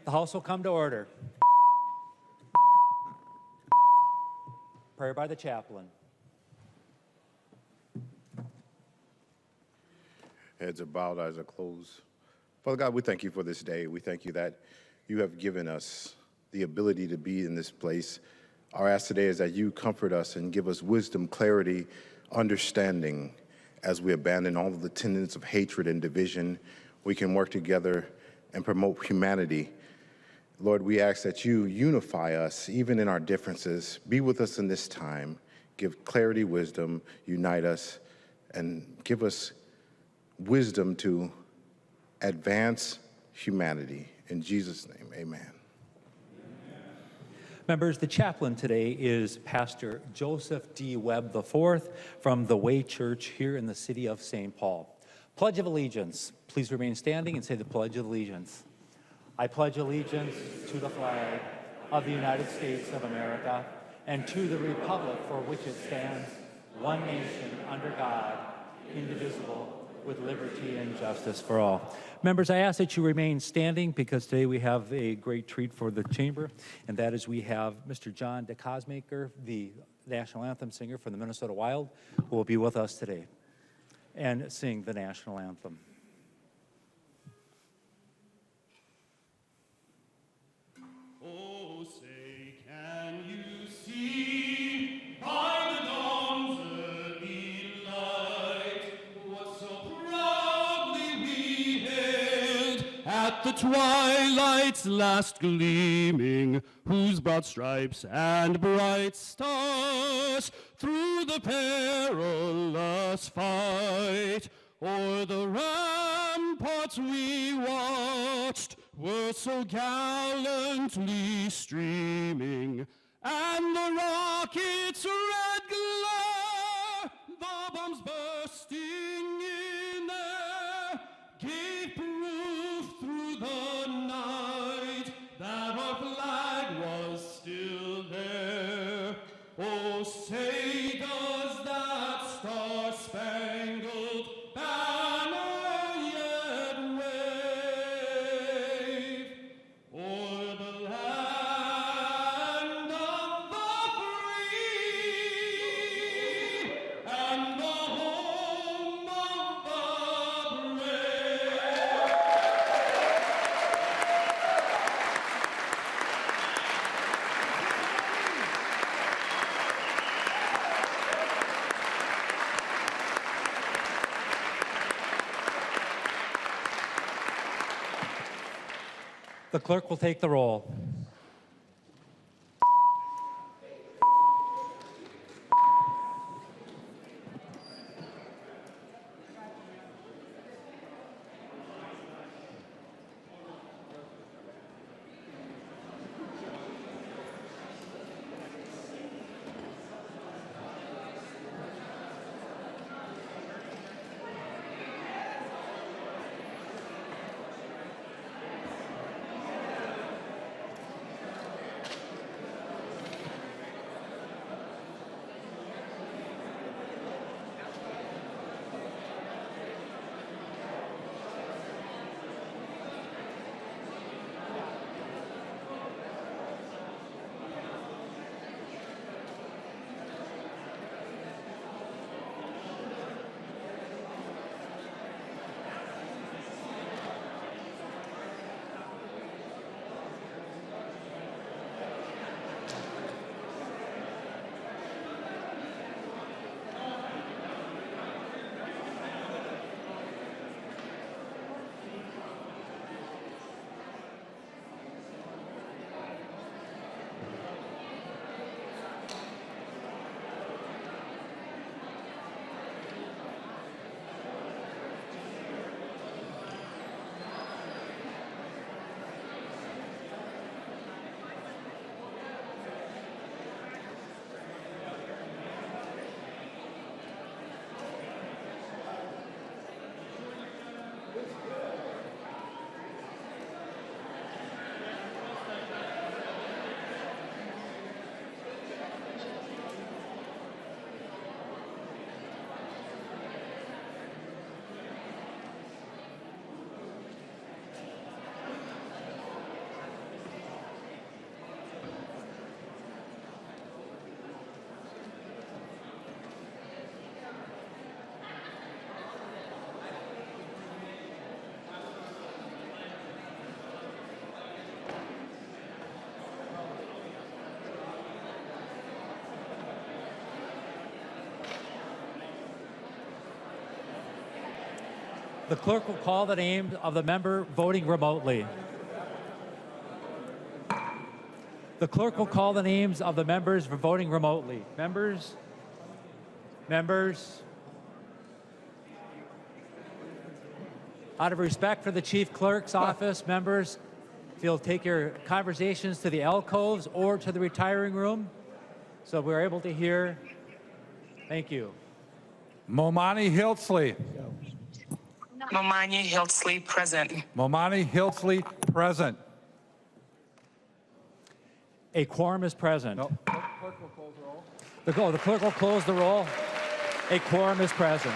The House will come to order. Prayer by the chaplain. Heads are bowed, eyes are closed. Father God, we thank you for this day. We thank you that you have given us the ability to be in this place. Our ask today is that you comfort us and give us wisdom, clarity, understanding as we abandon all of the tenets of hatred and division. We can work together and promote humanity. Lord, we ask that you unify us even in our differences. Be with us in this time. Give clarity, wisdom, unite us, and give us wisdom to advance humanity. In Jesus' name, amen. Members, the chaplain today is Pastor Joseph D. Webb IV from the Way Church here in the city of St. Paul. Pledge of Allegiance. Please remain standing and say the Pledge of Allegiance. I pledge allegiance to the flag of the United States of America and to the republic for which it stands, one nation under God, indivisible, with liberty and justice for all. Members, I ask that you remain standing because today we have a great treat for the chamber, and that is we have Mr. John DeCosmaker, the national anthem singer from the Minnesota Wild, who will be with us today and sing the national anthem. Oh, say, can you see by the dawn's early light what so proudly we hailed at the twilight's last gleaming, whose broad stripes and bright stars through the perilous fight o'er the ramparts we watched were so gallantly streaming, and the rocket's red glare, the bombs bursting in air, gave proof through the night that our flag was still there. Oh, say does that star-spangled banner yet wave o'er the land of the free and the home of the brave? The clerk will take the roll. The clerk will call the name of the member voting remotely. The clerk will call the names of the members for voting remotely. Members? Out of respect for the chief clerk's office, members, if you'll take your conversations to the alcoves or to the retiring room so we're able to hear. Thank you. Momani Hiltsley. Momani Hiltsley, present. Momani Hiltsley, present. A quorum is present. No. Clerk will close the roll. The clerk will close the roll. A quorum is present.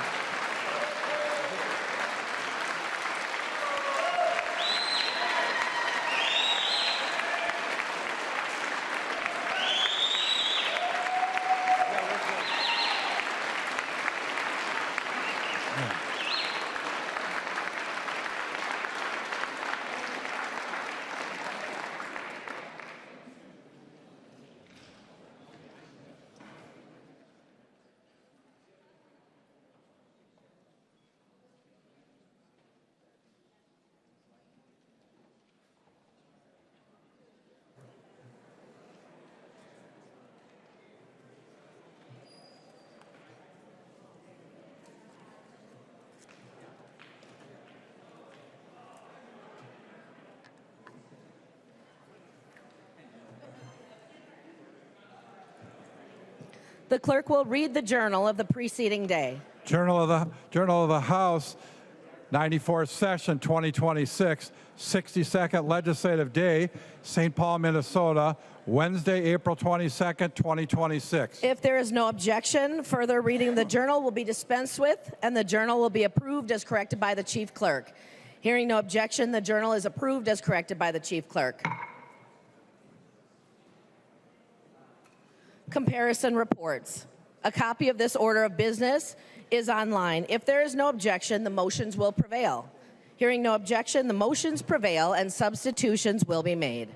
The clerk will read the journal of the preceding day. Journal of the House, 94th session, 2026, 62nd legislative day, St. Paul, Minnesota, Wednesday, April 22nd, 2026. If there is no objection, further reading of the journal will be dispensed with, and the journal will be approved as corrected by the chief clerk. Hearing no objection, the journal is approved as corrected by the chief clerk. Comparison reports. A copy of this order of business is online. If there is no objection, the motions will prevail. Hearing no objection, the motions prevail and substitutions will be made.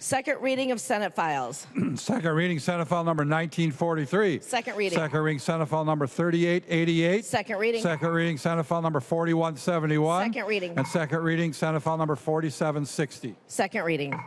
Second reading of Senate files. Second reading, Senate file number 1943. Second reading. Second reading, Senate file number 3888. Second reading. Second reading, Senate file number 4171. Second reading. And second reading, Senate file number 4760. Second reading.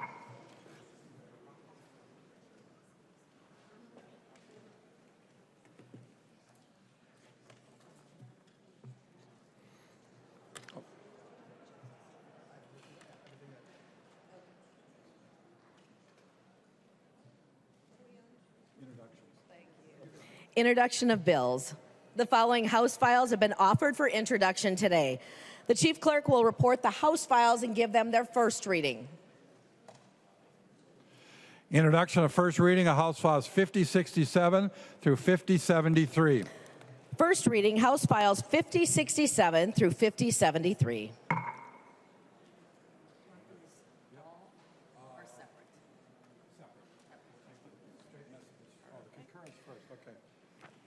Introduction of bills. The following House files have been offered for introduction today. The chief clerk will report the House files and give them their first reading. Introduction of first reading of House Files 5067 through 5073. First reading, House Files 5067 through 5073.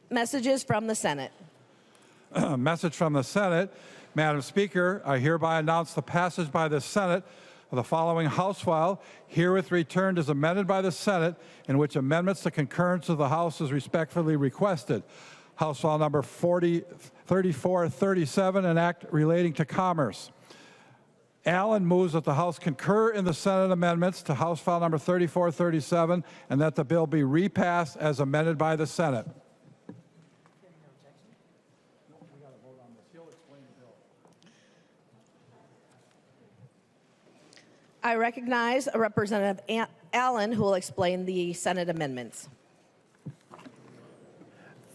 Messages from the Senate. Message from the Senate. Madam Speaker, I hereby announce the passage by the Senate of the following House file, herewith returned as amended by the Senate, in which amendments to concurrence of the House is respectfully requested. House file number 3437, an act relating to commerce. Allen moves that the House concur in the Senate amendments to House file number 3437 and that the bill be repassed as amended by the Senate. I recognize Representative Allen, who will explain the Senate amendments.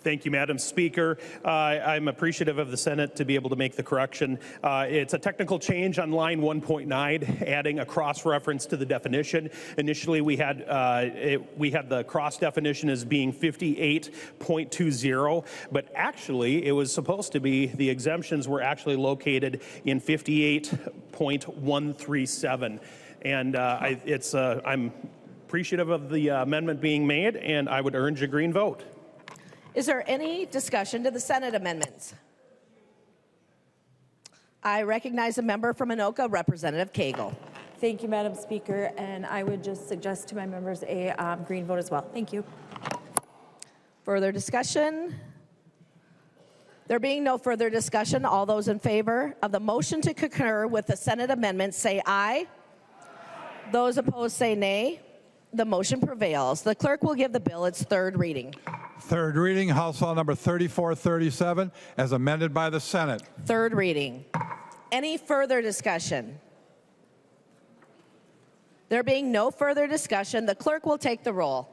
Thank you, Madam Speaker. I'm appreciative of the Senate to be able to make the correction. It's a technical change on line 1.9, adding a cross-reference to the definition. Initially, we had the cross definition as being 58.20, but actually, it was supposed to be the exemptions were actually located in 58.137, and I'm appreciative of the amendment being made, and I would urge a green vote. Is there any discussion to the Senate amendments? I recognize a member from Anoka, Representative Koegel. Thank you, Madam Speaker, and I would just suggest to my members a green vote as well. Thank you. Further discussion? There being no further discussion, all those in favor of the motion to concur with the Senate amendment say aye. Those opposed say nay. The motion prevails. The clerk will give the bill its third reading. Third reading, House File Number 3437, as amended by the Senate. Third reading. Any further discussion? There being no further discussion, the clerk will take the roll.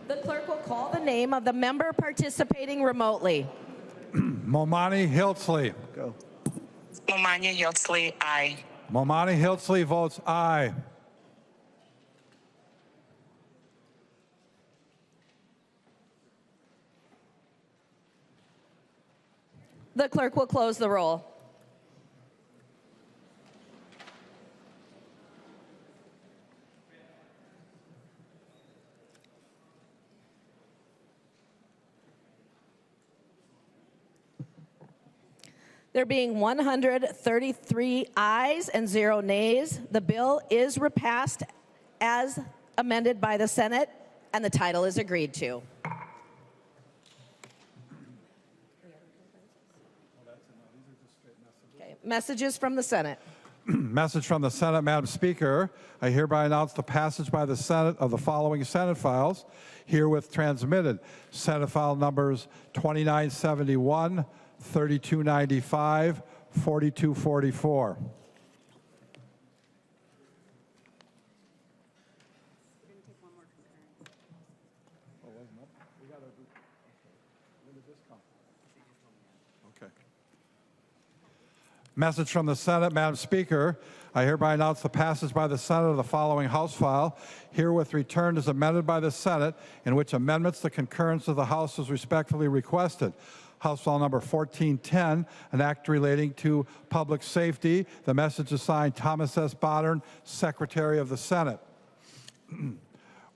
The clerk will call the name of the member participating remotely. Momani Hiltzley. Momani Hiltzley, aye. Momani Hiltzley votes aye. The clerk will close the roll. There being 133 ayes and 0 nays, the bill is repassed as amended by the Senate, and the title is agreed to. Okay, messages from the Senate. Message from the Senate, Madam Speaker. I hereby announce the passage by the Senate of the following Senate files herewith transmitted. Senate file numbers 2971, 3295, 4244. Okay. Message from the Senate, Madam Speaker. I hereby announce the passage by the Senate of the following House file, herewith returned as amended by the Senate, in which amendments the concurrence of the House is respectfully requested. House File Number 1410, an act relating to public safety. The message is signed Thomas S. Bodern, Secretary of the Senate.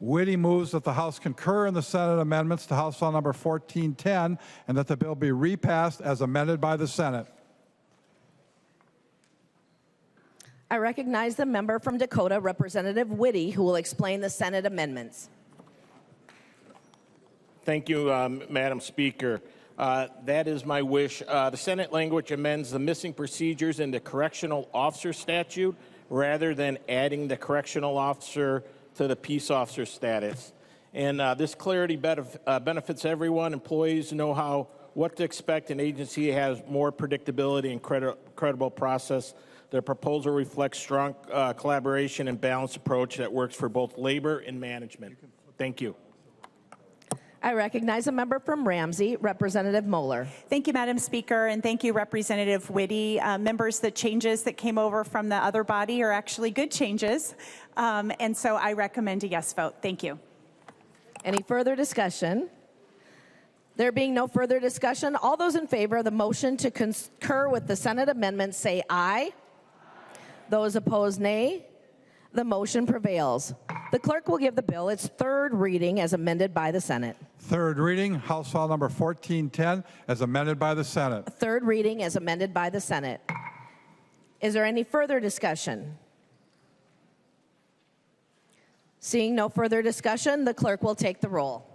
Witte moves that the House concur in the Senate amendments to House File Number 1410 and that the bill be repassed as amended by the Senate. I recognize the member from Dakota, Representative Witte, who will explain the Senate amendments. Thank you, Madam Speaker. That is my wish. The Senate language amends the missing procedures in the correctional officer statute rather than adding the correctional officer to the peace officer status. And this clarity benefits everyone. Employees know what to expect. An agency has more predictability and credible process. The proposal reflects strong collaboration and balanced approach that works for both labor and management. Thank you. I recognize a member from Ramsey, Representative Moeller. Thank you, Madam Speaker, and thank you, Representative Witte. Members, the changes that came over from the other body are actually good changes, and so I recommend a yes vote. Thank you. Any further discussion? There being no further discussion, all those in favor of the motion to concur with the Senate amendment say aye. Those opposed, nay. The motion prevails. The clerk will give the bill its third reading as amended by the Senate. Third reading, House File Number 1410, as amended by the Senate. Third reading as amended by the Senate. Is there any further discussion? Seeing no further discussion, the clerk will take the roll.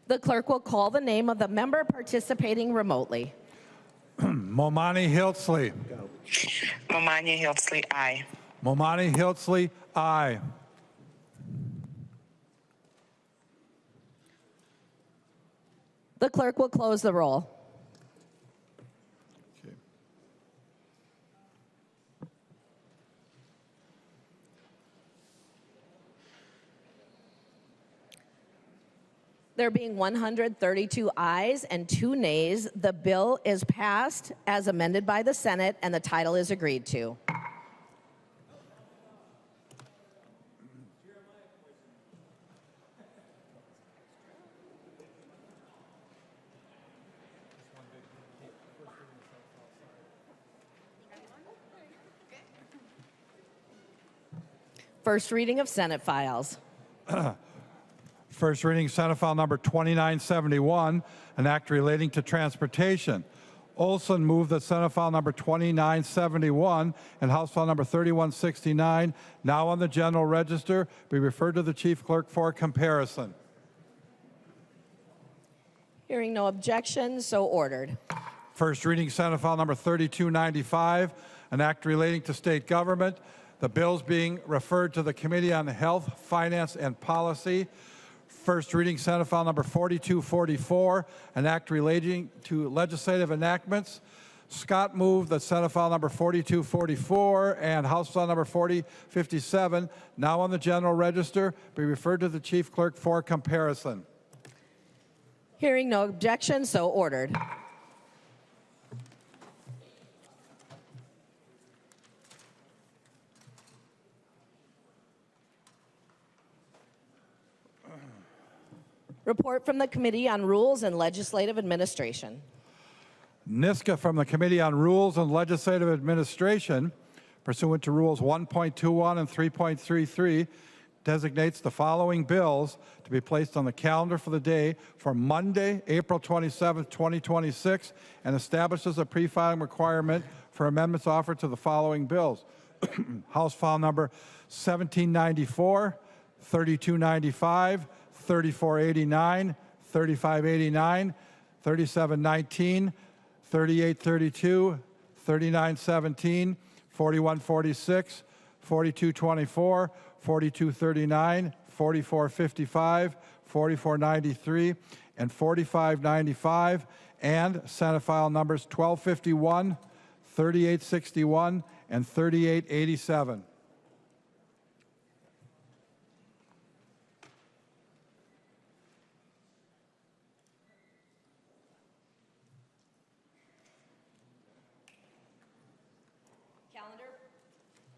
The clerk will call the name of the member participating remotely. Momani Hiltzley. Momanya Hiltzley, aye. Momani Hiltzley, aye. The clerk will close the roll. Okay. There being 132 ayes and 2 nays, the bill is passed as amended by the Senate and the title is agreed to. First reading of Senate files. First reading, Senate File Number 2971, an act relating to transportation. Olson moved that Senate File Number 2971 and House File Number 3169, now on the General Register, be referred to the Chief Clerk for comparison. Hearing no objection, so ordered. First reading, Senate File Number 3295, an act relating to state government. The bills being referred to the Committee on Health, Finance, and Policy. First reading, Senate File Number 4244, an act relating to legislative enactments. Scott moved that Senate File Number 4244 and House File Number 4057, now on the General Register, be referred to the Chief Clerk for comparison. Hearing no objection, so ordered. Report from the Committee on Rules and Legislative Administration. NISCA from the Committee on Rules and Legislative Administration, pursuant to Rules 1.21 and 3.33, designates the following bills to be placed on the calendar for the day for Monday, April 27, 2026, and establishes a pre-filing requirement for amendments offered to the following bills. House File Number 1794, 3295, 3489, 3589, 3719, 3832, 3917, 4146, 4224, 4239, 4455, 4493, and 4595, and Senate File Numbers 1251, 3861, and 3887.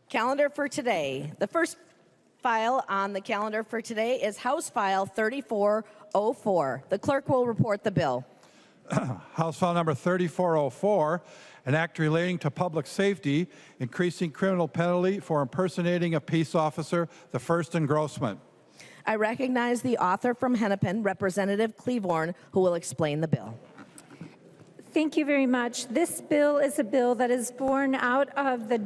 Calendar for today. The first file on the calendar for today is House File 3404. The clerk will report the bill. House File Number 3404, an act relating to public safety, increasing criminal penalty for impersonating a peace officer, the first engrossment. I recognize the author from Hennepin, Representative Klevorn, who will explain the bill. Thank you very much. This bill is a bill that is born out of the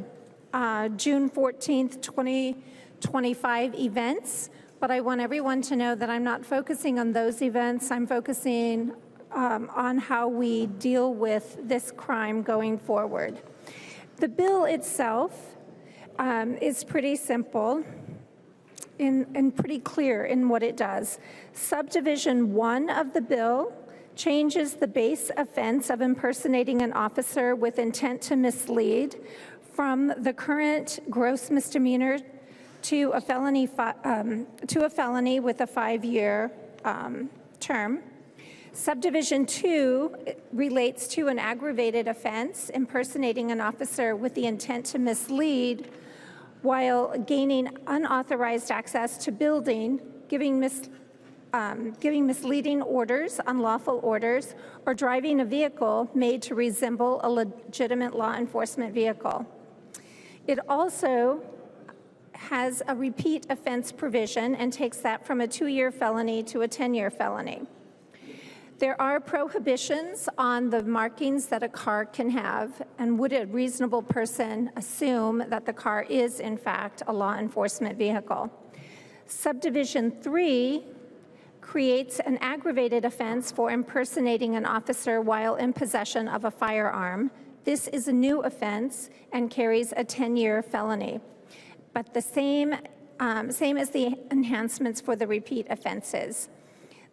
June 14th, 2025 events, but I want everyone to know that I'm not focusing on those events. I'm focusing on how we deal with this crime going forward. The bill itself is pretty simple and pretty clear in what it does. Subdivision 1 of the bill changes the base offense of impersonating an officer with intent to mislead from the current gross misdemeanor to a felony with a 5-year term. Subdivision 2 relates to an aggravated offense, impersonating an officer with the intent to mislead while gaining unauthorized access to building, giving misleading orders, unlawful orders, or driving a vehicle made to resemble a legitimate law enforcement vehicle. It also has a repeat offense provision and takes that from a 2-year felony to a 10-year felony. There are prohibitions on the markings that a car can have, and would a reasonable person assume that the car is, in fact, a law enforcement vehicle. Subdivision 3 creates an aggravated offense for impersonating an officer while in possession of a firearm, This is a new offense and carries a 10-year felony, but the same as the enhancements for the repeat offenses.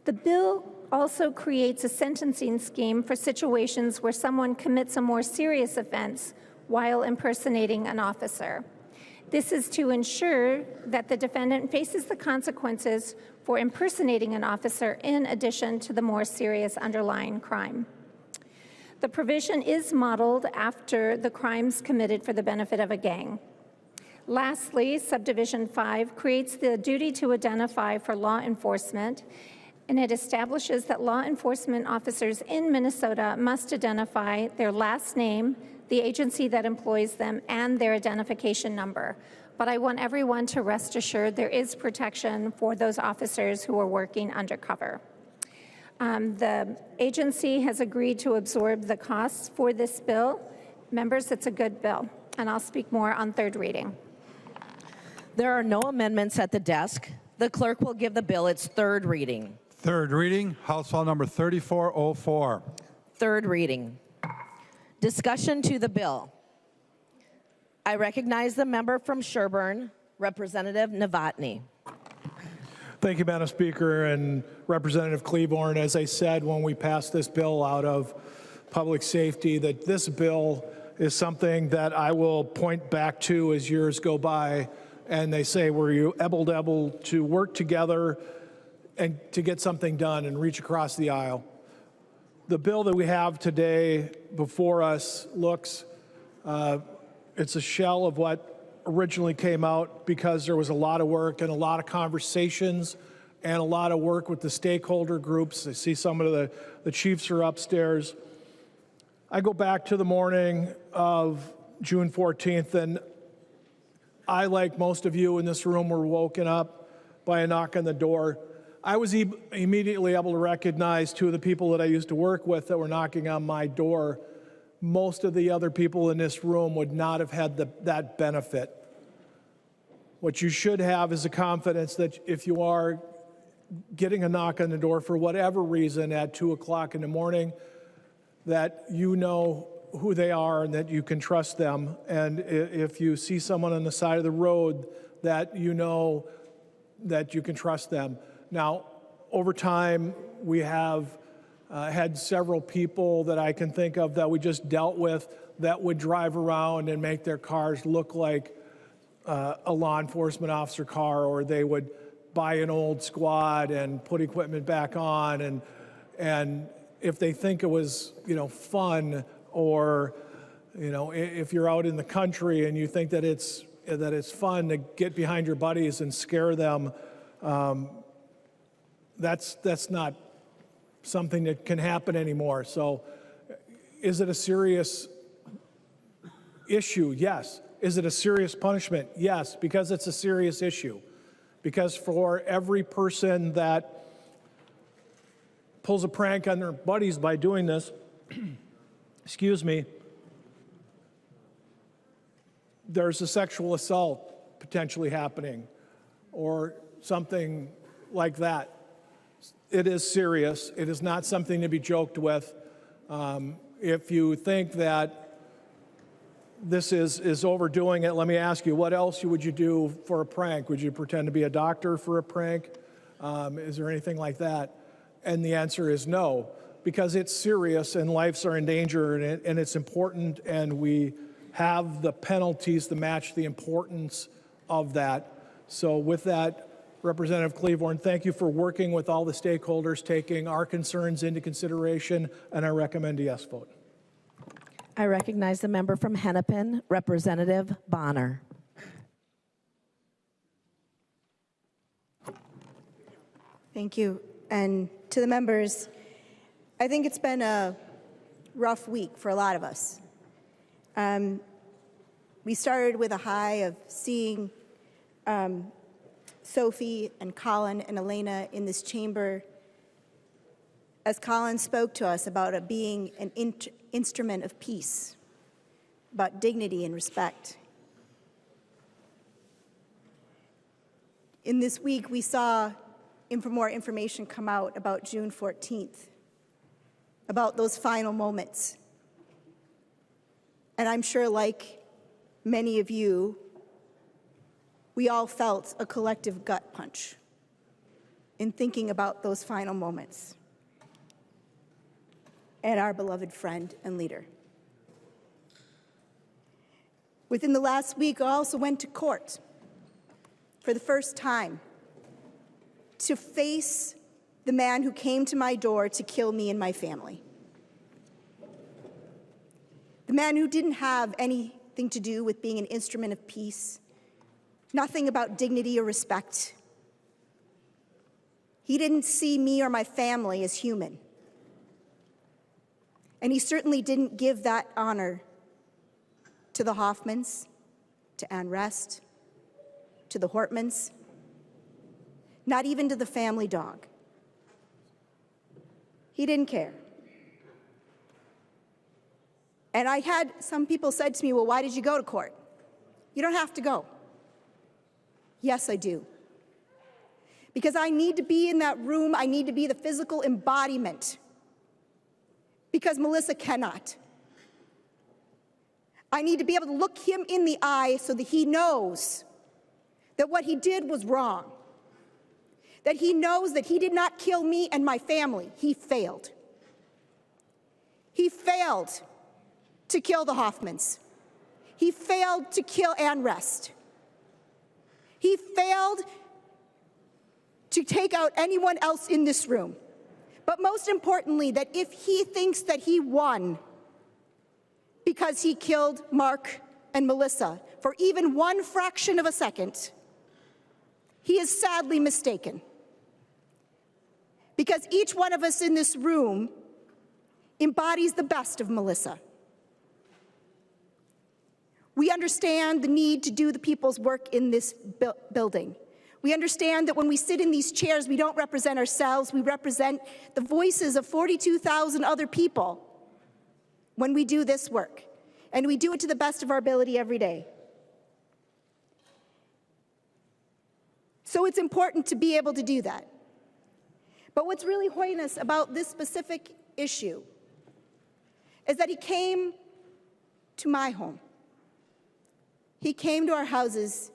The bill also creates a sentencing scheme for situations where someone commits a more serious offense while impersonating an officer. This is to ensure that the defendant faces the consequences for impersonating an officer in addition to the more serious underlying crime. The provision is modeled after the crimes committed for the benefit of a gang. Lastly, Subdivision 5 creates the duty to identify for law enforcement, and it establishes that law enforcement officers in Minnesota must identify their last name, the agency that employs them, and their identification number. But I want everyone to rest assured there is protection for those officers who are working undercover. The agency has agreed to absorb the costs for this bill. Members, it's a good bill, and I'll speak more on third reading. There are no amendments at the desk. The clerk will give the bill its third reading. Third reading, House File Number 3404. Third reading. Discussion to the bill. I recognize the member from Sherburne, Representative Novotny. Thank you, Madam Speaker, and Representative Klevorn. As I said when we passed this bill out of public safety, that this bill is something that I will point back to as years go by, and they say, were you able to work together and to get something done and reach across the aisle? The bill that we have today before us looks, it's a shell of what originally came out because there was a lot of work and a lot of conversations and a lot of work with the stakeholder groups. I see some of the chiefs are upstairs. I go back to the morning of June 14th, and I, like most of you in this room, were woken up by a knock on the door. I was immediately able to recognize two of the people that I used to work with that were knocking on my door. Most of the other people in this room would not have had that benefit. What you should have is a confidence that if you are getting a knock on the door for whatever reason at 2 o'clock in the morning, that you know who they are and that you can trust them. And if you see someone on the side of the road, that you know that you can trust them. Now, over time, we have had several people that I can think of that we just dealt with that would drive around and make their cars look like a law enforcement officer car, or they would buy an old Squad and put equipment back on, and if they think it was, fun, or, if you're out in the country and you think that it's fun to get behind your buddies and scare them, that's not something that can happen anymore. So is it a serious issue? Yes. Is it a serious punishment? Yes, because it's a serious issue. Because for every person that pulls a prank on their buddies by doing this, excuse me, there's a sexual assault potentially happening or something like that. It is serious. It is not something to be joked with. If you think that this is overdoing it, let me ask you, what else would you do for a prank? Would you pretend to be a doctor for a prank? Is there anything like that? And the answer is no, because it's serious and lives are in danger, and it's important, and we have the penalties to match the importance of that. So with that, Representative Klevorn, thank you for working with all the stakeholders, taking our concerns into consideration, and I recommend a yes vote. I recognize the member from Hennepin, Representative Bonner. Thank you. And to the members, I think it's been a rough week for a lot of us. We started with a high of seeing Sophie and Colin and Elena in this chamber as Colin spoke to us about it being an instrument of peace, about dignity and respect. In this week, we saw more information come out about June 14th, about those final moments. And I'm sure, like many of you, we all felt a collective gut punch in thinking about those final moments and our beloved friend and leader. Within the last week, I also went to court for the first time to face the man who came to my door to kill me and my family. The man who didn't have anything to do with being an instrument of peace, nothing about dignity or respect. He didn't see me or my family as human. And he certainly didn't give that honor to the Hoffmans, to Ann Rest, to the Hortmans, not even to the family dog. He didn't care. And I had some people said to me, well, why did you go to court? You don't have to go. Yes, I do. Because I need to be in that room. I need to be the physical embodiment. Because Melissa cannot. I need to be able to look him in the eye so that he knows that what he did was wrong. That he knows that he did not kill me and my family. He failed. He failed to kill the Hoffmans. He failed to kill Ann Rest. He failed to take out anyone else in this room. But most importantly, that if he thinks that he won because he killed Mark and Melissa for even one fraction of a second, he is sadly mistaken. Because each one of us in this room embodies the best of Melissa. We understand the need to do the people's work in this building. We understand that when we sit in these chairs, we don't represent ourselves, we represent the voices of 42,000 other people when we do this work. And we do it to the best of our ability every day. So it's important to be able to do that. But what's really heinous about this specific issue is that he came to my home. He came to our houses,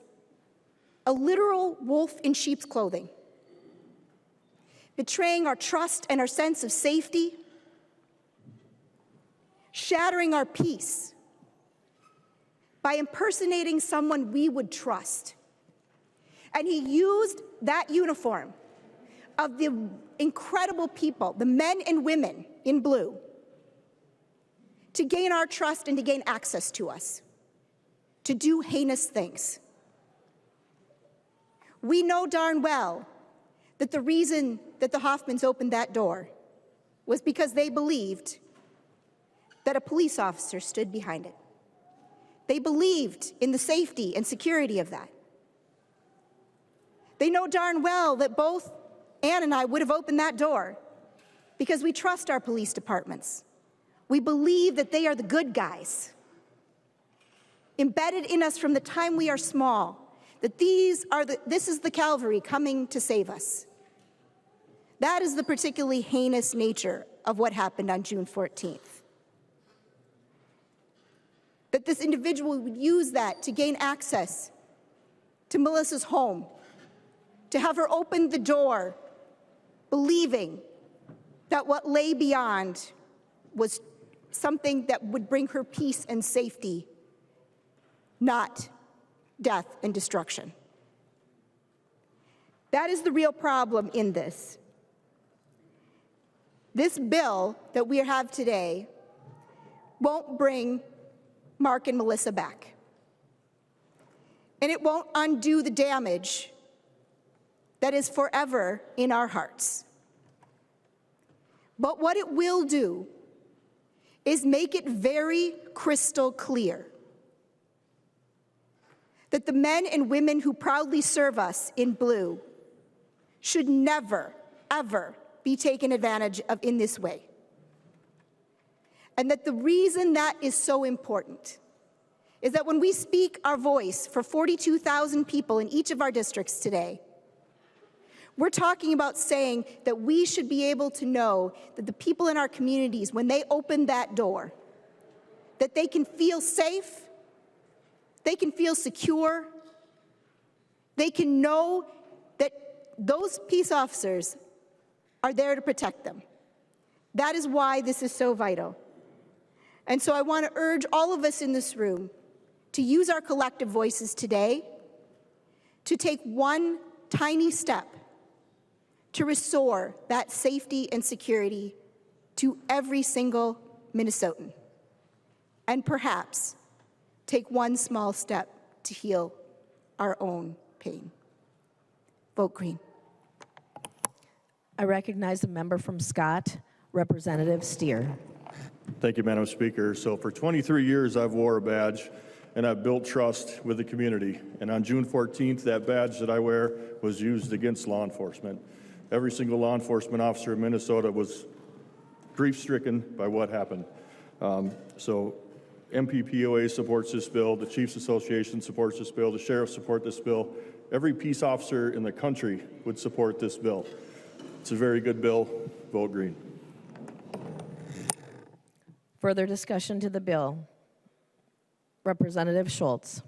a literal wolf in sheep's clothing, betraying our trust and our sense of safety, shattering our peace by impersonating someone we would trust. And he used that uniform of the incredible people, the men and women in blue, to gain our trust and to gain access to us, to do heinous things. We know darn well that the reason that the Hoffmans opened that door was because they believed that a police officer stood behind it. They believed in the safety and security of that. They know darn well that both Ann and I would have opened that door because we trust our police departments. We believe that they are the good guys, embedded in us from the time we are small, that this is the Calvary coming to save us. That is the particularly heinous nature of what happened on June 14th. That this individual would use that to gain access to Melissa's home, to have her open the door, believing that what lay beyond was something that would bring her peace and safety, not death and destruction. That is the real problem in this. This bill that we have today won't bring Mark and Melissa back. And it won't undo the damage that is forever in our hearts. But what it will do is make it very crystal clear that the men and women who proudly serve us in blue should never, ever be taken advantage of in this way. And that the reason that is so important is that when we speak our voice for 42,000 people in each of our districts today, we're talking about saying that we should be able to know that the people in our communities, when they open that door, that they can feel safe, they can feel secure, they can know that those peace officers are there to protect them. That is why this is so vital. And so I want to urge all of us in this room to use our collective voices today to take one tiny step to restore that safety and security to every single Minnesotan, and perhaps take one small step to heal our own pain. Vote green. I recognize the member from Scott, Representative Steer. Thank you, Madam Speaker. So for 23 years, I've wore a badge, and I've built trust with the community. And on June 14th, that badge that I wear was used against law enforcement. Every single law enforcement officer in Minnesota was grief-stricken by what happened. So MPPOA supports this bill, the Chiefs Association supports this bill, the sheriffs support this bill. Every peace officer in the country would support this bill. It's a very good bill. Vote green. Further discussion to the bill. Representative Schultz.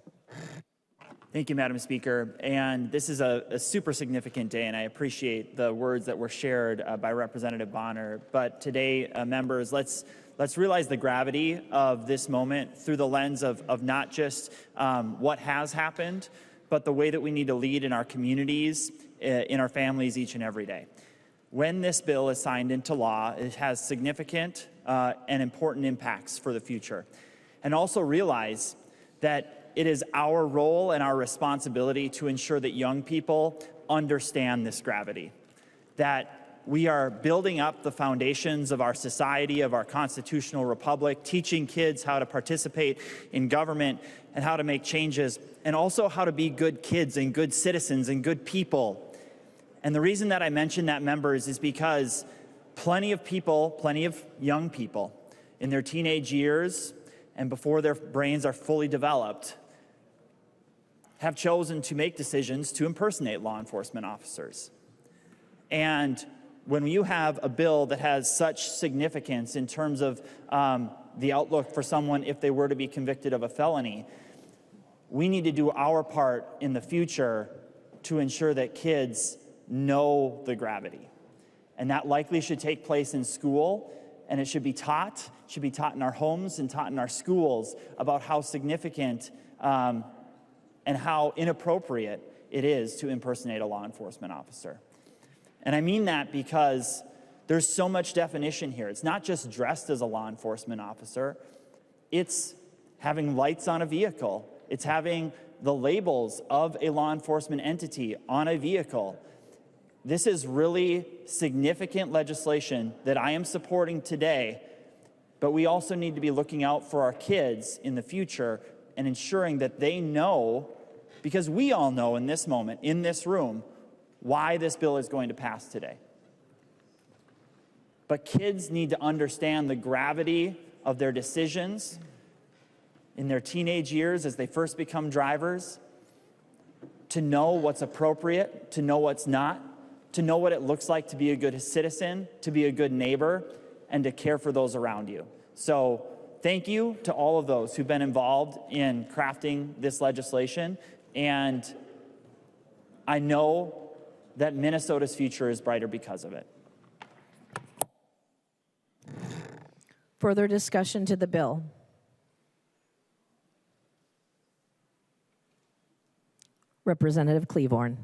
Thank you, Madam Speaker. And this is a super significant day, and I appreciate the words that were shared by Representative Bonner. But today, members, let's realize the gravity of this moment through the lens of not just what has happened, but the way that we need to lead in our communities, in our families each and every day. When this bill is signed into law, it has significant and important impacts for the future. And also realize that it is our role and our responsibility to ensure that young people understand this gravity, that we are building up the foundations of our society, of our constitutional republic, teaching kids how to participate in government and how to make changes, and also how to be good kids and good citizens and good people. And the reason that I mention that, members, is because plenty of people, plenty of young people in their teenage years and before their brains are fully developed have chosen to make decisions to impersonate law enforcement officers. And when you have a bill that has such significance in terms of the outlook for someone if they were to be convicted of a felony, we need to do our part in the future to ensure that kids know the gravity. And that likely should take place in school, and it should be taught in our homes and taught in our schools about how significant and how inappropriate it is to impersonate a law enforcement officer. And I mean that because there's so much definition here. It's not just dressed as a law enforcement officer. It's having lights on a vehicle. It's having the labels of a law enforcement entity on a vehicle. This is really significant legislation that I am supporting today, but we also need to be looking out for our kids in the future and ensuring that they know, because we all know in this moment, in this room, why this bill is going to pass today. But kids need to understand the gravity of their decisions in their teenage years as they first become drivers, to know what's appropriate, to know what's not, to know what it looks like to be a good citizen, to be a good neighbor, and to care for those around you. So thank you to all of those who've been involved in crafting this legislation, and I know that Minnesota's future is brighter because of it. Further discussion to the bill. Representative Klevorn.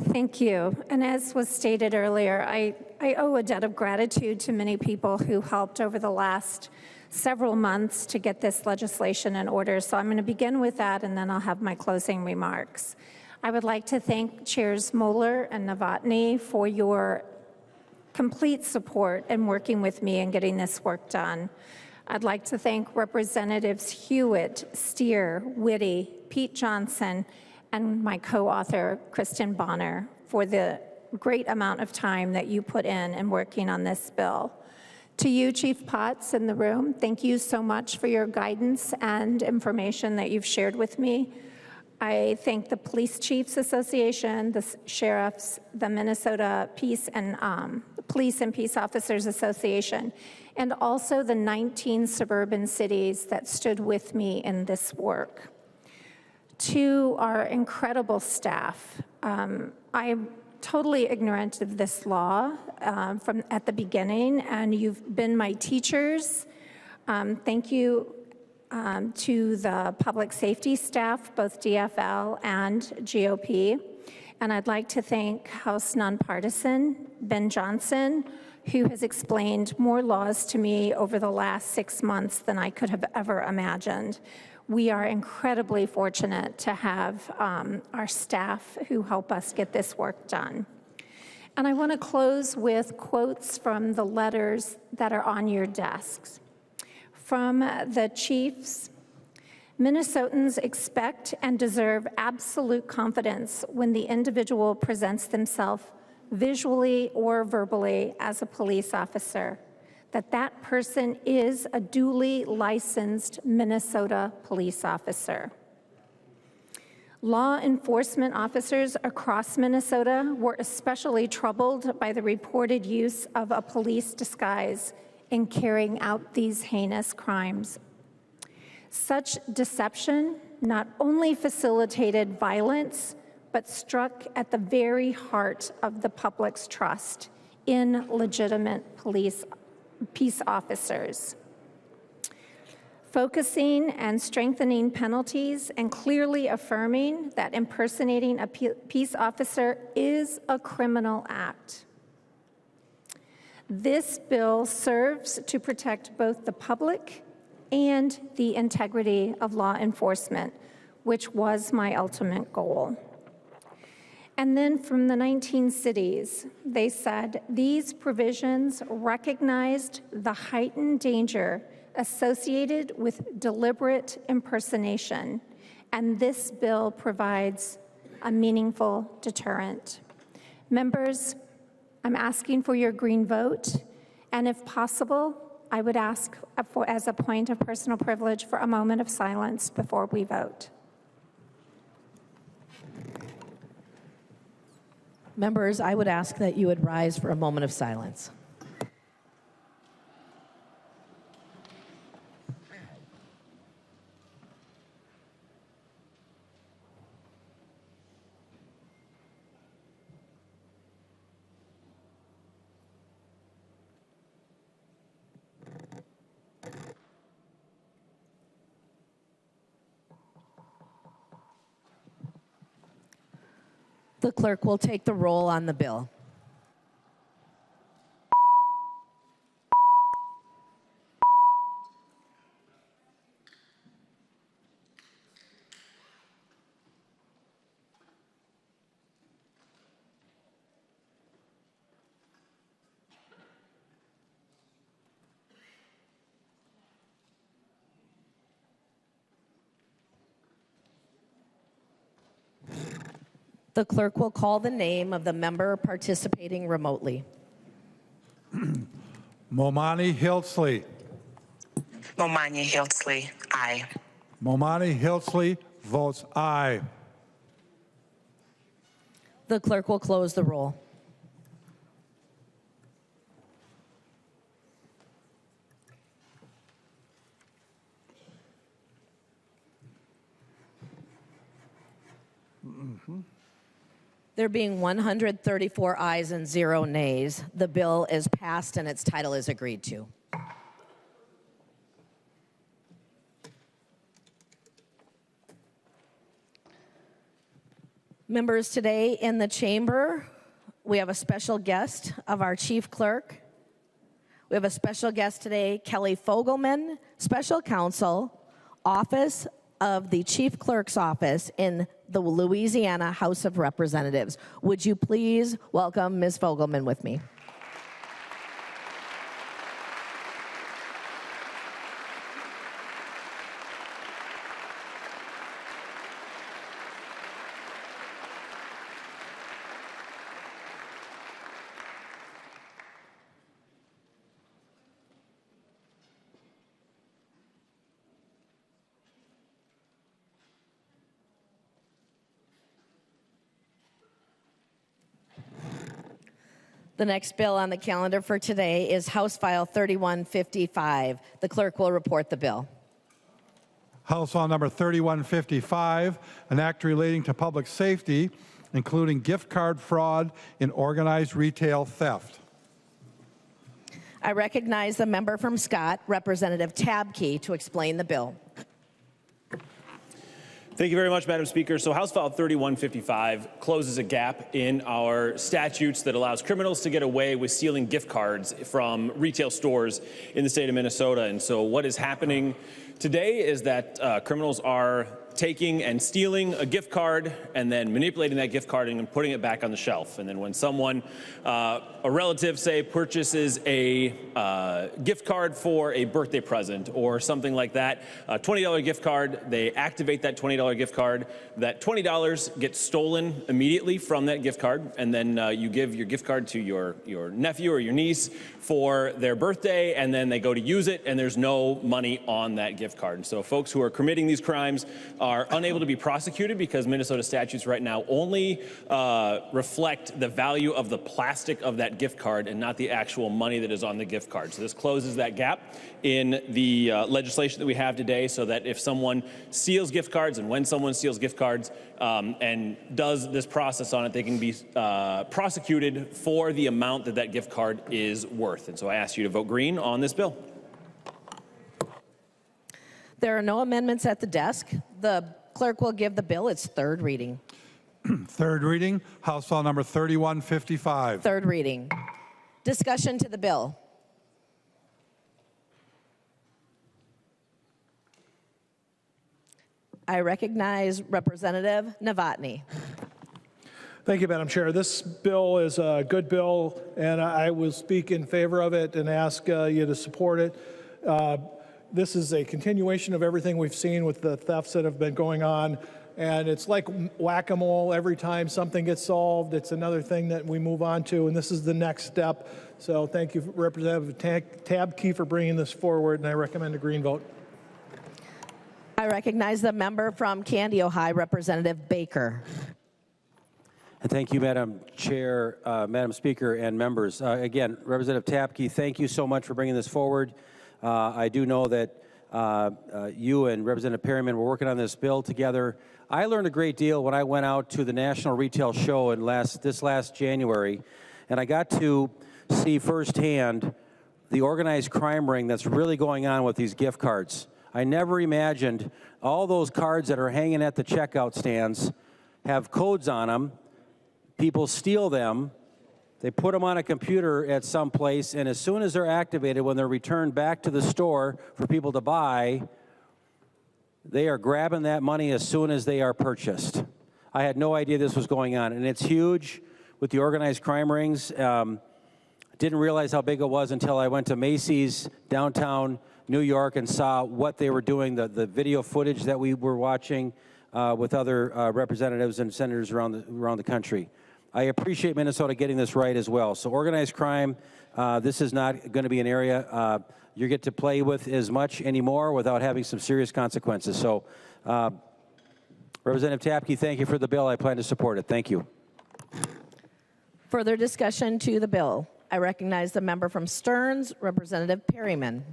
Thank you. And as was stated earlier, I owe a debt of gratitude to many people who helped over the last several months to get this legislation in order. So I'm going to begin with that, and then I'll have my closing remarks. I would like to thank Chairs Moeller and Novotny for your complete support in working with me and getting this work done. I'd like to thank Representatives Hewitt, Steer, Witte, Pete Johnson, and my co-author, Kristen Bonner, for the great amount of time that you put in working on this bill. To you, Chief Potts in the room, thank you so much for your guidance and information that you've shared with me. I thank the Police Chiefs Association, the sheriffs, the Minnesota Peace and Police and Peace Officers Association, and also the 19 suburban cities that stood with me in this work. To our incredible staff, I'm totally ignorant of this law from at the beginning, and you've been my teachers. Thank you to the public safety staff, both DFL and GOP. And I'd like to thank House Nonpartisan, Ben Johnson, who has explained more laws to me over the last 6 months than I could have ever imagined. We are incredibly fortunate to have our staff who help us get this work done. And I want to close with quotes from the letters that are on your desks. From the chiefs, Minnesotans expect and deserve absolute confidence when the individual presents themselves visually or verbally as a police officer, that person is a duly licensed Minnesota police officer. Law enforcement officers across Minnesota were especially troubled by the reported use of a police disguise in carrying out these heinous crimes. Such deception not only facilitated violence, but struck at the very heart of the public's trust in legitimate peace officers. Focusing and strengthening penalties and clearly affirming that impersonating a peace officer is a criminal act. This bill serves to protect both the public and the integrity of law enforcement, which was my ultimate goal. And then from the 19 cities, they said these provisions recognized the heightened danger associated with deliberate impersonation, and this bill provides a meaningful deterrent. Members, I'm asking for your green vote, and if possible, I would ask for, as a point of personal privilege, for a moment of silence before we vote. Members, I would ask that you would rise for a moment of silence. The clerk will take the roll on the bill. The clerk will call the name of the member participating remotely. Momani Hiltsley. Momani Hiltsley, aye. Momani Hiltsley votes aye. The clerk will close the roll. There being 134 ayes and 0 nays, the bill is passed and its title is agreed to. Members, today in the chamber, we have a special guest of our chief clerk. We have a special guest today, Kelly Fogelman, Special Counsel, Office of the Chief Clerk's Office in the Louisiana House of Representatives. Would you please welcome Ms. Fogelman with me? The next bill on the calendar for today is House File 3155. The clerk will report the bill. House File number 3155, an act relating to public safety, including gift card fraud in organized retail theft. I recognize the member from Scott, Representative Tabke, to explain the bill. Thank you very much, Madam Speaker. So House File 3155 closes a gap in our statutes that allows criminals to get away with stealing gift cards from retail stores in the state of Minnesota. And so what is happening today is that criminals are taking and stealing a gift card and then manipulating that gift card and putting it back on the shelf. And then when someone, a relative, say, purchases a gift card for a birthday present or something like that, a $20 gift card, they activate that $20 gift card. That $20 gets stolen immediately from that gift card, and then you give your gift card to your nephew or your niece for their birthday, and then they go to use it, and there's no money on that gift card. And so folks who are committing these crimes are unable to be prosecuted because Minnesota statutes right now only reflect the value of the plastic of that gift card and not the actual money that is on the gift card. So this closes that gap in the legislation that we have today, so that if someone steals gift cards and when someone steals gift cards and does this process on it, they can be prosecuted for the amount that that gift card is worth. And so I ask you to vote green on this bill. There are no amendments at the desk. The clerk will give the bill its third reading. Third reading, House File number 3155. Third reading. Discussion to the bill. I recognize Representative Novotny. Thank you, Madam Chair. This bill is a good bill, and I will speak in favor of it and ask you to support it. This is a continuation of everything we've seen with the thefts that have been going on, and it's like whack-a-mole. Every time something gets solved, it's another thing that we move on to, and this is the next step. So thank you, Representative Tabke, for bringing this forward, and I recommend a green vote. I recognize the member from Candy, Ohio, Representative Baker. And thank you, Madam Chair, Madam Speaker, and members. Again, Representative Tabke, thank you so much for bringing this forward. I do know that you and Representative Perryman were working on this bill together. I learned a great deal when I went out to the National Retail Show in this last January, and I got to see firsthand the organized crime ring that's really going on with these gift cards. I never imagined all those cards that are hanging at the checkout stands have codes on them. People steal them. They put them on a computer at some place, and as soon as they're activated, when they're returned back to the store for people to buy, they are grabbing that money as soon as they are purchased. I had no idea this was going on, and it's huge with the organized crime rings. Didn't realize how big it was until I went to Macy's downtown New York and saw what they were doing, the video footage that we were watching with other representatives and senators around the country. I appreciate Minnesota getting this right as well. So organized crime, this is not going to be an area you get to play with as much anymore without having some serious consequences. So Representative Tabke, thank you for the bill. I plan to support it. Thank you. Further discussion to the bill. I recognize the member from Stearns, Representative Perryman.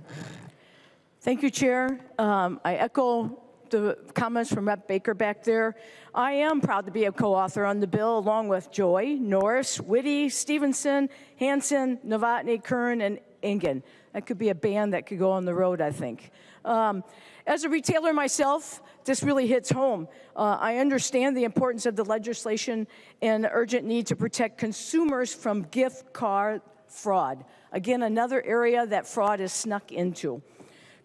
Thank you, Chair. I echo the comments from Rep. Baker back there. I am proud to be a co-author on the bill along with Joy, Norris, Witte, Stevenson, Hanson, Novotny, Kern, and Ingen. That could be a band that could go on the road, I think. As a retailer myself, this really hits home. I understand the importance of the legislation and the urgent need to protect consumers from gift card fraud. Again, another area that fraud is snuck into.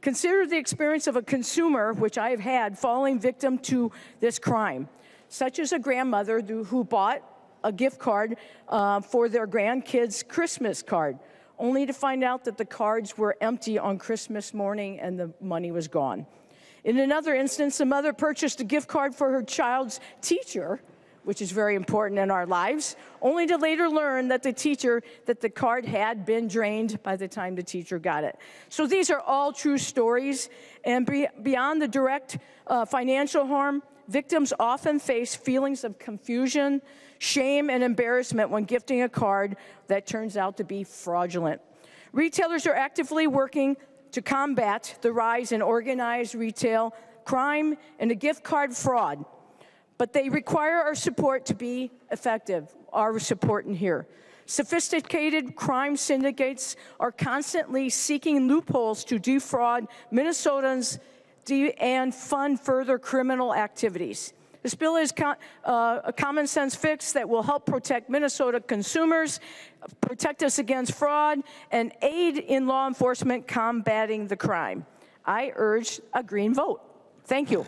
Consider the experience of a consumer, which I have had, falling victim to this crime, such as a grandmother who bought a gift card for their grandkids' Christmas card, only to find out that the cards were empty on Christmas morning and the money was gone. In another instance, a mother purchased a gift card for her child's teacher, which is very important in our lives, only to later learn that the card had been drained by the time the teacher got it. So these are all true stories, and beyond the direct financial harm, victims often face feelings of confusion, shame, and embarrassment when gifting a card that turns out to be fraudulent. Retailers are actively working to combat the rise in organized retail crime and the gift card fraud, but they require our support to be effective, our support in here. Sophisticated crime syndicates are constantly seeking loopholes to defraud Minnesotans and fund further criminal activities. This bill is a common sense fix that will help protect Minnesota consumers, protect us against fraud, and aid in law enforcement combating the crime. I urge a green vote. Thank you.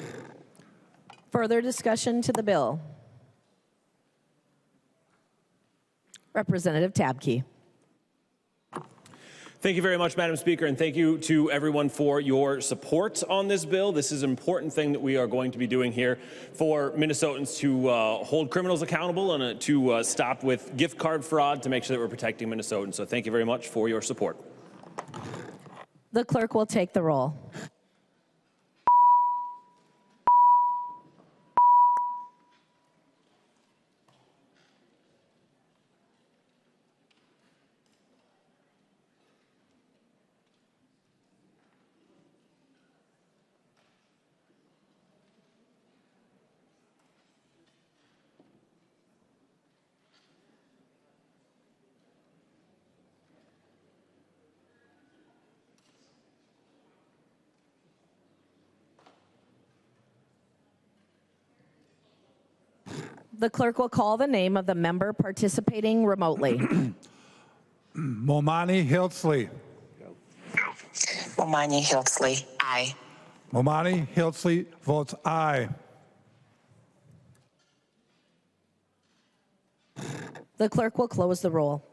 Further discussion to the bill. Representative Tabke. Thank you very much, Madam Speaker, and thank you to everyone for your support on this bill. This is an important thing that we are going to be doing here for Minnesotans to hold criminals accountable and to stop with gift card fraud to make sure that we're protecting Minnesotans. So thank you very much for your support. The clerk will take the roll. The clerk will call the name of the member participating remotely. Momani Hiltsley. Momani Hiltsley, aye. Momani Hiltsley votes aye. The clerk will close the roll.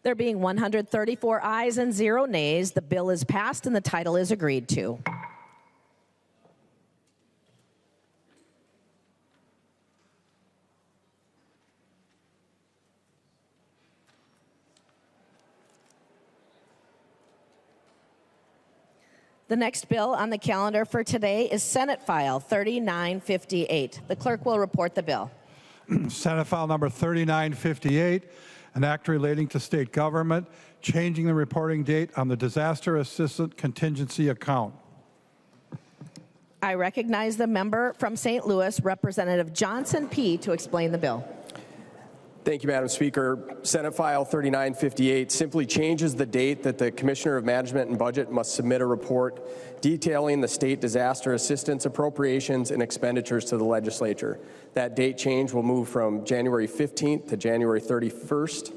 There being 134 ayes and 0 nays, the bill is passed and the title is agreed to. The next bill on the calendar for today is Senate File 3958. The clerk will report the bill. Senate File number 3958, an act relating to state government, changing the reporting date on the disaster assistance contingency account. I recognize the member from St. Louis, Representative Johnson P., to explain the bill. Thank you, Madam Speaker. Senate File 3958 simply changes the date that the Commissioner of Management and Budget must submit a report detailing the state disaster assistance appropriations and expenditures to the legislature. That date change will move from January 15th to January 31st.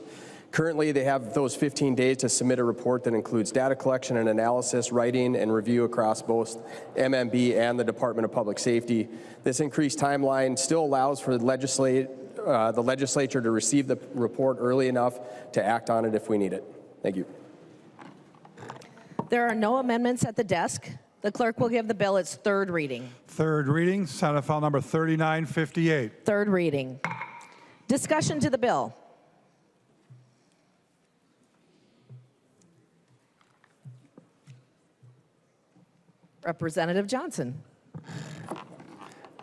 Currently, they have those 15 days to submit a report that includes data collection and analysis, writing, and review across both MMB and the Department of Public Safety. This increased timeline still allows for the legislature to receive the report early enough to act on it if we need it. Thank you. There are no amendments at the desk. The clerk will give the bill its third reading. Third reading, Senate File number 3958. Third reading. Discussion to the bill. Representative Johnson.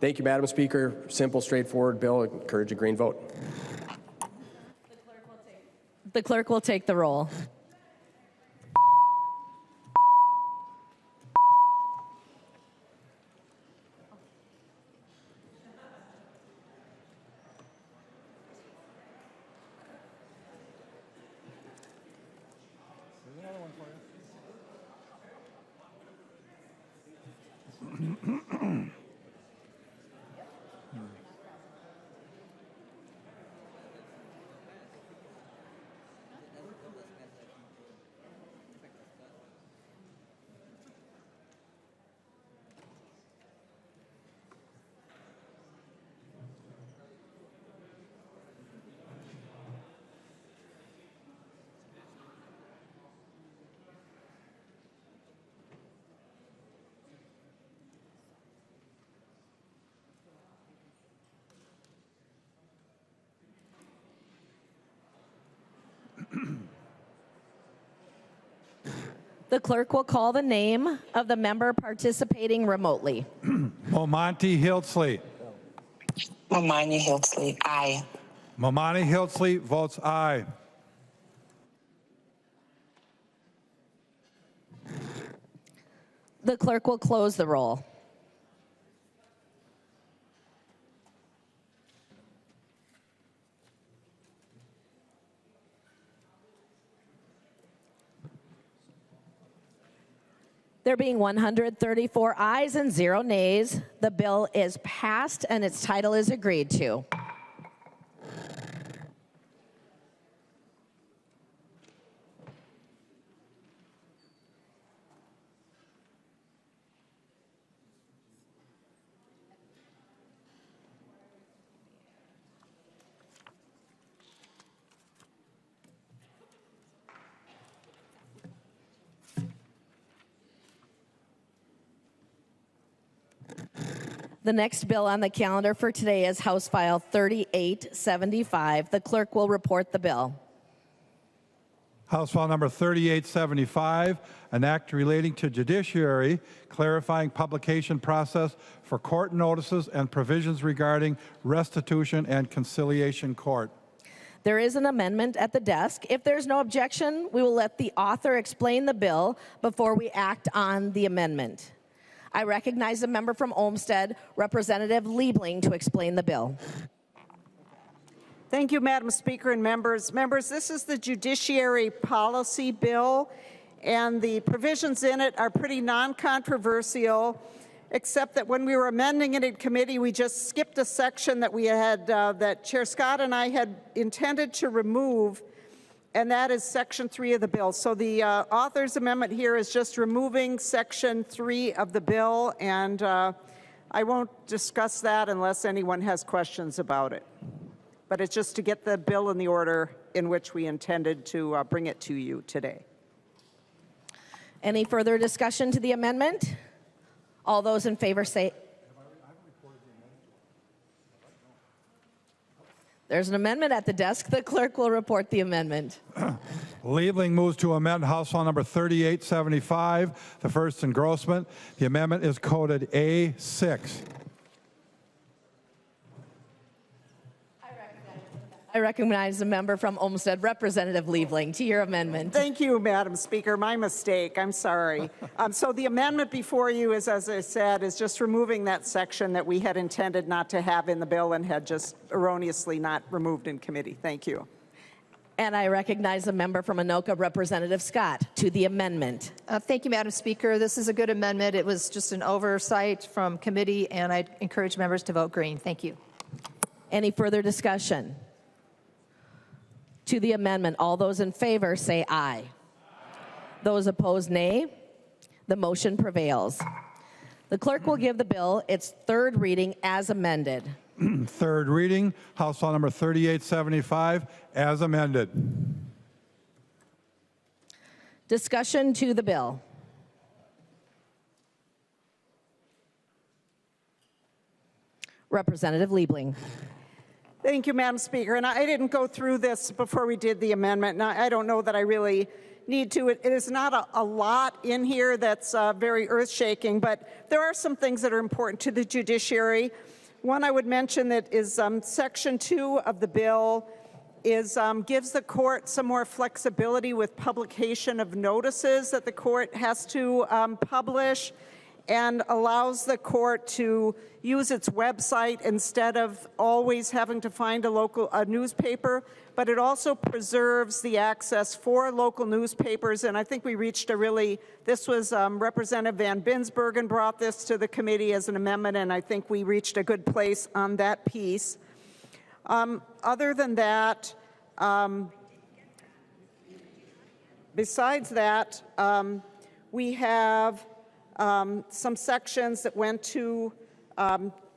Thank you, Madam Speaker. Simple, straightforward bill. Encourage a green vote. The clerk will take the roll. The clerk will call the name of the member participating remotely. Momonty Hiltsley. Momani Hiltsley, aye. Momani Hiltsley votes aye. The clerk will close the roll. There being 134 ayes and 0 nays, the bill is passed and its title is agreed to. The next bill on the calendar for today is House File 3875. The clerk will report the bill. House File Number 3875, an act relating to judiciary, clarifying publication process for court notices and provisions regarding restitution and conciliation court. There is an amendment at the desk. If there's no objection, we will let the author explain the bill before we act on the amendment. I recognize the member from Olmsted, Representative Liebling, to explain the bill. Thank you, Madam Speaker and members. Members, this is the Judiciary Policy Bill, and the provisions in it are pretty non-controversial, except that when we were amending it in committee, we just skipped a section that we had, that Chair Scott and I had intended to remove, and that is Section 3 of the bill. So the author's amendment here is just removing Section 3 of the bill, and I won't discuss that unless anyone has questions about it. But it's just to get the bill in the order in which we intended to bring it to you today. Any further discussion to the amendment? All those in favor say... There's an amendment at the desk. The clerk will report the amendment. Liebling moves to amend House File Number 3875, the first engrossment. The amendment is coded A6. I recognize the member from Olmsted, Representative Liebling, to your amendment. Thank you, Madam Speaker. My mistake. I'm sorry. So the amendment before you is, as I said, is just removing that section that we had intended not to have in the bill and had just erroneously not removed in committee. Thank you. And I recognize the member from Anoka, Representative Scott, to the amendment. Thank you, Madam Speaker. This is a good amendment. It was just an oversight from committee, and I encourage members to vote green. Thank you. Any further discussion? To the amendment, all those in favor say aye. Those opposed, nay. The motion prevails. The clerk will give the bill its third reading as amended. Third reading, House File Number 3875, as amended. Discussion to the bill. Representative Liebling. Thank you, Madam Speaker. And I didn't go through this before we did the amendment, and I don't know that I really need to. It is not a lot in here that's very earth-shaking, but there are some things that are important to the judiciary. One I would mention that is Section 2 of the bill is gives the court some more flexibility with publication of notices that the court has to publish, and allows the court to use its website instead of always having to find a newspaper. But it also preserves the access for local newspapers, and I think we reached this was Representative Van Binsbergen brought this to the committee as an amendment, and I think we reached a good place on that piece. Other than that, besides that, we have some sections that went to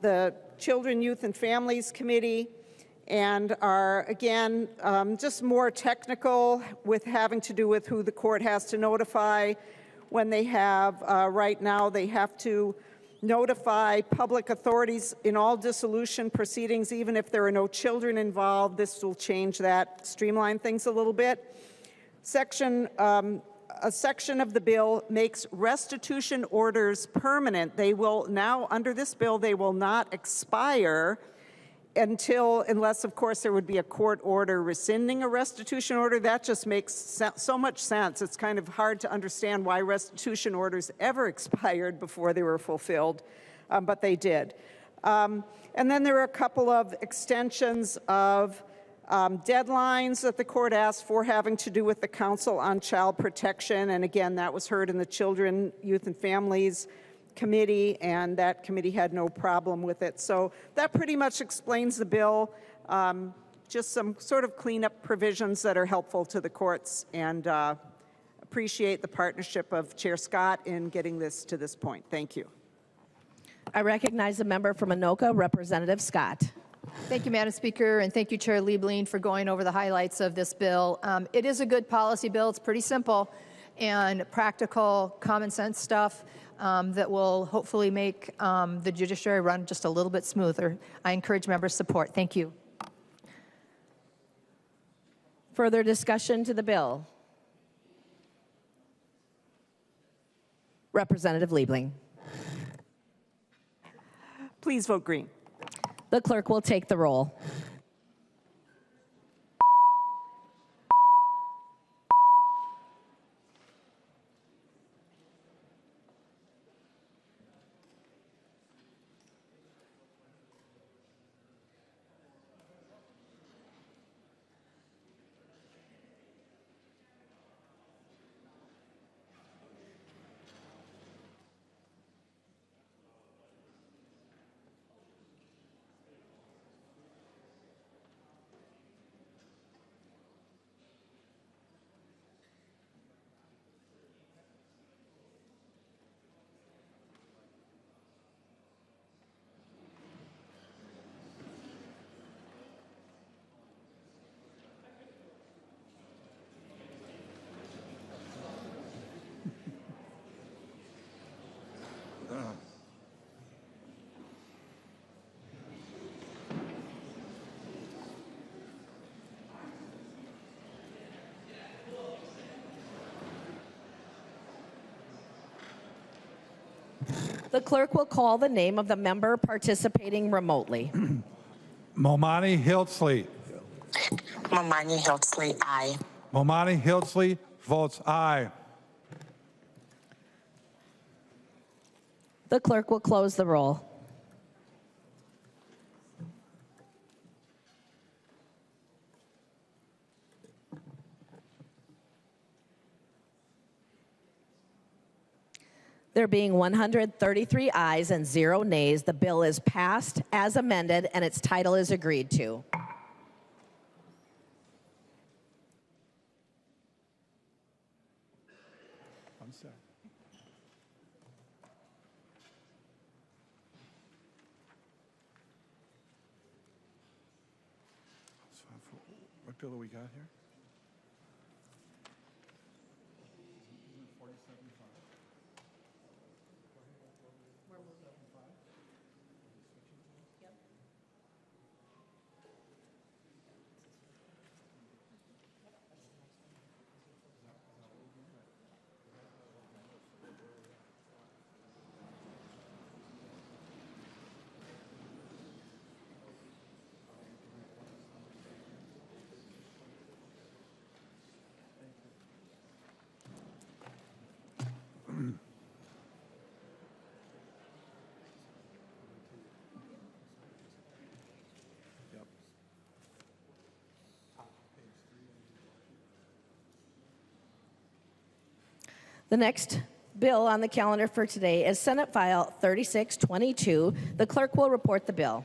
the Children, Youth, and Families Committee and are, again, just more technical with having to do with who the court has to notify when they have, right now, they have to notify public authorities in all dissolution proceedings, even if there are no children involved. This will change that, streamline things a little bit. Section a section of the bill makes restitution orders permanent. They will now, under this bill, they will not expire unless, of course, there would be a court order rescinding a restitution order. That just makes so much sense. It's kind of hard to understand why restitution orders ever expired before they were fulfilled, but they did. And then there are a couple of extensions of deadlines that the court asked for having to do with the Council on Child Protection. And again, that was heard in the Children, Youth, and Families Committee, and that committee had no problem with it. So that pretty much explains the bill. Just some sort of cleanup provisions that are helpful to the courts, and appreciate the partnership of Chair Scott in getting this to this point. Thank you. I recognize the member from Anoka, Representative Scott. Thank you, Madam Speaker, and thank you, Chair Liebling, for going over the highlights of this bill. It is a good policy bill. It's pretty simple and practical, common sense stuff that will hopefully make the judiciary run just a little bit smoother. I encourage members' support. Thank you. Further discussion to the bill? Representative Liebling. Please vote green. The clerk will take the roll. The clerk will call the name of the member participating remotely. Momani Hildsley. Momani Hildsley, aye. Momani Hildsley votes aye. The clerk will close the roll. There being 133 ayes and 0 nays, the bill is passed as amended and its title is agreed to. One sec. What bill do we got here? The next bill on the calendar for today is Senate File 3622. The clerk will report the bill.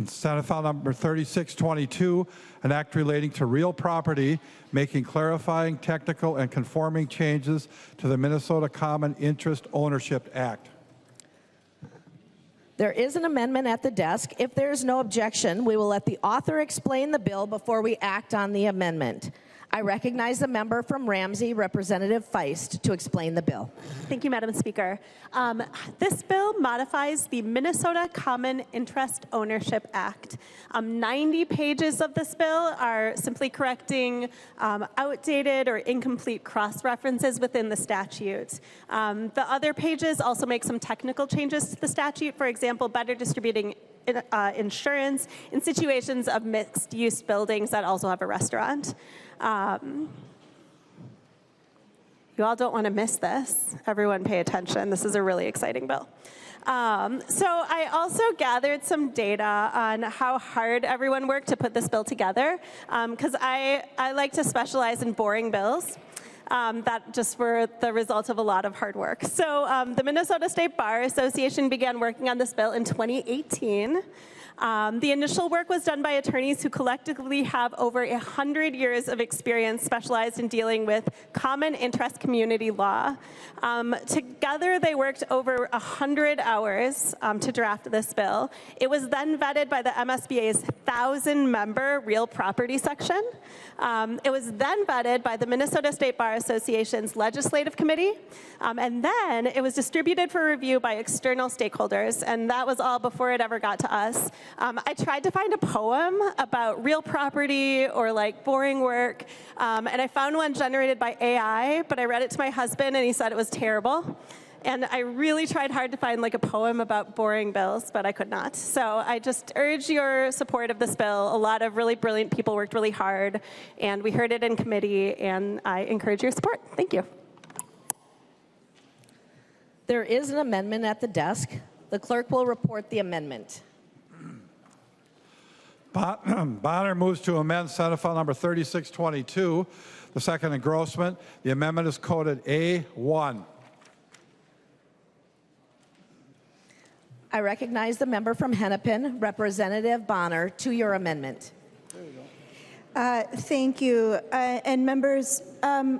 Senate File number 3622, an act relating to real property, making clarifying, technical, and conforming changes to the Minnesota Common Interest Ownership Act. There is an amendment at the desk. If there is no objection, we will let the author explain the bill before we act on the amendment. I recognize the member from Ramsey, Representative Feist, to explain the bill. Thank you, Madam Speaker. This bill modifies the Minnesota Common Interest Ownership Act. 90 pages of this bill are simply correcting outdated or incomplete cross-references within the statute. The other pages also make some technical changes to the statute, for example, better distributing insurance in situations of mixed-use buildings that also have a restaurant. You all don't want to miss this. Everyone pay attention. This is a really exciting bill. So I also gathered some data on how hard everyone worked to put this bill together, because I like to specialize in boring bills. That just were the result of a lot of hard work. So the Minnesota State Bar Association began working on this bill in 2018. The initial work was done by attorneys who collectively have over 100 years of experience specialized in dealing with common interest community law. Together, they worked over 100 hours to draft this bill. It was then vetted by the MSBA's 1,000-member real property section. It was then vetted by the Minnesota State Bar Association's Legislative Committee, and then it was distributed for review by external stakeholders, and that was all before it ever got to us. I tried to find a poem about real property or like boring work, and I found one generated by AI, but I read it to my husband and he said it was terrible. And I really tried hard to find like a poem about boring bills, but I could not. So I just urge your support of this bill. A lot of really brilliant people worked really hard, and we heard it in committee, and I encourage your support. Thank you. There is an amendment at the desk. The clerk will report the amendment. Bonner moves to amend Senate File Number 3622, the second engrossment. The amendment is coded A1. I recognize the member from Hennepin, Representative Bonner, to your amendment. Thank you. And members, I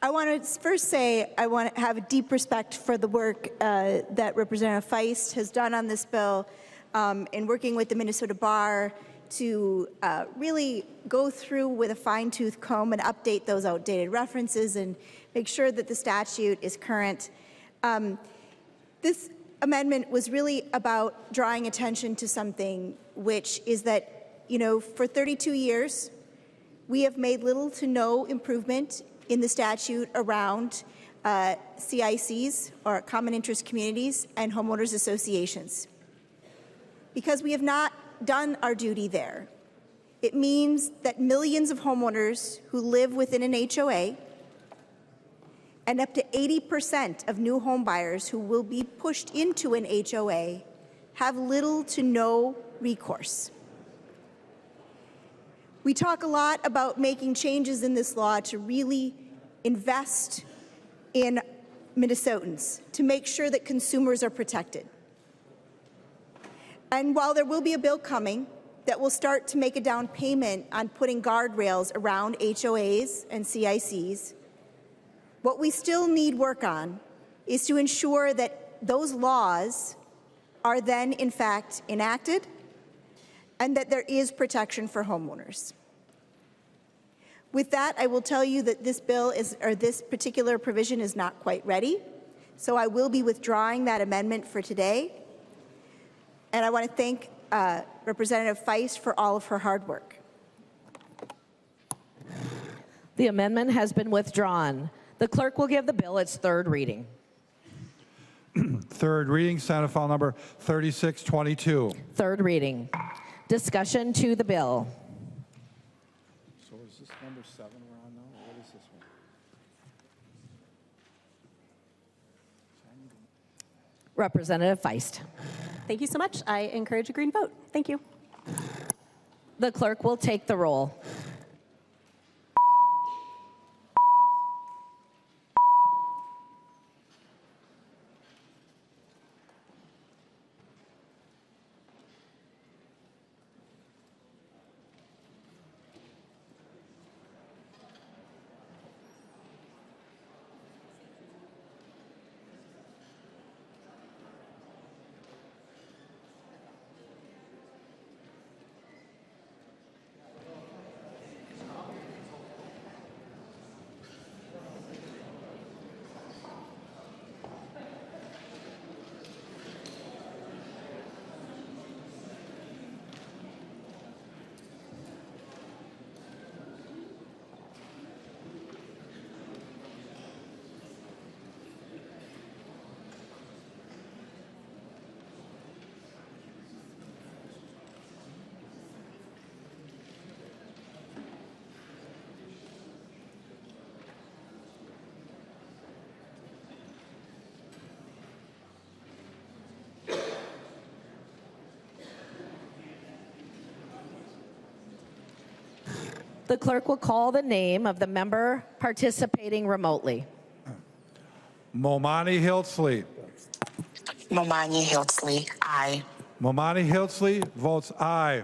want to first say I want to have deep respect for the work that Representative Feist has done on this bill in working with the Minnesota Bar to really go through with a fine-tooth comb and update those outdated references and make sure that the statute is current. This amendment was really about drawing attention to something, which is that, you know, for 32 years, we have made little to no improvement in the statute around CICs, or common interest communities, and homeowners associations. Because we have not done our duty there, it means that millions of homeowners who live within an HOA and up to 80% of new home buyers who will be pushed into an HOA have little to no recourse. We talk a lot about making changes in this law to really invest in Minnesotans, to make sure that consumers are protected. And while there will be a bill coming that will start to make a down payment on putting guardrails around HOAs and CICs, what we still need work on is to ensure that those laws are then, in fact, enacted and that there is protection for homeowners. With that, I will tell you that this bill is, or this particular provision is not quite ready, so I will be withdrawing that amendment for today. And I want to thank Representative Feist for all of her hard work. The amendment has been withdrawn. The clerk will give the bill its third reading. Third reading, Senate File Number 3622. Third reading. Discussion to the bill. So is this number 7 we're on now? What is this one? Representative Feist. Thank you so much. I encourage a green vote. Thank you. The clerk will take the roll. The clerk will call the name of the member participating remotely. Momani Hiltsley. Momani Hiltsley, aye. Momani Hiltsley votes aye.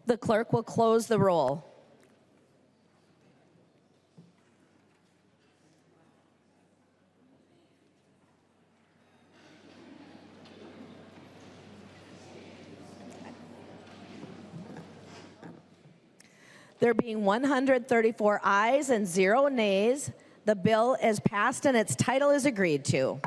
The clerk will close the roll. There being 134 ayes and 0 nays, the bill is passed and its title is agreed to.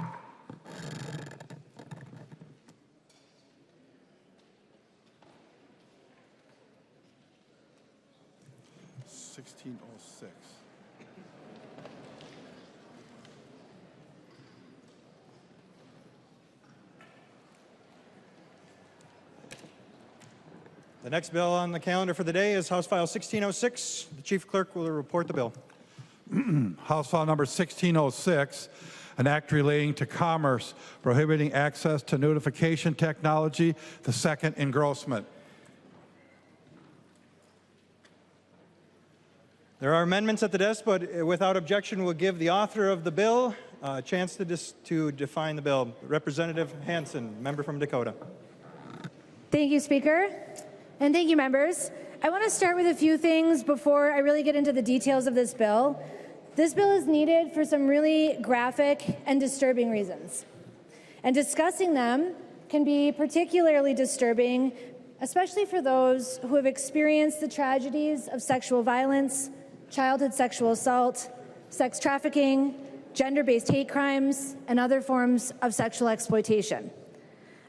The next bill on the calendar for the day is House File 1606. The Chief Clerk will report the bill. House File number 1606, an act relating to commerce, prohibiting access to notification technology, the second engrossment. There are amendments at the desk, but without objection, we'll give the author of the bill a chance to define the bill. Representative Hanson, member from Dakota. Thank you, Speaker. And thank you, members. I want to start with a few things before I really get into the details of this bill. This bill is needed for some really graphic and disturbing reasons. And discussing them can be particularly disturbing, especially for those who have experienced the tragedies of sexual violence, childhood sexual assault, sex trafficking, gender-based hate crimes, and other forms of sexual exploitation.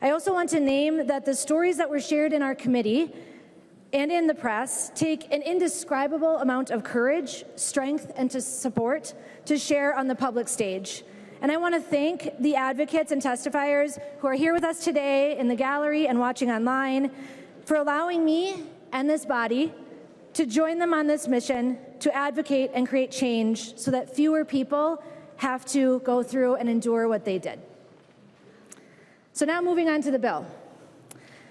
I also want to name that the stories that were shared in our committee and in the press take an indescribable amount of courage, strength, and support to share on the public stage. And I want to thank the advocates and testifiers who are here with us today in the gallery and watching online for allowing me and this body to join them on this mission to advocate and create change so that fewer people have to go through and endure what they did. So now moving on to the bill.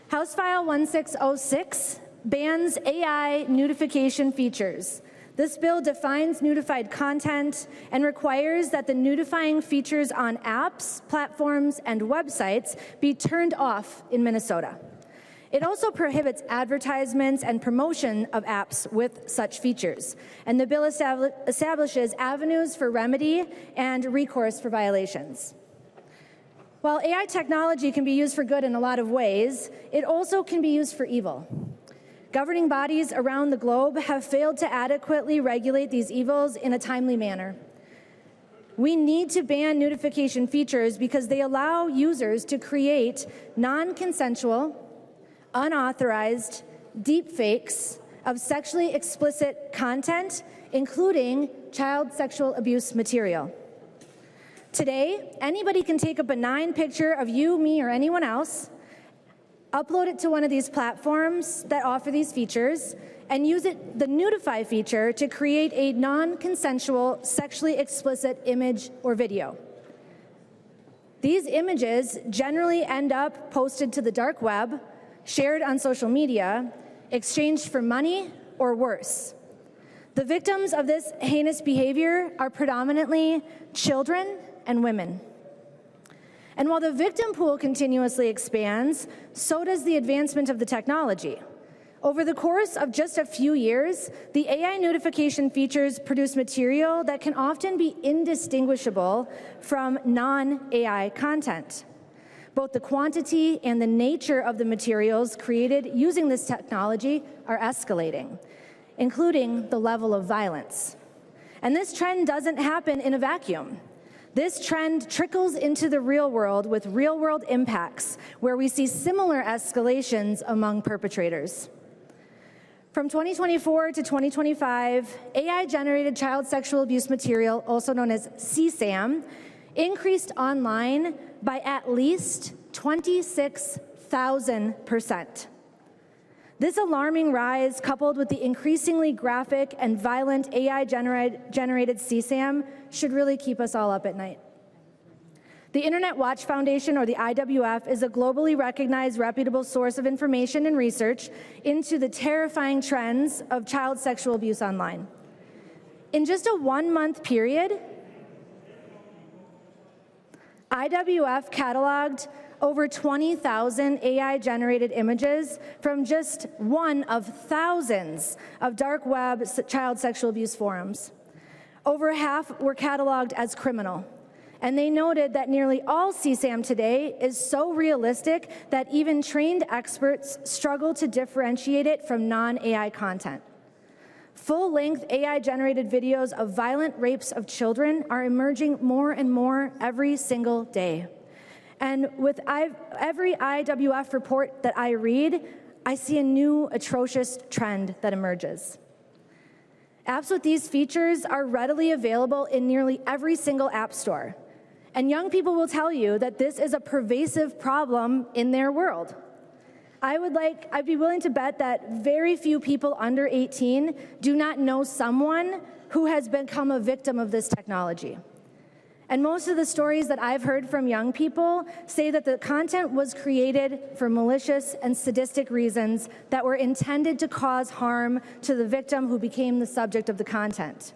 House File 1606 bans AI nudification features. This bill defines nudified content and requires that the nudifying features on apps, platforms, and websites be turned off in Minnesota. It also prohibits advertisements and promotion of apps with such features. And the bill establishes avenues for remedy and recourse for violations. While AI technology can be used for good in a lot of ways, it also can be used for evil. Governing bodies around the globe have failed to adequately regulate these evils in a timely manner. We need to ban nudification features because they allow users to create non-consensual, unauthorized deepfakes of sexually explicit content, including child sexual abuse material. Today, anybody can take a benign picture of you, me, or anyone else, upload it to one of these platforms that offer these features, and use the Nudify feature to create a non-consensual, sexually explicit image or video. These images generally end up posted to the dark web, shared on social media, exchanged for money, or worse. The victims of this heinous behavior are predominantly children and women. And while the victim pool continuously expands, so does the advancement of the technology. Over the course of just a few years, the AI notification features produce material that can often be indistinguishable from non-AI content. Both the quantity and the nature of the materials created using this technology are escalating, including the level of violence. And this trend doesn't happen in a vacuum. This trend trickles into the real world with real-world impacts, where we see similar escalations among perpetrators. From 2024 to 2025, AI-generated child sexual abuse material, also known as CSAM, increased online by at least 26,000%. This alarming rise, coupled with the increasingly graphic and violent AI-generated CSAM, should really keep us all up at night. The Internet Watch Foundation, or the IWF, is a globally recognized, reputable source of information and research into the terrifying trends of child sexual abuse online. In just a 1-month period, IWF cataloged over 20,000 AI-generated images from just one of thousands of dark web child sexual abuse forums. Over half were cataloged as criminal. And they noted that nearly all CSAM today is so realistic that even trained experts struggle to differentiate it from non-AI content. Full-length AI-generated videos of violent rapes of children are emerging more and more every single day. And with every IWF report that I read, I see a new atrocious trend that emerges. Apps with these features are readily available in nearly every single app store. And young people will tell you that this is a pervasive problem in their world. I'd be willing to bet that very few people under 18 do not know someone who has become a victim of this technology. And most of the stories that I've heard from young people say that the content was created for malicious and sadistic reasons that were intended to cause harm to the victim who became the subject of the content.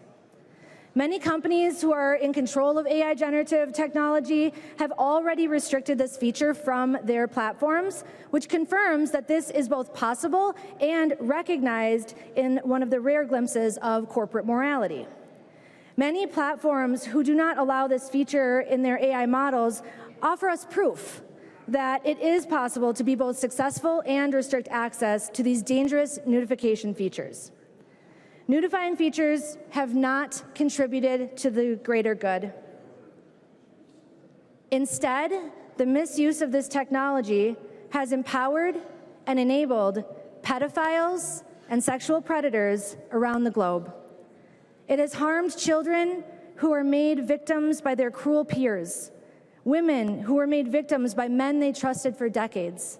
Many companies who are in control of AI generative technology have already restricted this feature from their platforms, which confirms that this is both possible and recognized in one of the rare glimpses of corporate morality. Many platforms who do not allow this feature in their AI models offer us proof that it is possible to be both successful and restrict access to these dangerous nudification features. Nudifying features have not contributed to the greater good. Instead, the misuse of this technology has empowered and enabled pedophiles and sexual predators around the globe. It has harmed children who are made victims by their cruel peers, women who were made victims by men they trusted for decades.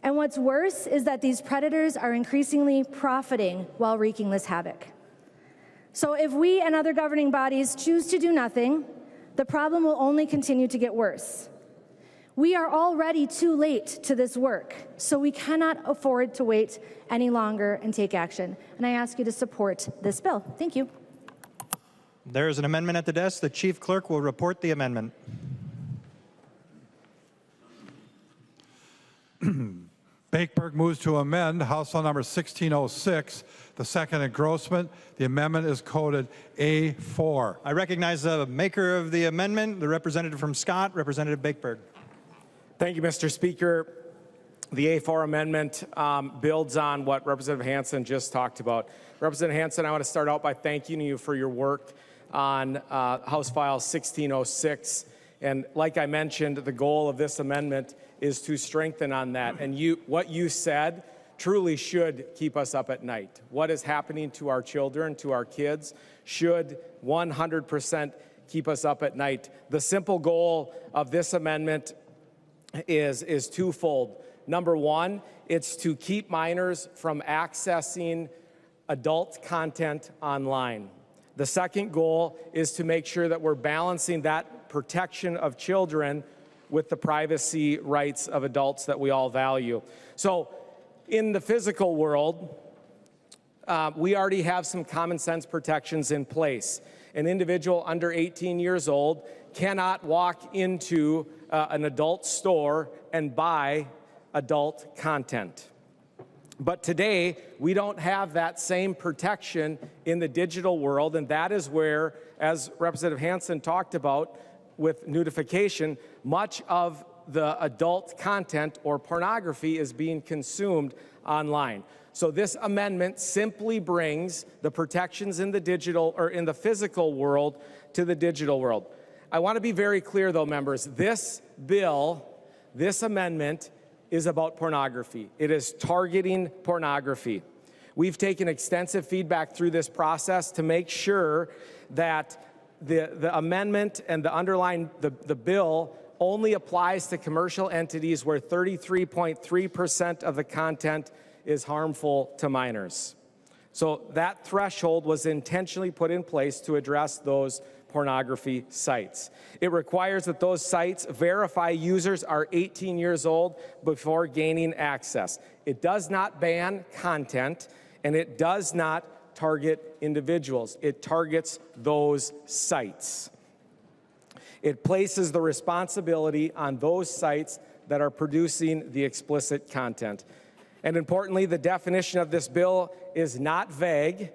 And what's worse is that these predators are increasingly profiting while wreaking this havoc. So if we and other governing bodies choose to do nothing, the problem will only continue to get worse. We are already too late to this work, so we cannot afford to wait any longer and take action. And I ask you to support this bill. Thank you. There is an amendment at the desk. The Chief Clerk will report the amendment. Bakeberg moves to amend House Bill number 1606, the second engrossment. The amendment is coded A4. I recognize the maker of the amendment, the representative from Scott, Representative Bakeberg. Thank you, Mr. Speaker. The A4 amendment builds on what Representative Hanson just talked about. Representative Hanson, I want to start out by thanking you for your work on House File 1606. And like I mentioned, the goal of this amendment is to strengthen on that. And what you said truly should keep us up at night. What is happening to our children, to our kids, should 100% keep us up at night. The simple goal of this amendment is twofold. Number one, it's to keep minors from accessing adult content online. The second goal is to make sure that we're balancing that protection of children with the privacy rights of adults that we all value. So in the physical world, we already have some common sense protections in place. An individual under 18 years old cannot walk into an adult store and buy adult content. But today, we don't have that same protection in the digital world, and that is where, as Representative Hanson talked about with Nudification, much of the adult content or pornography is being consumed online. So this amendment simply brings the protections in the digital or in the physical world to the digital world. I want to be very clear, though, members, this bill, this amendment is about pornography. It is targeting pornography. We've taken extensive feedback through this process to make sure that the amendment and the underlying the bill only applies to commercial entities where 33.3% of the content is harmful to minors. So that threshold was intentionally put in place to address those pornography sites. It requires that those sites verify users are 18 years old before gaining access. It does not ban content, and it does not target individuals. It targets those sites. It places the responsibility on those sites that are producing the explicit content. And importantly, the definition of this bill is not vague.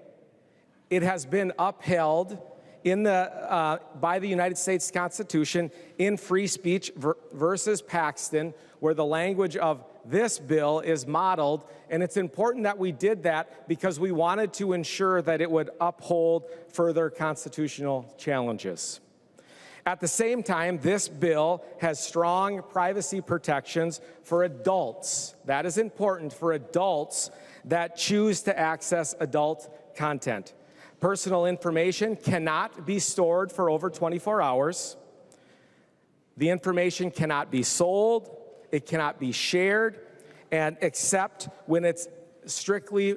It has been upheld by the United States Constitution in Free Speech versus Paxton, where the language of this bill is modeled. And it's important that we did that because we wanted to ensure that it would uphold further constitutional challenges. At the same time, this bill has strong privacy protections for adults. That is important for adults that choose to access adult content. Personal information cannot be stored for over 24 hours. The information cannot be sold, it cannot be shared, and except when it's strictly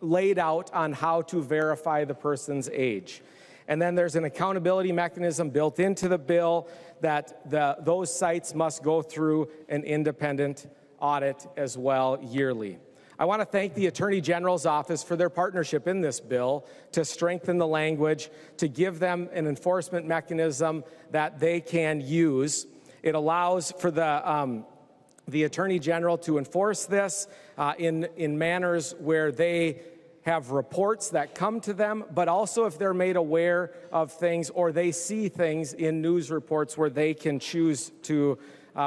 laid out on how to verify the person's age. And then there's an accountability mechanism built into the bill that those sites must go through an independent audit as well yearly. I want to thank the Attorney General's office for their partnership in this bill to strengthen the language, to give them an enforcement mechanism that they can use. It allows for the Attorney General to enforce this in manners where they have reports that come to them, but also if they're made aware of things or they see things in news reports where they can choose to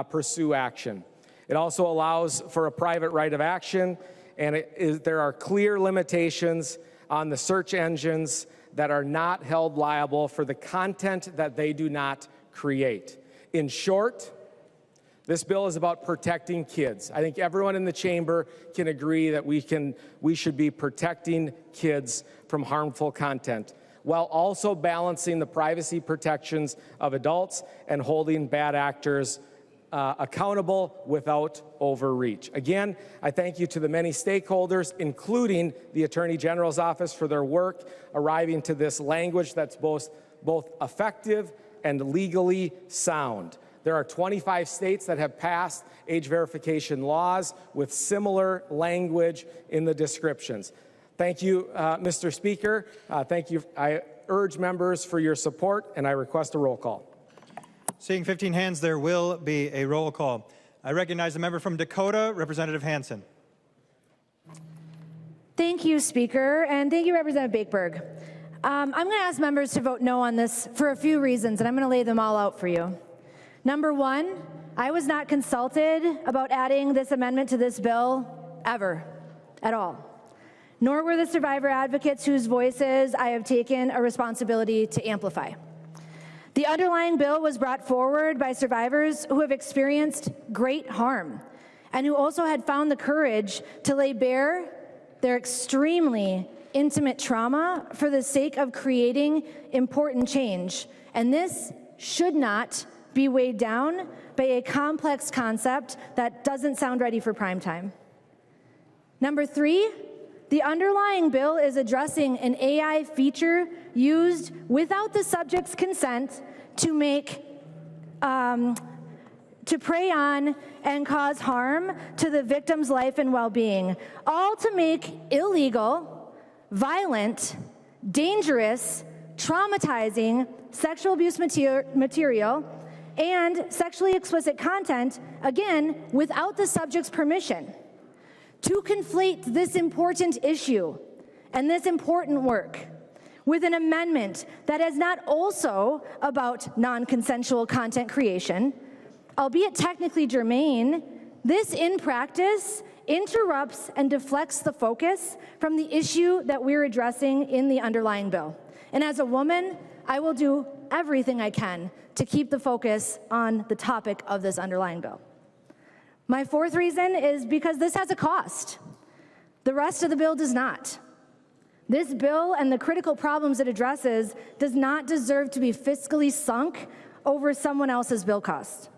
pursue action. It also allows for a private right of action, and there are clear limitations on the search engines that are not held liable for the content that they do not create. In short, this bill is about protecting kids. I think everyone in the chamber can agree that we should be protecting kids from harmful content, while also balancing the privacy protections of adults and holding bad actors accountable without overreach. Again, I thank you to the many stakeholders, including the Attorney General's office, for their work arriving to this language that's both effective and legally sound. There are 25 states that have passed age verification laws with similar language in the descriptions. Thank you, Mr. Speaker. Thank you. I urge members for your support, and I request a roll call. Seeing 15 hands, there will be a roll call. I recognize the member from Dakota, Representative Hanson. Thank you, Speaker, and thank you, Representative Bakeberg. I'm going to ask members to vote no on this for a few reasons, and I'm going to lay them all out for you. Number one, I was not consulted about adding this amendment to this bill ever, at all. Nor were the survivor advocates whose voices I have taken a responsibility to amplify. The underlying bill was brought forward by survivors who have experienced great harm and who also had found the courage to lay bare their extremely intimate trauma for the sake of creating important change. And this should not be weighed down by a complex concept that doesn't sound ready for prime time. Number three, the underlying bill is addressing an AI feature used without the subject's consent to make, to prey on and cause harm to the victim's life and well-being, all to make illegal, violent, dangerous, traumatizing sexual abuse material and sexually explicit content, again, without the subject's permission. To conflate this important issue and this important work with an amendment that is not also about non-consensual content creation, albeit technically germane, this in practice interrupts and deflects the focus from the issue that we're addressing in the underlying bill. And as a woman, I will do everything I can to keep the focus on the topic of this underlying bill. My fourth reason is because this has a cost. The rest of the bill does not. This bill and the critical problems it addresses does not deserve to be fiscally sunk over someone else's bill cost.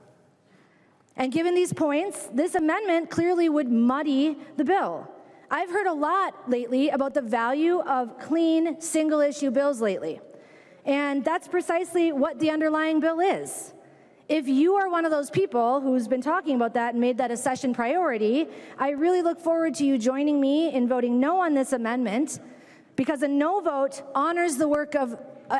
And given these points, this amendment clearly would muddy the bill. I've heard a lot lately about the value of clean, single-issue bills lately. And that's precisely what the underlying bill is. If you are one of those people who's been talking about that and made that a session priority, I really look forward to you joining me in voting no on this amendment, because a no vote honors the work of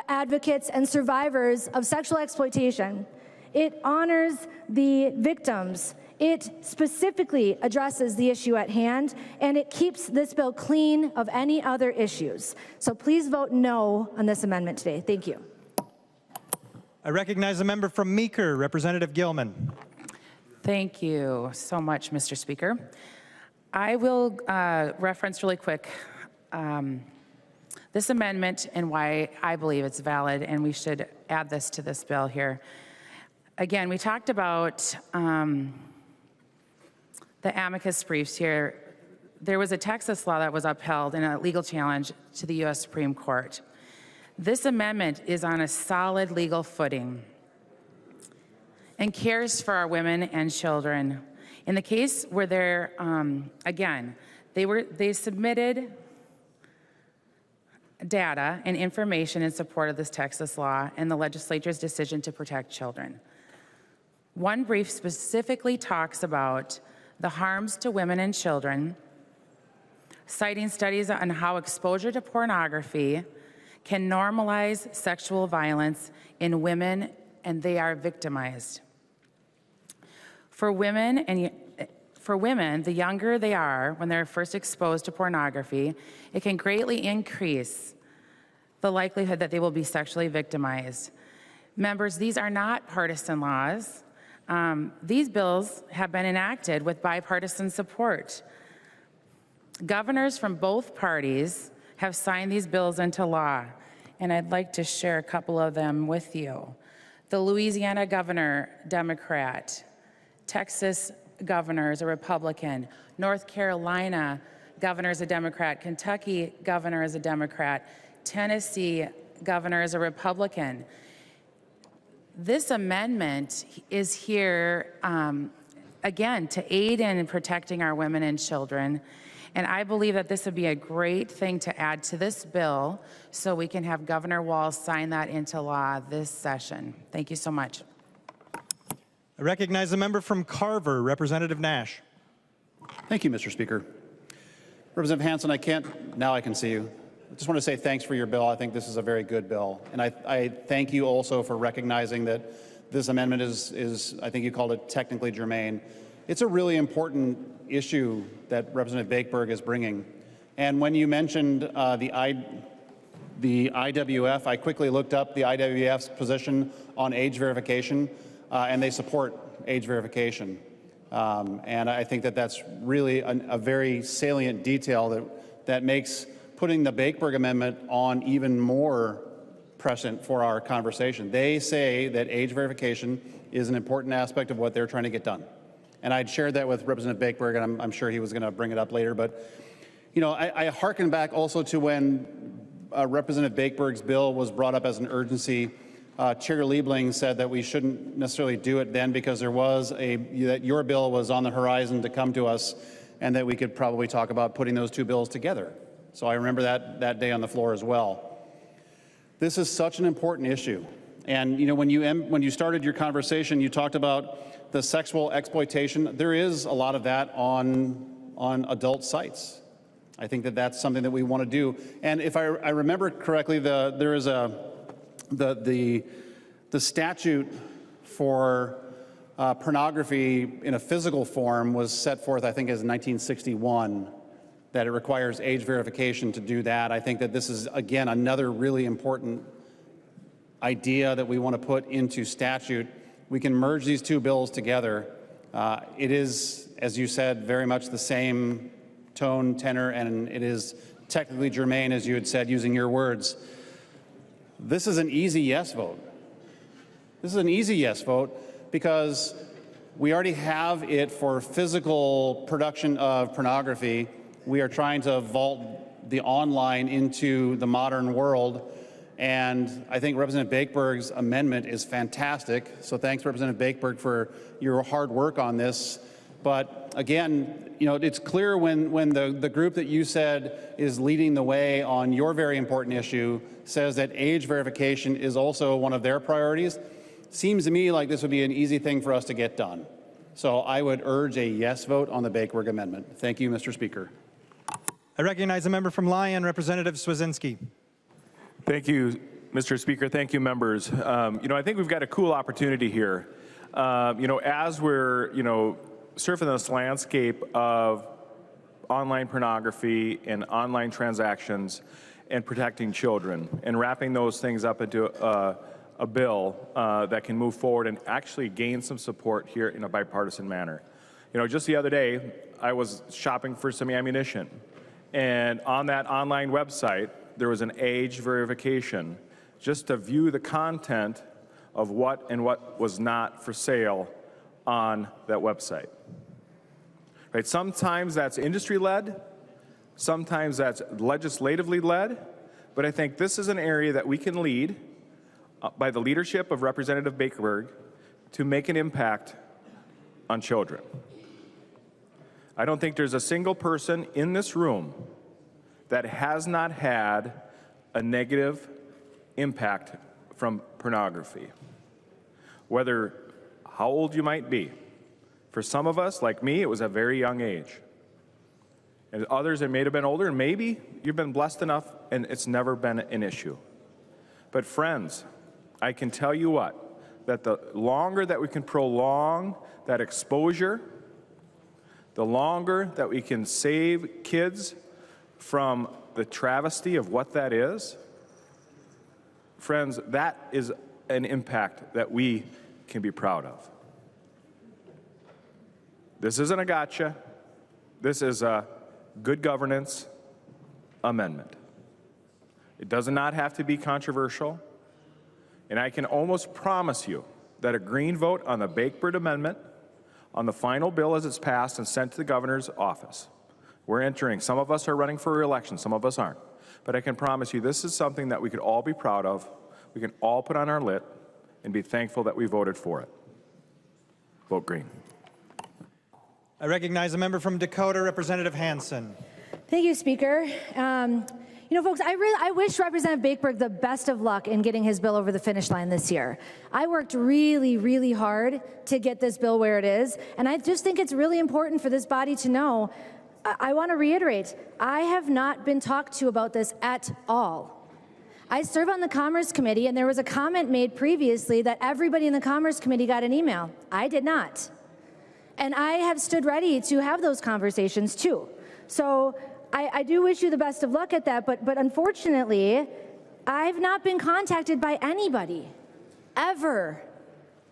advocates and survivors of sexual exploitation. It honors the victims. It specifically addresses the issue at hand, and it keeps this bill clean of any other issues. So please vote no on this amendment today. Thank you. I recognize the member from Meeker, Representative Gilman. Thank you so much, Mr. Speaker. I will reference really quick this amendment and why I believe it's valid and we should add this to this bill here. Again, we talked about the amicus briefs here. There was a Texas law that was upheld in a legal challenge to the U.S. Supreme Court. This amendment is on a solid legal footing and cares for our women and children. In the case where they're, again, they submitted data and information in support of this Texas law and the legislature's decision to protect children. One brief specifically talks about the harms to women and children, citing studies on how exposure to pornography can normalize sexual violence in women, and they are victimized. For women, the younger they are when they're first exposed to pornography, it can greatly increase the likelihood that they will be sexually victimized. Members, these are not partisan laws. These bills have been enacted with bipartisan support. Governors from both parties have signed these bills into law, and I'd like to share a couple of them with you. The Louisiana governor, Democrat. Texas governor is a Republican. North Carolina governor is a Democrat. Kentucky governor is a Democrat. Tennessee governor is a Republican. This amendment is here, again, to aid in protecting our women and children. And I believe that this would be a great thing to add to this bill so we can have Governor Walz sign that into law this session. Thank you so much. I recognize the member from Carver, Representative Nash. Thank you, Mr. Speaker. Representative Hanson, now I can see you. I just want to say thanks for your bill. I think this is a very good bill. And I thank you also for recognizing that this amendment is, I think you called it technically germane. It's a really important issue that Representative Bakeberg is bringing. And when you mentioned the IWF, I quickly looked up the IWF's position on age verification, and they support age verification. And I think that that's really a very salient detail that makes putting the Bakeberg Amendment on even more precedent for our conversation. They say that age verification is an important aspect of what they're trying to get done. And I'd shared that with Representative Bakeberg, and I'm sure he was going to bring it up later. But, you know, I hearken back also to when Representative Bakeberg's bill was brought up as an urgency. Chair Liebling said that we shouldn't necessarily do it then because there was that your bill was on the horizon to come to us, and that we could probably talk about putting those two bills together. So I remember that day on the floor as well. This is such an important issue. And you know, when you started your conversation, you talked about the sexual exploitation. There is a lot of that on adult sites. I think that that's something that we want to do. And if I remember correctly, there is the statute for pornography in a physical form was set forth, I think, as 1961. That it requires age verification to do that. I think that this is, again, another really important idea that we want to put into statute. We can merge these two bills together. It is, as you said, very much the same tone, tenor, and it is technically germane, as you had said, using your words. This is an easy yes vote. This is an easy yes vote because we already have it for physical production of pornography. We are trying to vault the online into the modern world. And I think Representative Bakeberg's amendment is fantastic. So thanks, Representative Bakeberg, for your hard work on this. But again, you know, it's clear when the group that you said is leading the way on your very important issue says that age verification is also one of their priorities. Seems to me like this would be an easy thing for us to get done. So I would urge a yes vote on the Bakeberg amendment. Thank you, Mr. Speaker. I recognize a member from Lyon, Representative Swedzinski. Thank you, Mr. Speaker. Thank you, members. You know, I think we've got a cool opportunity here. You know, as we're, surfing this landscape of online pornography and online transactions and protecting children and wrapping those things up into a bill that can move forward and actually gain some support here in a bipartisan manner. You know, just the other day, I was shopping for some ammunition, and on that online website, there was an age verification just to view the content of what and what was not for sale on that website. Right? Sometimes that's industry-led, sometimes that's legislatively led, but I think this is an area that we can lead by the leadership of Representative Bakeberg to make an impact on children. I don't think there's a single person in this room that has not had a negative impact from pornography, whether how old you might be. For some of us, like me, it was a very young age. And others, it may have been older, and maybe you've been blessed enough and it's never been an issue. But friends, I can tell you what, that the longer that we can prolong that exposure, the longer that we can save kids from the travesty of what that is, friends, that is an impact that we can be proud of. This isn't a gotcha. This is a good governance amendment. It does not have to be controversial. And I can almost promise you that a green vote on the Bakeberg amendment, on the final bill as it's passed and sent to the governor's office. We're entering. Some of us are running for re-election, some of us aren't. But I can promise you this is something that we could all be proud of, we can all put on our lit, and be thankful that we voted for it. Vote green. I recognize a member from Dakota, Representative Hanson. Thank you, Speaker. You know, folks, I wish Representative Bakeberg the best of luck in getting his bill over the finish line this year. I worked really, really hard to get this bill where it is, and I just think it's really important for this body to know. I want to reiterate, I have not been talked to about this at all. I serve on the Commerce Committee, and there was a comment made previously that everybody in the Commerce Committee got an email. I did not. And I have stood ready to have those conversations too. So I do wish you the best of luck at that, but unfortunately, I've not been contacted by anybody, ever,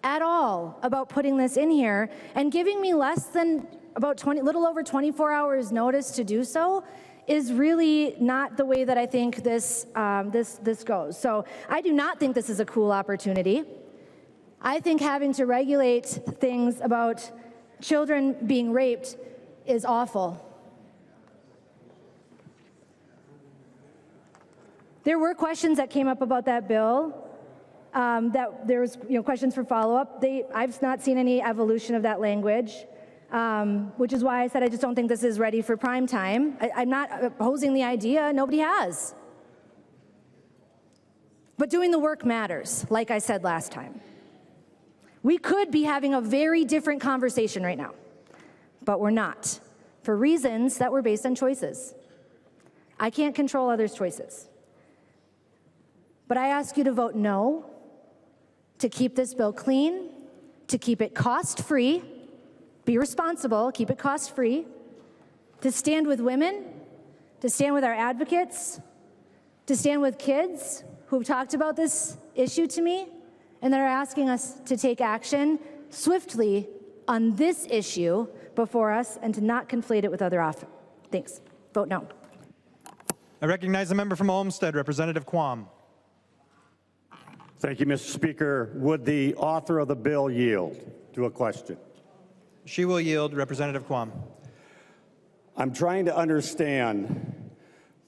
at all, about putting this in here, and giving me less than about little over 24 hours notice to do so is really not the way that I think this goes. So I do not think this is a cool opportunity. I think having to regulate things about children being raped is awful. There were questions that came up about that bill, that there was questions for follow-up. I've not seen any evolution of that language, which is why I said I just don't think this is ready for prime time. I'm not opposing the idea, nobody has. But doing the work matters, like I said last time. We could be having a very different conversation right now, but we're not, for reasons that were based on choices. I can't control others' choices. But I ask you to vote no, to keep this bill clean, to keep it cost-free, be responsible, keep it cost-free, to stand with women, to stand with our advocates, to stand with kids who've talked about this issue to me, and that are asking us to take action swiftly on this issue before us and to not conflate it with other things. Vote no. I recognize a member from Olmsted, Representative Quam. Thank you, Mr. Speaker. Would the author of the bill yield to a question? She will yield, Representative Quam. I'm trying to understand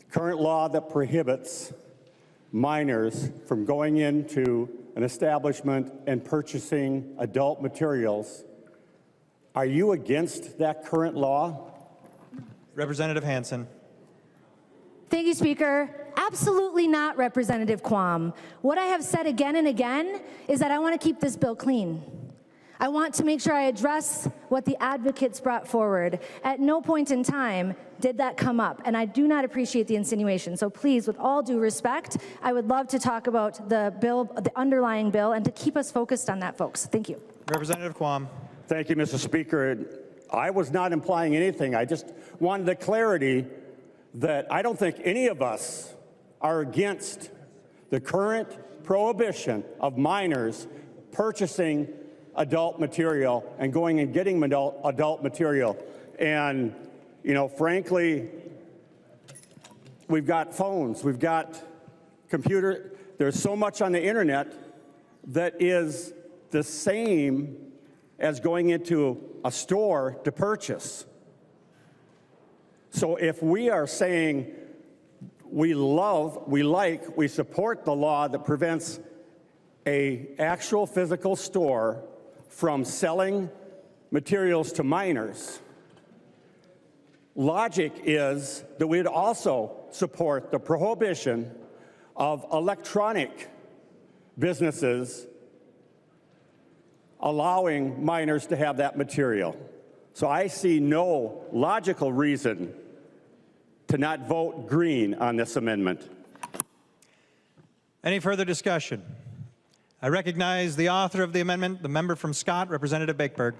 the current law that prohibits minors from going into an establishment and purchasing adult materials Are you against that current law? Representative Hanson. Thank you, Speaker. Absolutely not, Representative Quam. What I have said again and again is that I want to keep this bill clean. I want to make sure I address what the advocates brought forward. At no point in time did that come up, and I do not appreciate the insinuation. So please, with all due respect, I would love to talk about the bill, the underlying bill, and to keep us focused on that, folks. Thank you. Representative Quam. Thank you, Mr. Speaker. I was not implying anything. I just wanted the clarity that I don't think any of us are against the current prohibition of minors purchasing adult material and going and getting adult material. And, you know, frankly, we've got phones, we've got computer, there's so much on the internet that is the same as going into a store to purchase. So if we are saying we love, we like, we support the law that prevents an actual physical store from selling materials to minors, logic is that we'd also support the prohibition of electronic businesses allowing minors to have that material. So I see no logical reason to not vote green on this amendment. Any further discussion? I recognize the author of the amendment, the member from Scott, Representative Bakeberg.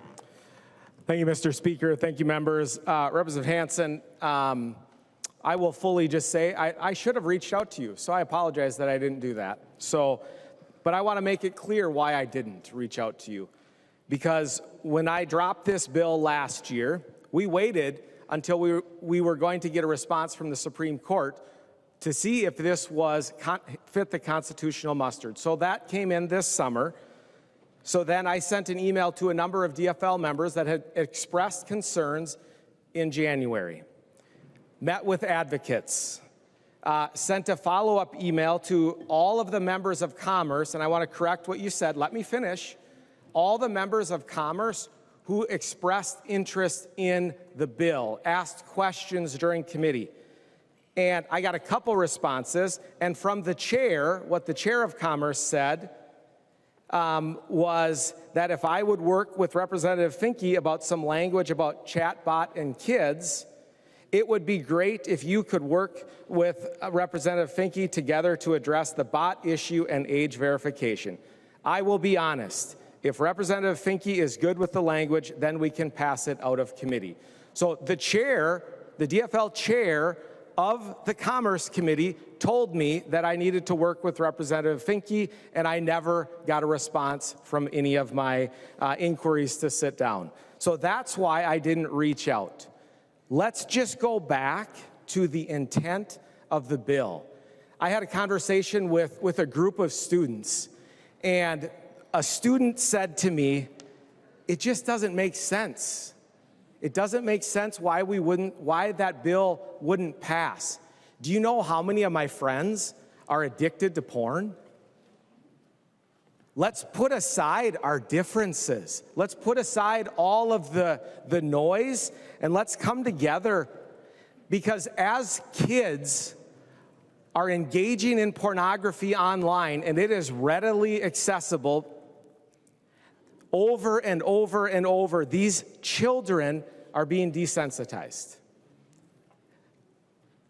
Thank you, Mr. Speaker. Thank you, members. Representative Hanson, I will fully just say I should have reached out to you, so I apologize that I didn't do that. But I want to make it clear why I didn't reach out to you. Because when I dropped this bill last year, we waited until we were going to get a response from the Supreme Court to see if this was fit the constitutional mustard. So that came in this summer. So then I sent an email to a number of DFL members that had expressed concerns in January, met with advocates, sent a follow-up email to all of the members of Commerce, and I want to correct what you said. Let me finish. All the members of Commerce who expressed interest in the bill, asked questions during committee. And I got a couple responses, and from the chair, what the chair of Commerce said was that if I would work with Representative Finke about some language about chatbot and kids, it would be great if you could work with Representative Finke together to address the bot issue and age verification. I will be honest. If Representative Finke is good with the language, then we can pass it out of committee. So the chair, the DFL chair of the Commerce Committee told me that I needed to work with Representative Finke, and I never got a response from any of my inquiries to sit down. So that's why I didn't reach out. Let's just go back to the intent of the bill. I had a conversation with a group of students, and a student said to me, it just doesn't make sense. It doesn't make sense why that bill wouldn't pass. Do you know how many of my friends are addicted to porn? Let's put aside our differences. Let's put aside all of the noise, and let's come together, because as kids are engaging in pornography online, and it is readily accessible over and over and over, these children are being desensitized.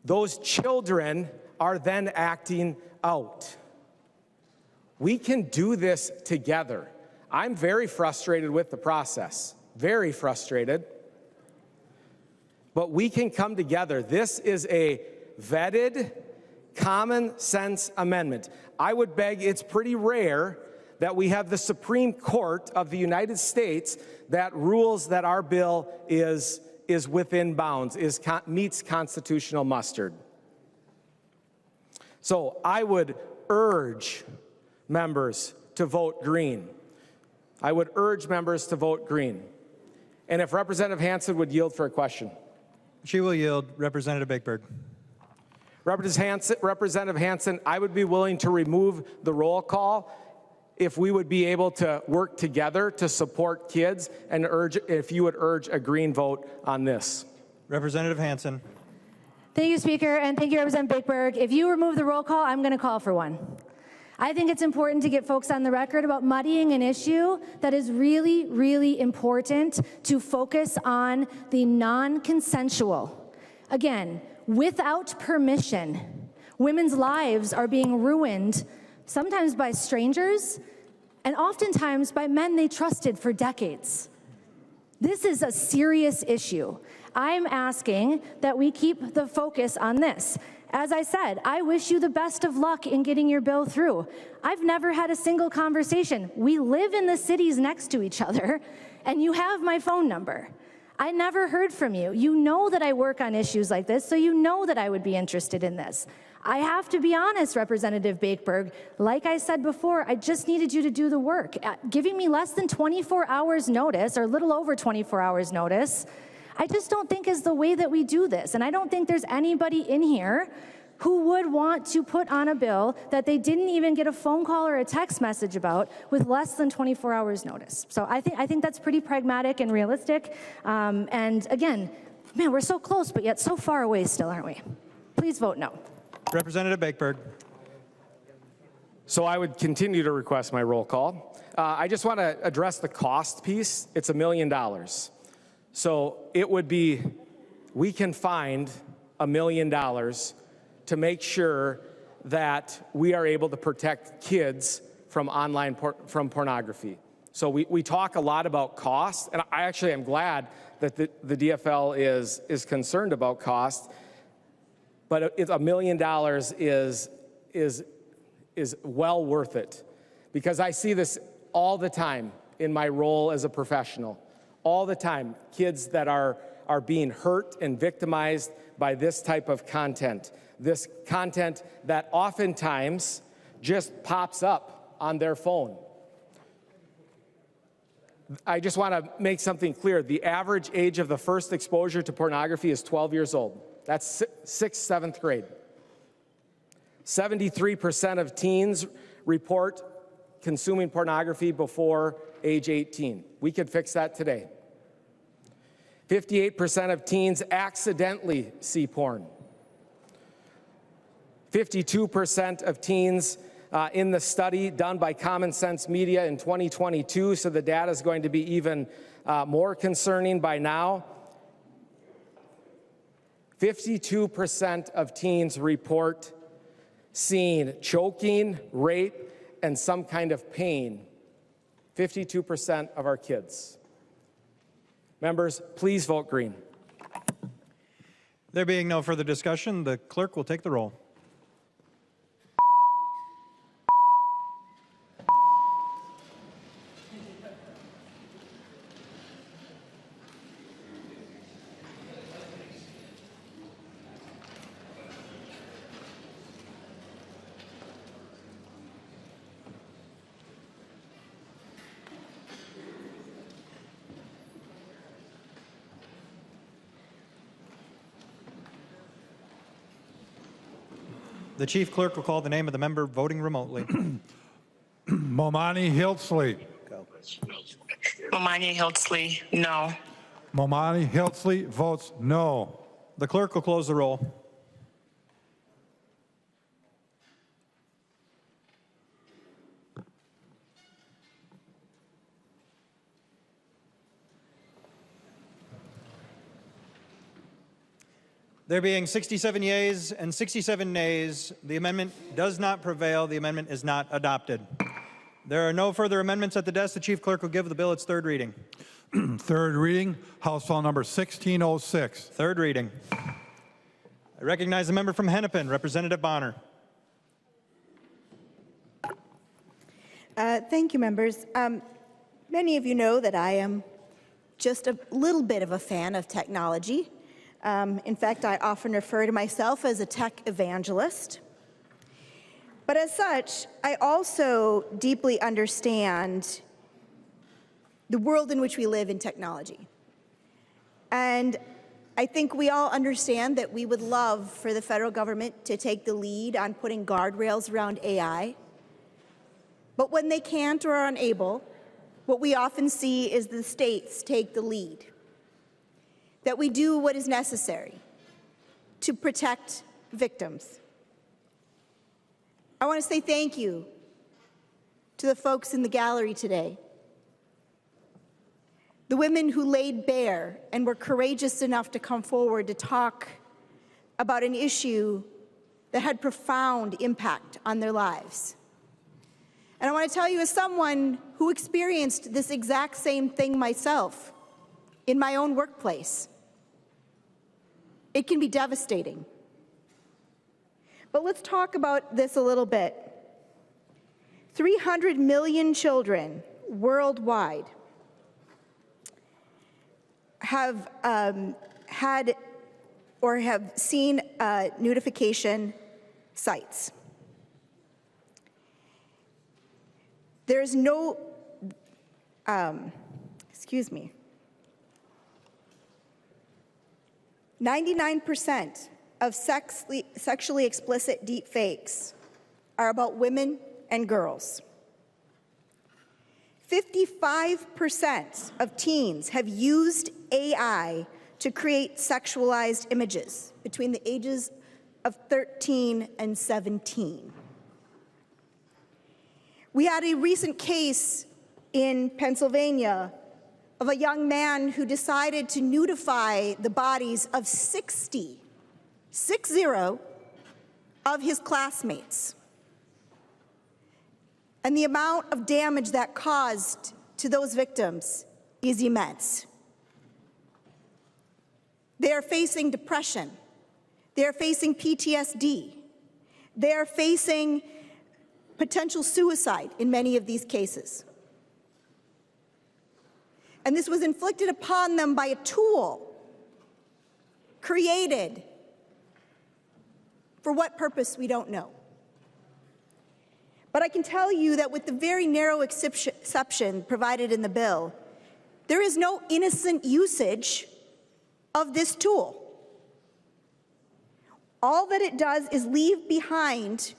Those children are then acting out. We can do this together. I'm very frustrated with the process, very frustrated. But we can come together. This is a vetted, common sense amendment. I would beg, it's pretty rare that we have the Supreme Court of the United States that rules that our bill is within bounds, meets constitutional mustard. So I would urge members to vote green. I would urge members to vote green. And if Representative Hanson would yield for a question. She will yield. Representative Bakeberg. Representative Hanson, I would be willing to remove the roll call if we would be able to work together to support kids, and if you would urge a green vote on this. Representative Hanson. Thank you, Speaker, and thank you, Representative Bakeberg. If you remove the roll call, I'm going to call for one. I think it's important to get folks on the record about muddying an issue that is really, really important to focus on the non-consensual. Again, without permission, women's lives are being ruined, sometimes by strangers, and oftentimes by men they trusted for decades. This is a serious issue. I'm asking that we keep the focus on this. As I said, I wish you the best of luck in getting your bill through. I've never had a single conversation. We live in the cities next to each other, and you have my phone number. I never heard from you. You know that I work on issues like this, so you know that I would be interested in this. I have to be honest, Representative Bakeberg. Like I said before, I just needed you to do the work. Giving me less than 24 hours notice, or a little over 24 hours notice, I just don't think is the way that we do this. And I don't think there's anybody in here who would want to put on a bill that they didn't even get a phone call or a text message about with less than 24 hours notice. So I think that's pretty pragmatic and realistic. And again, man, we're so close, but yet so far away still, aren't we? Please vote no. Representative Bakeberg. So I would continue to request my roll call. I just want to address the cost piece. It's $1 million. So it would be, we can find $1 million to make sure that we are able to protect kids from online from pornography. So we talk a lot about cost, and I actually am glad that the DFL is concerned about cost, but $1 million is well worth it, because I see this all the time in my role as a professional. All the time, kids that are being hurt and victimized by this type of content. This content that oftentimes just pops up on their phone. I just want to make something clear. The average age of the first exposure to pornography is 12 years old. That's 6th, 7th grade. 73% of teens report consuming pornography before age 18. We could fix that today. 58% of teens accidentally see porn. 52% of teens in the study done by Common Sense Media in 2022, so the data is going to be even more concerning by now. 52% of teens report seeing choking, rape, and some kind of pain. 52% of our kids. Members, please vote green. There being no further discussion, the clerk will take the roll. The chief clerk will call the name of the member voting remotely. Momani Hiltsley. Momani Hiltsley, no. Momani Hiltsley votes no. The clerk will close the roll. There being 67 yeas and 67 nays, the amendment does not prevail. The amendment is not adopted. There are no further amendments at the desk. The chief clerk will give the bill its third reading. Third reading, House File Number 1606. Third reading. I recognize the member from Hennepin, Representative Bonner. Thank you, members. Many of you know that I am just a little bit of a fan of technology. In fact, I often refer to myself as a tech evangelist. But as such, I also deeply understand the world in which we live in technology. And I think we all understand that we would love for the federal government to take the lead on putting guardrails around AI. But when they can't or are unable, what we often see is the states take the lead, that we do what is necessary to protect victims. I want to say thank you to the folks in the gallery today, the women who laid bare and were courageous enough to come forward to talk about an issue that had profound impact on their lives. And I want to tell you, as someone who experienced this exact same thing myself in my own workplace, it can be devastating. But let's talk about this a little bit. 300 million children worldwide have had or have seen nudification sites. There is no, 99% of sexually explicit deep fakes are about women and girls. 55% of teens have used AI to create sexualized images between the ages of 13 and 17. We had a recent case in Pennsylvania of a young man who decided to nudify the bodies of 60 of his classmates. And the amount of damage that caused to those victims is immense. They are facing depression. They are facing PTSD. They are facing potential suicide in many of these cases. And this was inflicted upon them by a tool created for what purpose, we don't know. But I can tell you that with the very narrow exception provided in the bill, there is no innocent usage of this tool. All that it does is leave behind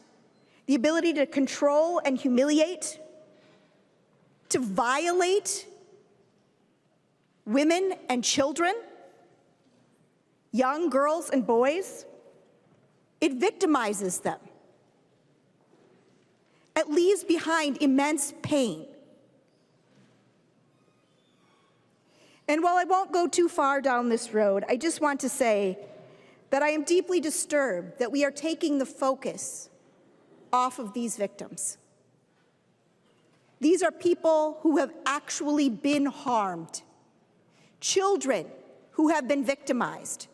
the ability to control and humiliate, to violate women and children, young girls and boys. It victimizes them. It leaves behind immense pain. And while I won't go too far down this road, I just want to say that I am deeply disturbed that we are taking the focus off of these victims. These are people who have actually been harmed, children who have been victimized,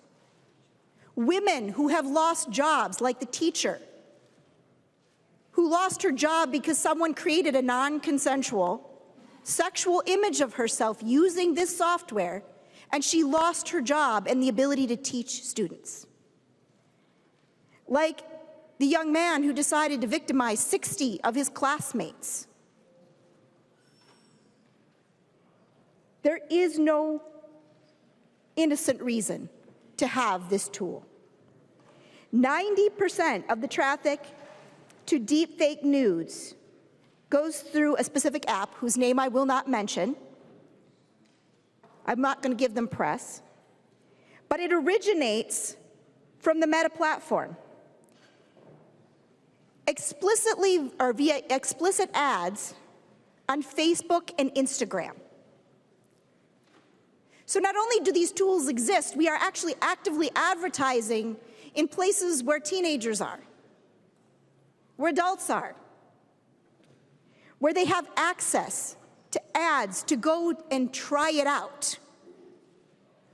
women who have lost jobs, like the teacher who lost her job because someone created a non-consensual sexual image of herself using this software, and she lost her job and the ability to teach students. Like the young man who decided to victimize 60 of his classmates. There is no innocent reason to have this tool. 90% of the traffic to deepfake nudes goes through a specific app whose name I will not mention. I'm not going to give them press. But it originates from the Meta platform. Explicitly or via explicit ads on Facebook and Instagram. So not only do these tools exist, we are actually actively advertising in places where teenagers are, where adults are, where they have access to ads to go and try it out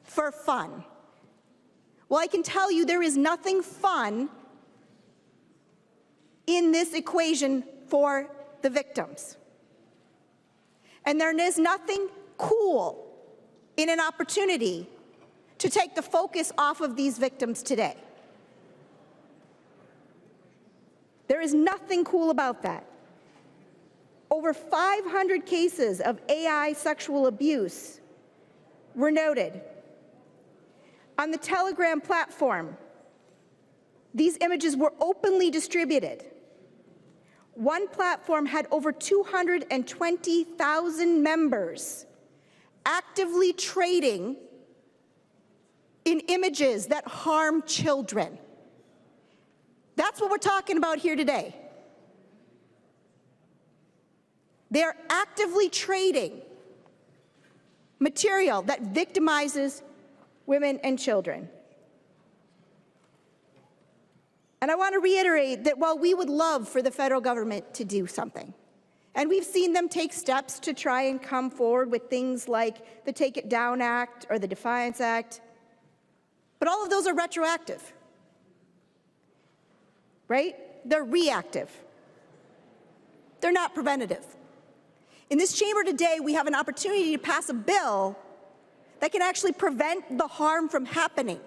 for fun. Well, I can tell you there is nothing fun in this equation for the victims. And there is nothing cool in an opportunity to take the focus off of these victims today. There is nothing cool about that. Over 500 cases of AI sexual abuse were noted. On the Telegram platform, these images were openly distributed. one platform had over 220,000 members actively trading in images that harm children. That's what we're talking about here today. They're actively trading material that victimizes women and children. And I want to reiterate that while we would love for the federal government to do something, and we've seen them take steps to try and come forward with things like the Take It Down Act or the Defiance Act, but all of those are retroactive, right? They're reactive. They're not preventative. In this chamber today, we have an opportunity to pass a bill that can actually prevent the harm from happening,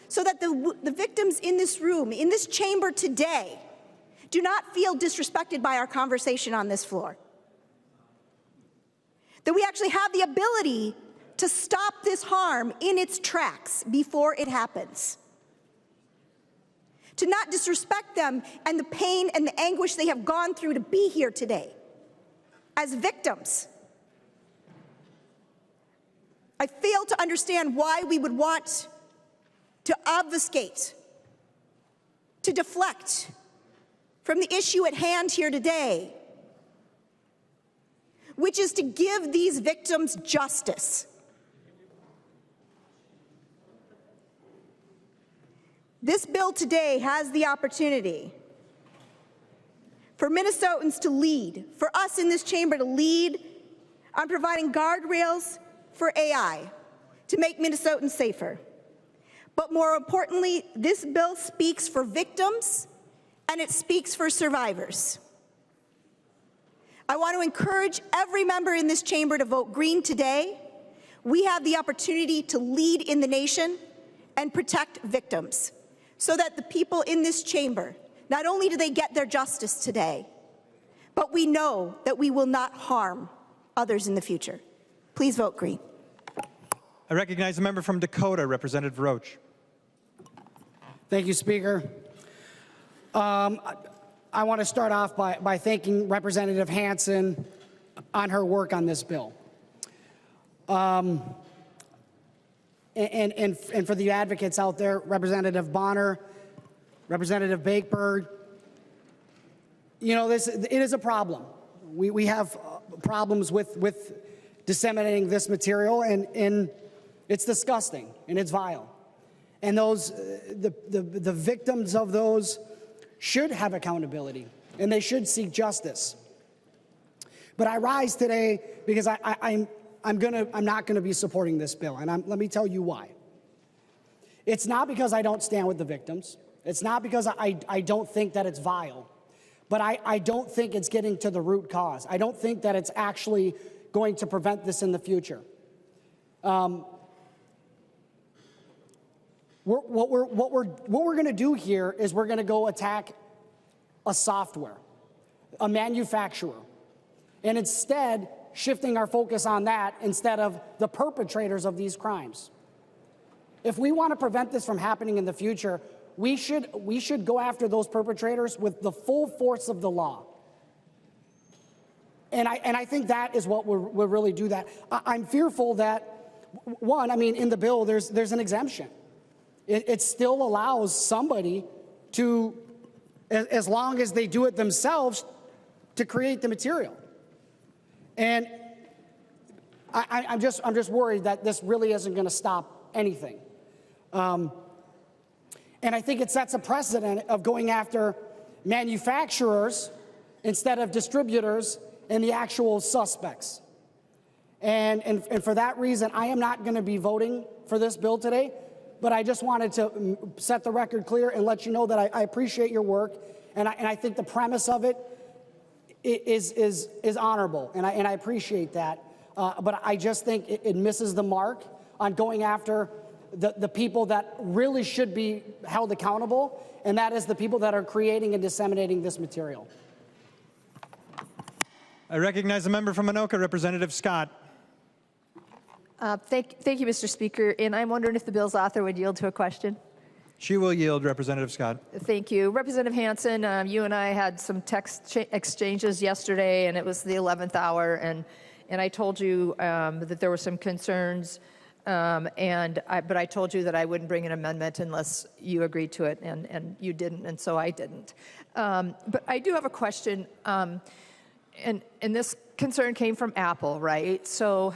so that the victims in this room, in this chamber today, do not feel disrespected by our conversation on this floor. That we actually have the ability to stop this harm in its tracks before it happens. To not disrespect them and the pain and the anguish they have gone through to be here today as victims. I fail to understand why we would want to obfuscate, to deflect from the issue at hand here today, which is to give these victims justice. This bill today has the opportunity for Minnesotans to lead, for us in this chamber to lead on providing guardrails for AI to make Minnesotans safer. But more importantly, this bill speaks for victims and it speaks for survivors. I want to encourage every member in this chamber to vote green today. We have the opportunity to lead in the nation and protect victims so that the people in this chamber, not only do they get their justice today, but we know that we will not harm others in the future. Please vote green. I recognize the member from Dakota, Representative Roach. Thank you, Speaker. I want to start off by thanking Representative Hanson on her work on this bill. And for the advocates out there, Representative Bonner, Representative Bakeberg, you know, it is a problem. We have problems with disseminating this material, and it's disgusting and it's vile. And the victims of those should have accountability, and they should seek justice. But I rise today because I'm not going to be supporting this bill, and let me tell you why. It's not because I don't stand with the victims. It's not because I don't think that it's vile, but I don't think it's getting to the root cause. I don't think that it's actually going to prevent this in the future. What we're going to do here is we're going to go attack a software, a manufacturer, and instead shifting our focus on that instead of the perpetrators of these crimes. If we want to prevent this from happening in the future, we should go after those perpetrators with the full force of the law. And I think that is what will really do that. I'm fearful that, one, I mean, in the bill, there's an exemption. It still allows somebody to, as long as they do it themselves, to create the material. And I'm just worried that this really isn't going to stop anything. And I think it sets a precedent of going after manufacturers instead of distributors and the actual suspects. And for that reason, I am not going to be voting for this bill today. But I just wanted to set the record clear and let you know that I appreciate your work, and I think the premise of it is honorable, and I appreciate that. But I just think it misses the mark on going after the people that really should be held accountable, and that is the people that are creating and disseminating this material. I recognize the member from Anoka, Representative Scott. Thank you, Mr. Speaker, and I'm wondering if the bill's author would yield to a question. She will yield. Representative Scott. Thank you. Representative Hanson, you and I had some text exchanges yesterday, and it was the 11th hour, and I told you that there were some concerns, but I told you that I wouldn't bring an amendment unless you agreed to it, and you didn't, and so I didn't. But I do have a question, and this concern came from Apple, right? So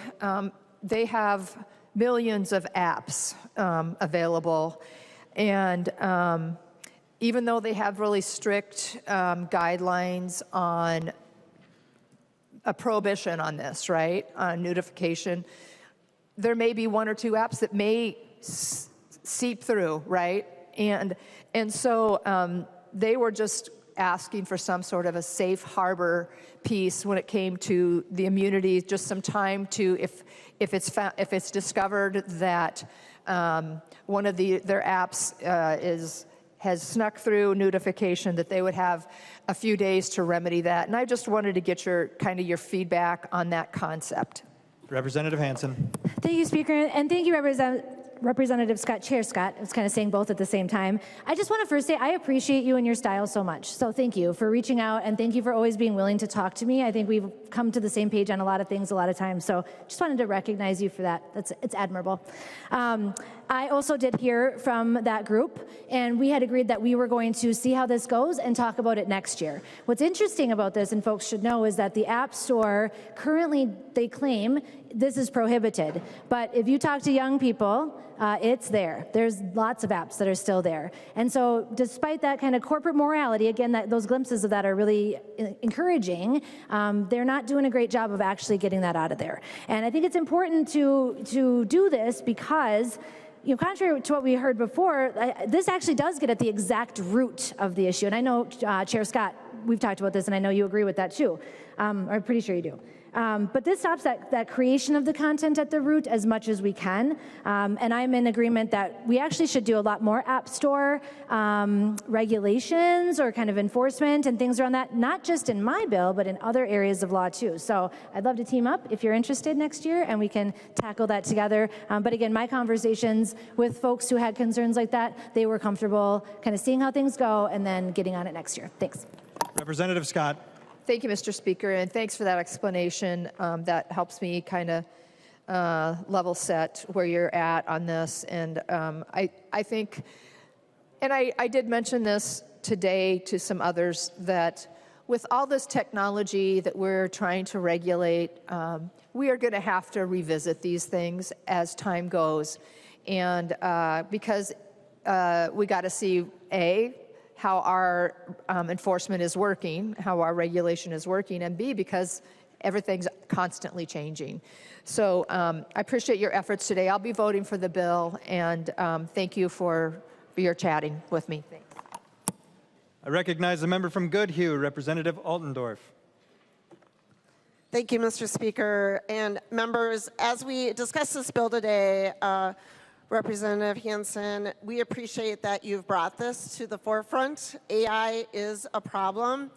they have millions of apps available, and even though they have really strict guidelines on a prohibition on this, right, on Nudification, there may be one or two apps that may seep through, right? And so they were just asking for some sort of a safe harbor piece when it came to the immunity, just some time to, if it's discovered that one of their apps has snuck through Nudification, that they would have a few days to remedy that. And I just wanted to get your feedback on that concept. Representative Hanson. Thank you, Speaker, and thank you, Representative Scott, Chair Scott. I was kind of saying both at the same time. I just want to first say I appreciate you and your style so much. So thank you for reaching out, and thank you for always being willing to talk to me. I think we've come to the same page on a lot of things a lot of times. So just wanted to recognize you for that. It's admirable. I also did hear from that group, and we had agreed that we were going to see how this goes and talk about it next year. What's interesting about this, and folks should know, is that the App Store currently, they claim this is prohibited. But if you talk to young people, it's there. There's lots of apps that are still there. And so despite that kind of corporate morality, again, those glimpses of that are really encouraging, they're not doing a great job of actually getting that out of there. And I think it's important to do this because, contrary to what we heard before, this actually does get at the exact root of the issue. And I know, Chair Scott, we've talked about this, and I know you agree with that too. I'm pretty sure you do. But this stops that creation of the content at the root as much as we can. And I'm in agreement that we actually should do a lot more App Store regulations or kind of enforcement and things around that, not just in my bill, but in other areas of law too. So I'd love to team up if you're interested next year, and we can tackle that together. But again, my conversations with folks who had concerns like that, they were comfortable kind of seeing how things go and then getting on it next year. Thanks. Representative Scott. Thank you, Mr. Speaker, and thanks for that explanation. That helps me kind of level set where you're at on this. And I think, and I did mention this today to some others, that with all this technology that we're trying to regulate, we are going to have to revisit these things as time goes. And because we got to see, how our enforcement is working, how our regulation is working, and B, because everything's constantly changing. So I appreciate your efforts today. I'll be voting for the bill, and thank you for your chatting with me. Thanks. I recognize the member from Goodhue, Representative Altendorf. Thank you, Mr. Speaker. And members, as we discuss this bill today, Representative Hanson, we appreciate that you've brought this to the forefront. AI is a problem,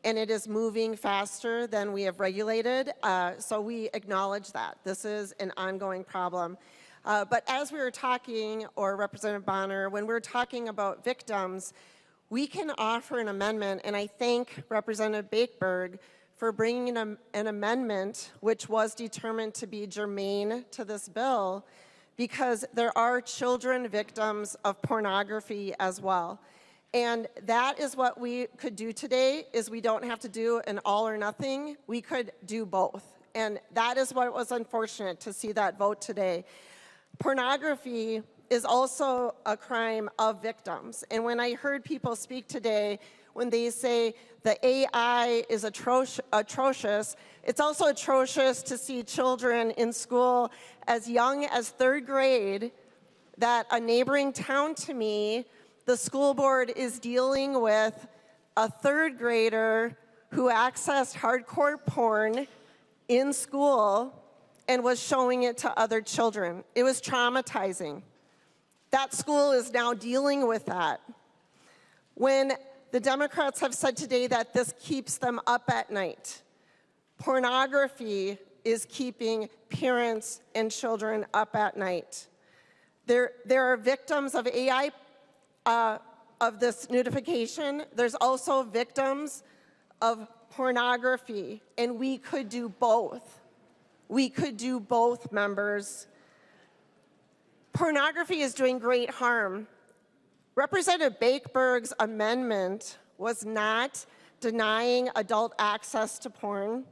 and it is moving faster than we have regulated, so we acknowledge that. This is an ongoing problem. But as we were talking, or Representative Bonner, when we were talking about victims, we can offer an amendment, and I thank Representative Bakeberg for bringing an amendment which was determined to be germane to this bill, because there are children victims of pornography as well. And that is what we could do today, is we don't have to do an all or nothing. We could do both. And that is what was unfortunate to see that vote today. Pornography is also a crime of victims. And when I heard people speak today, when they say the AI is atrocious, it's also atrocious to see children in school as young as 3rd grade, that a neighboring town to me, the school board is dealing with a 3rd grader who accessed hardcore porn in school and was showing it to other children. It was traumatizing. That school is now dealing with that. When the Democrats have said today that this keeps them up at night, pornography is keeping parents and children up at night. There are victims of AI of this nudification. There's also victims of pornography, and we could do both. We could do both, members. Pornography is doing great harm. Representative Bakeberg's amendment was not denying adult access to porn.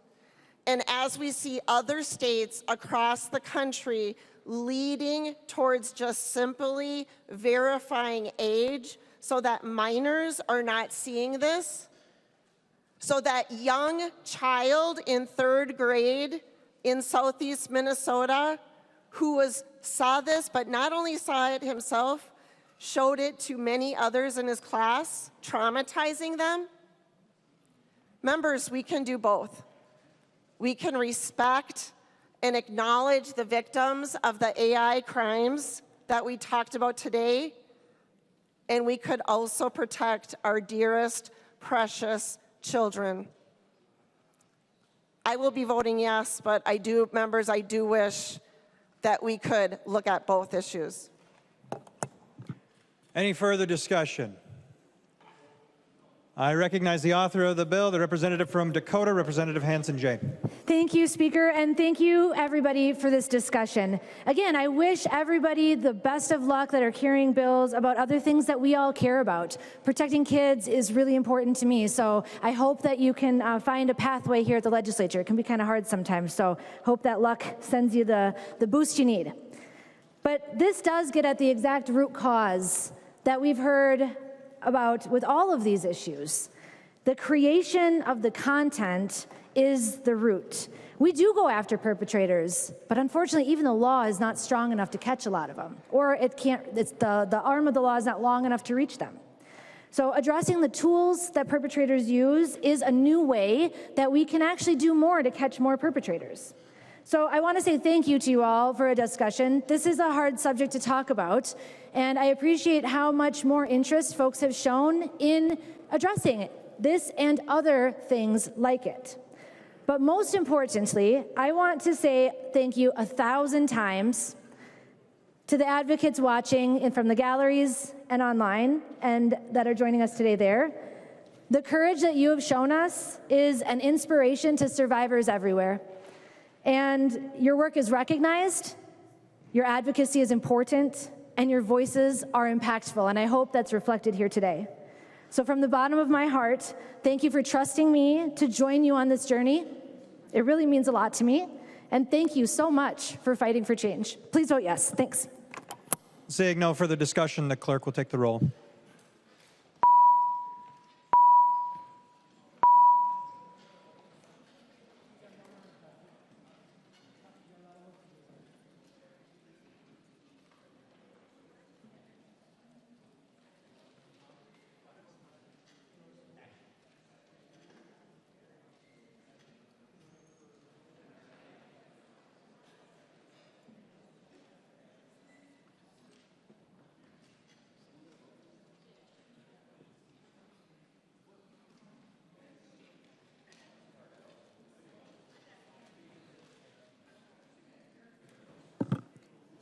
And as we see other states across the country leading towards just simply verifying age so that minors are not seeing this, so that young child in 3rd grade in Southeast Minnesota who saw this, but not only saw it himself, showed it to many others in his class, traumatizing them. Members, we can do both. We can respect and acknowledge the victims of the AI crimes that we talked about today, and we could also protect our dearest, precious children. I will be voting yes, but members, I do wish that we could look at both issues. Any further discussion? I recognize the author of the bill, the representative from Dakota, Representative Hanson J. Thank you, Speaker, and thank you, everybody, for this discussion. Again, I wish everybody the best of luck that are carrying bills about other things that we all care about. Protecting kids is really important to me, so I hope that you can find a pathway here at the legislature. It can be kind of hard sometimes, so hope that luck sends you the boost you need. But this does get at the exact root cause that we've heard about with all of these issues. The creation of the content is the root. We do go after perpetrators, but unfortunately, even the law is not strong enough to catch a lot of them, or the arm of the law is not long enough to reach them. So addressing the tools that perpetrators use is a new way that we can actually do more to catch more perpetrators. So I want to say thank you to you all for a discussion. This is a hard subject to talk about, and I appreciate how much more interest folks have shown in addressing this and other things like it. But most importantly, I want to say thank you 1,000 times to the advocates watching and from the galleries and online and that are joining us today there. The courage that you have shown us is an inspiration to survivors everywhere. And your work is recognized, your advocacy is important, and your voices are impactful, and I hope that's reflected here today. So from the bottom of my heart, thank you for trusting me to join you on this journey. It really means a lot to me, and thank you so much for fighting for change. Please vote yes. Thanks. Seeing no further discussion, the clerk will take the roll.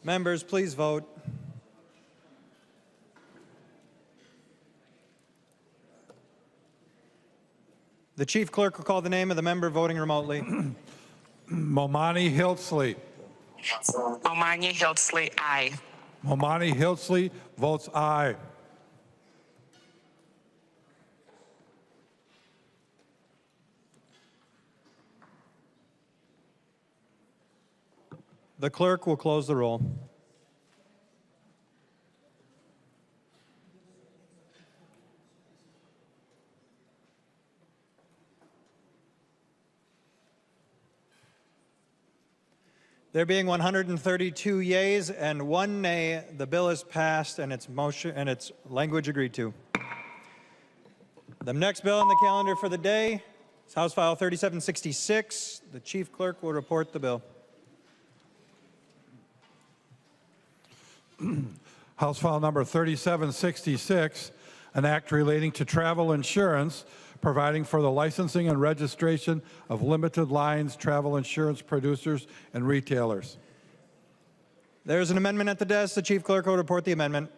Members, please vote. The chief clerk will call the name of the member voting remotely. Momani Hiltsley. Momani Hiltsley, aye. Momani Hiltsley votes aye. The clerk will close the roll. There being 132 yeas and 1 nay, the bill is passed and its language agreed to. The next bill on the calendar for the day is House File 3766. The chief clerk will report the bill. House File number 3766, an act relating to travel insurance, providing for the licensing and registration of limited lines travel insurance producers and retailers. There's an amendment at the desk. The chief clerk will report the amendment.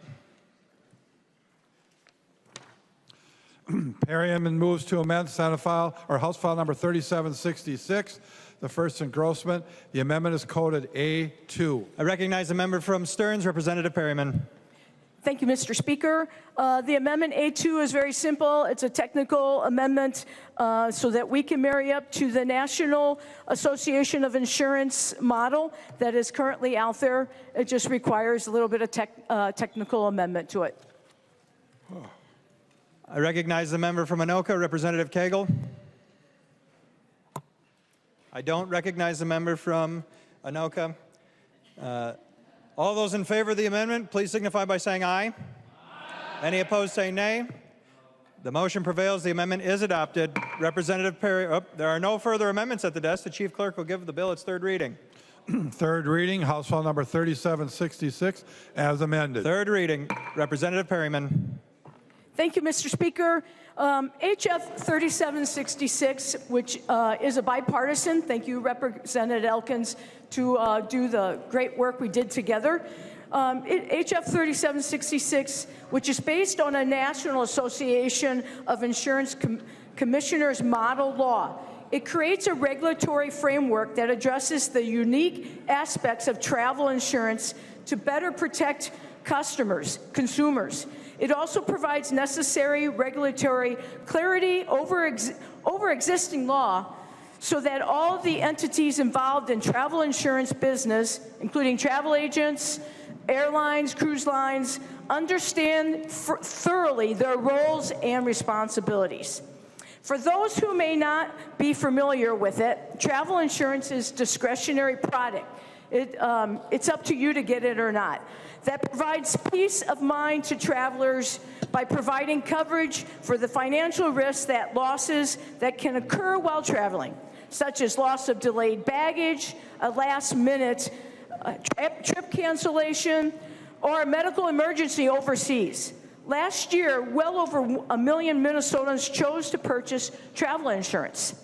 Perryman moves to amend Senate file or House file number 3766, the first engrossment. The amendment is coded A2. I recognize the member from Stearns, Representative Perryman. Thank you, Mr. Speaker. The amendment A2 is very simple. It's a technical amendment so that we can marry up to the National Association of Insurance model that is currently out there. It just requires a little bit of technical amendment to it. I recognize the member from Anoka, Representative Koegel. I don't recognize the member from Anoka. All those in favor of the amendment, please signify by saying aye. Aye. Any opposed, say nay. The motion prevails. The amendment is adopted. Representative Perry, there are no further amendments at the desk. The Chief Clerk will give the bill its third reading. Third reading, House file number 3766, as amended. Third reading, Representative Perryman. Thank you, Mr. Speaker. HF 3766, which is a bipartisan, thank you, Representative Elkins, to do the great work we did together. HF 3766, which is based on a National Association of Insurance Commissioners model law. It creates a regulatory framework that addresses the unique aspects of travel insurance to better protect consumers. It also provides necessary regulatory clarity over existing law so that all the entities involved in travel insurance business, including travel agents, airlines, cruise lines, understand thoroughly their roles and responsibilities. For those who may not be familiar with it, travel insurance is a discretionary product. It's up to you to get it or not. That provides peace of mind to travelers by providing coverage for the financial risks that losses that can occur while traveling, such as loss of delayed baggage, a last-minute trip cancellation, or a medical emergency overseas. Last year, well over 1 million Minnesotans chose to purchase travel insurance.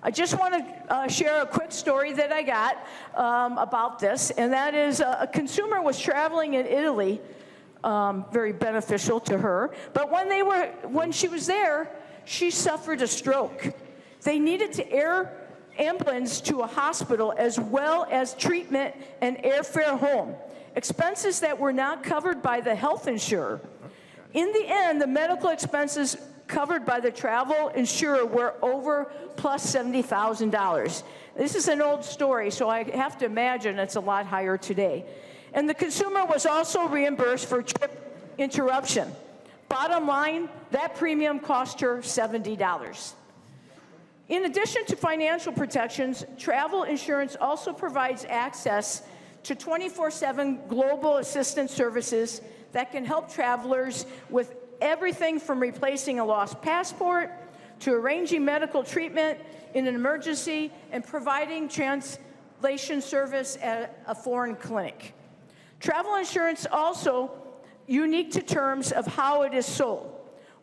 I just want to share a quick story that I got about this, and that is a consumer was traveling in Italy, very beneficial to her, but when she was there, she suffered a stroke. They needed to ambulance to a hospital as well as treatment and airfare home, expenses that were not covered by the health insurer. In the end, the medical expenses covered by the travel insurer were over plus $70,000. This is an old story, so I have to imagine it's a lot higher today. And the consumer was also reimbursed for trip interruption. Bottom line, that premium cost her $70. In addition to financial protections, travel insurance also provides access to 24/7 global assistance services that can help travelers with everything from replacing a lost passport to arranging medical treatment in an emergency and providing translation service at a foreign clinic. Travel insurance also unique to terms of how it is sold.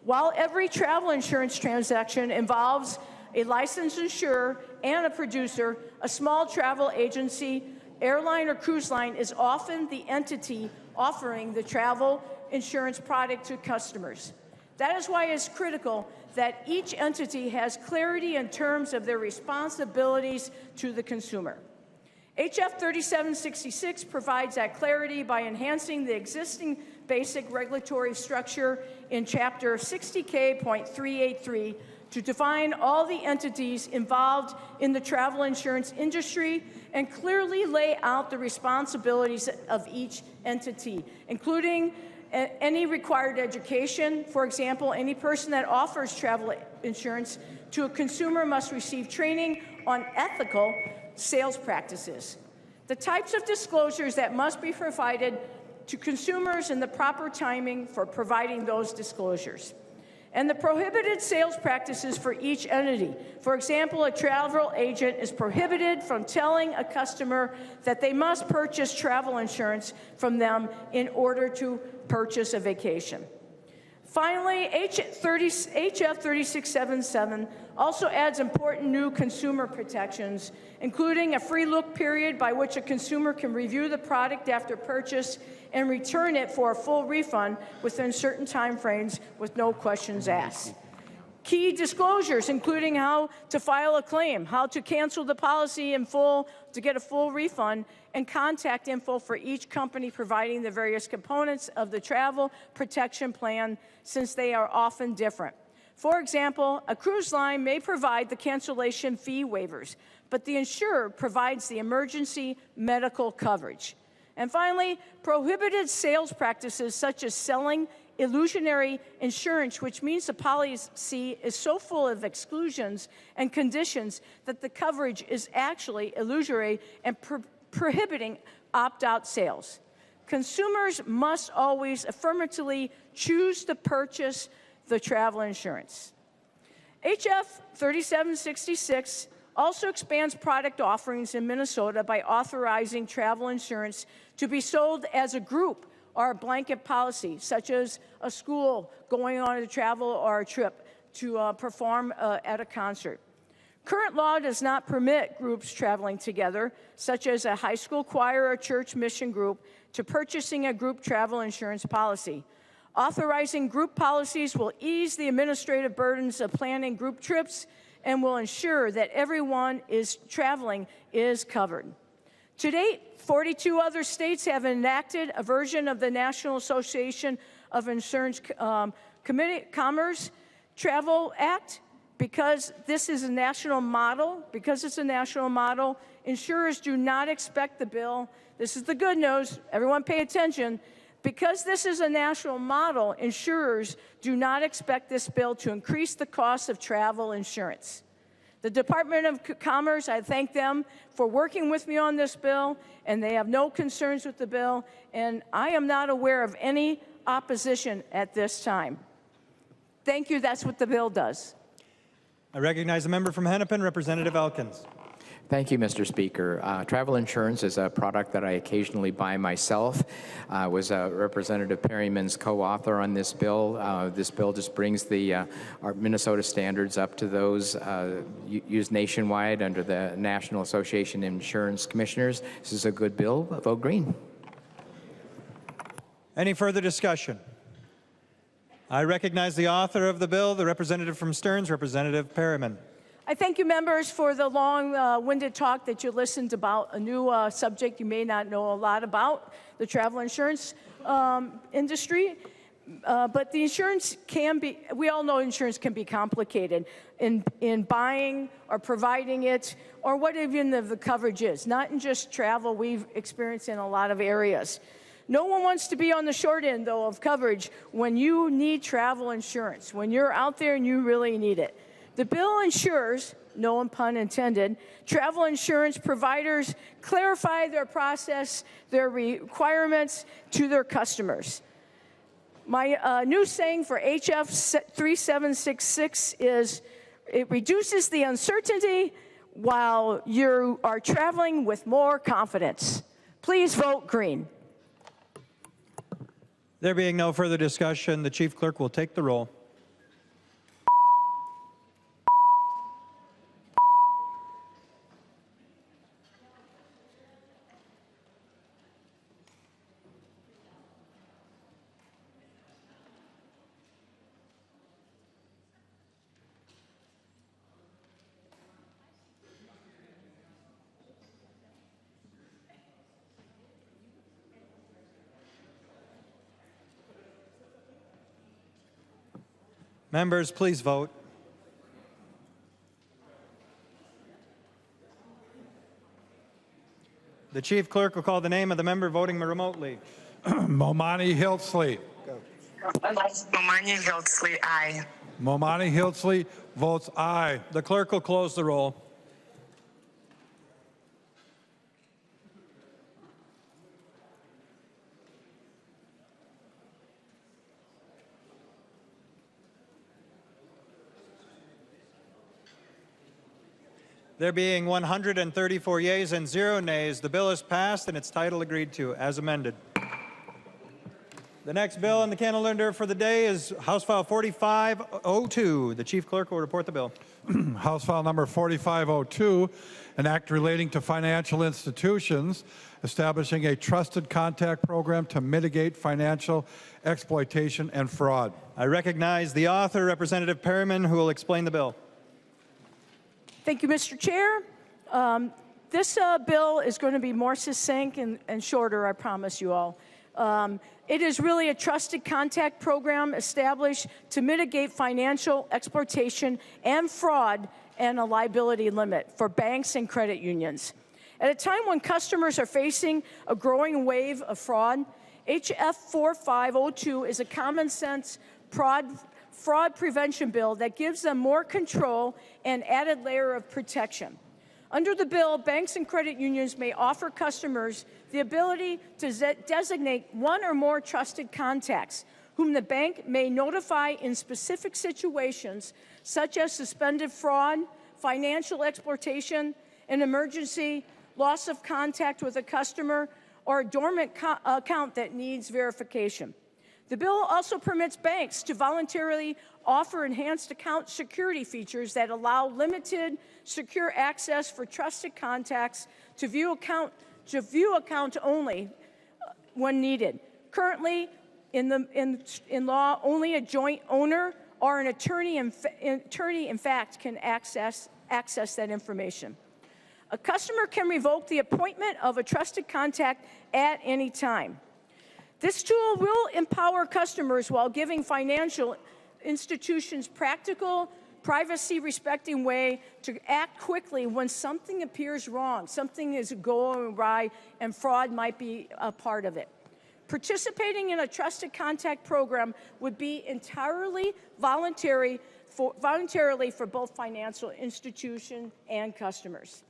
While every travel insurance transaction involves a licensed insurer and a producer, a small travel agency, airline, or cruise line is often the entity offering the travel insurance product to customers. That is why it's critical that each entity has clarity in terms of their responsibilities to the consumer. HF 3766 provides that clarity by enhancing the existing basic regulatory structure in Chapter 60K.383 to define all the entities involved in the travel insurance industry and clearly lay out the responsibilities of each entity, including any required education. For example, any person that offers travel insurance to a consumer must receive training on ethical sales practices. The types of disclosures that must be provided to consumers and the proper timing for providing those disclosures. And the prohibited sales practices for each entity. For example, a travel agent is prohibited from telling a customer that they must purchase travel insurance from them in order to purchase a vacation. Finally, HF 3677 also adds important new consumer protections, including a free look period by which a consumer can review the product after purchase and return it for a full refund within certain time frames with no questions asked. Key disclosures, including how to file a claim, how to cancel the policy in full to get a full refund, and contact info for each company providing the various components of the travel protection plan, since they are often different. For example, a cruise line may provide the cancellation fee waivers, but the insurer provides the emergency medical coverage. And finally, prohibited sales practices such as selling illusionary insurance, which means the policy is so full of exclusions and conditions that the coverage is actually illusory and prohibiting opt-out sales. Consumers must always affirmatively choose to purchase the travel insurance. HF 3766 also expands product offerings in Minnesota by authorizing travel insurance to be sold as a group or a blanket policy, such as a school going on a travel or a trip to perform at a concert. Current law does not permit groups traveling together, such as a high school choir or church mission group, to purchasing a group travel insurance policy. Authorizing group policies will ease the administrative burdens of planning group trips and will ensure that everyone traveling is covered. To date, 42 other states have enacted a version of the National Association of Insurance Commerce Travel Act. Because this is a national model, insurers do not expect the bill. This is the good news. Everyone pay attention. Because this is a national model, insurers do not expect this bill to increase the cost of travel insurance. The Department of Commerce, I thank them for working with me on this bill, and they have no concerns with the bill, and I am not aware of any opposition at this time. Thank you. That's what the bill does. I recognize the member from Hennepin, Representative Elkins. Thank you, Mr. Speaker. Travel insurance is a product that I occasionally buy myself. I was Representative Perryman's co-author on this bill. This bill just brings our Minnesota standards up to those used nationwide under the National Association of Insurance Commissioners. This is a good bill. Vote green. Any further discussion? I recognize the author of the bill, the representative from Stearns, Representative Perryman. I thank you, members, for the long-winded talk that you listened about a new subject you may not know a lot about, the travel insurance industry. But the insurance can be, we all know insurance can be complicated in buying or providing it, or what even the coverage is. Not in just travel, we've experienced in a lot of areas. No one wants to be on the short end, though, of coverage when you need travel insurance, when you're out there and you really need it. The bill ensures, no pun intended, travel insurance providers clarify their process, their requirements to their customers. My new saying for HF 3766 is, it reduces the uncertainty while you are traveling with more confidence. Please vote green. There being no further discussion, the Chief Clerk will take the roll. Members, please vote. The Chief Clerk will call the name of the member voting remotely. Momani Hiltsley. Momani Hiltsley, aye. Momani Hiltsley votes aye. The clerk will close the roll. There being 134 yeas and 0 nays, the bill is passed and its title agreed to as amended. The next bill on the calendar for the day is House File 4502. The Chief Clerk will report the bill. House File number 4502, an act relating to financial institutions, establishing a trusted contact program to mitigate financial exploitation and fraud. I recognize the author, Representative Perryman, who will explain the bill. Thank you, Mr. Chair. This bill is going to be more succinct and shorter, I promise you all. It is really a trusted contact program established to mitigate financial exploitation and fraud and a liability limit for banks and credit unions. At a time when customers are facing a growing wave of fraud, HF 4502 is a common sense fraud prevention bill that gives them more control and added layer of protection. Under the bill, banks and credit unions may offer customers the ability to designate one or more trusted contacts whom the bank may notify in specific situations such as suspended fraud, financial exploitation, an emergency, loss of contact with a customer, or a dormant account that needs verification. The bill also permits banks to voluntarily offer enhanced account security features that allow limited secure access for trusted contacts to view account only when needed. Currently, in law, only a joint owner or an attorney in fact can access that information. A customer can revoke the appointment of a trusted contact at any time. This tool will empower customers while giving financial institutions practical, privacy-respecting way to act quickly when something appears wrong, something is going awry, and fraud might be a part of it. Participating in a trusted contact program would be entirely voluntarily for both financial institutions and customers.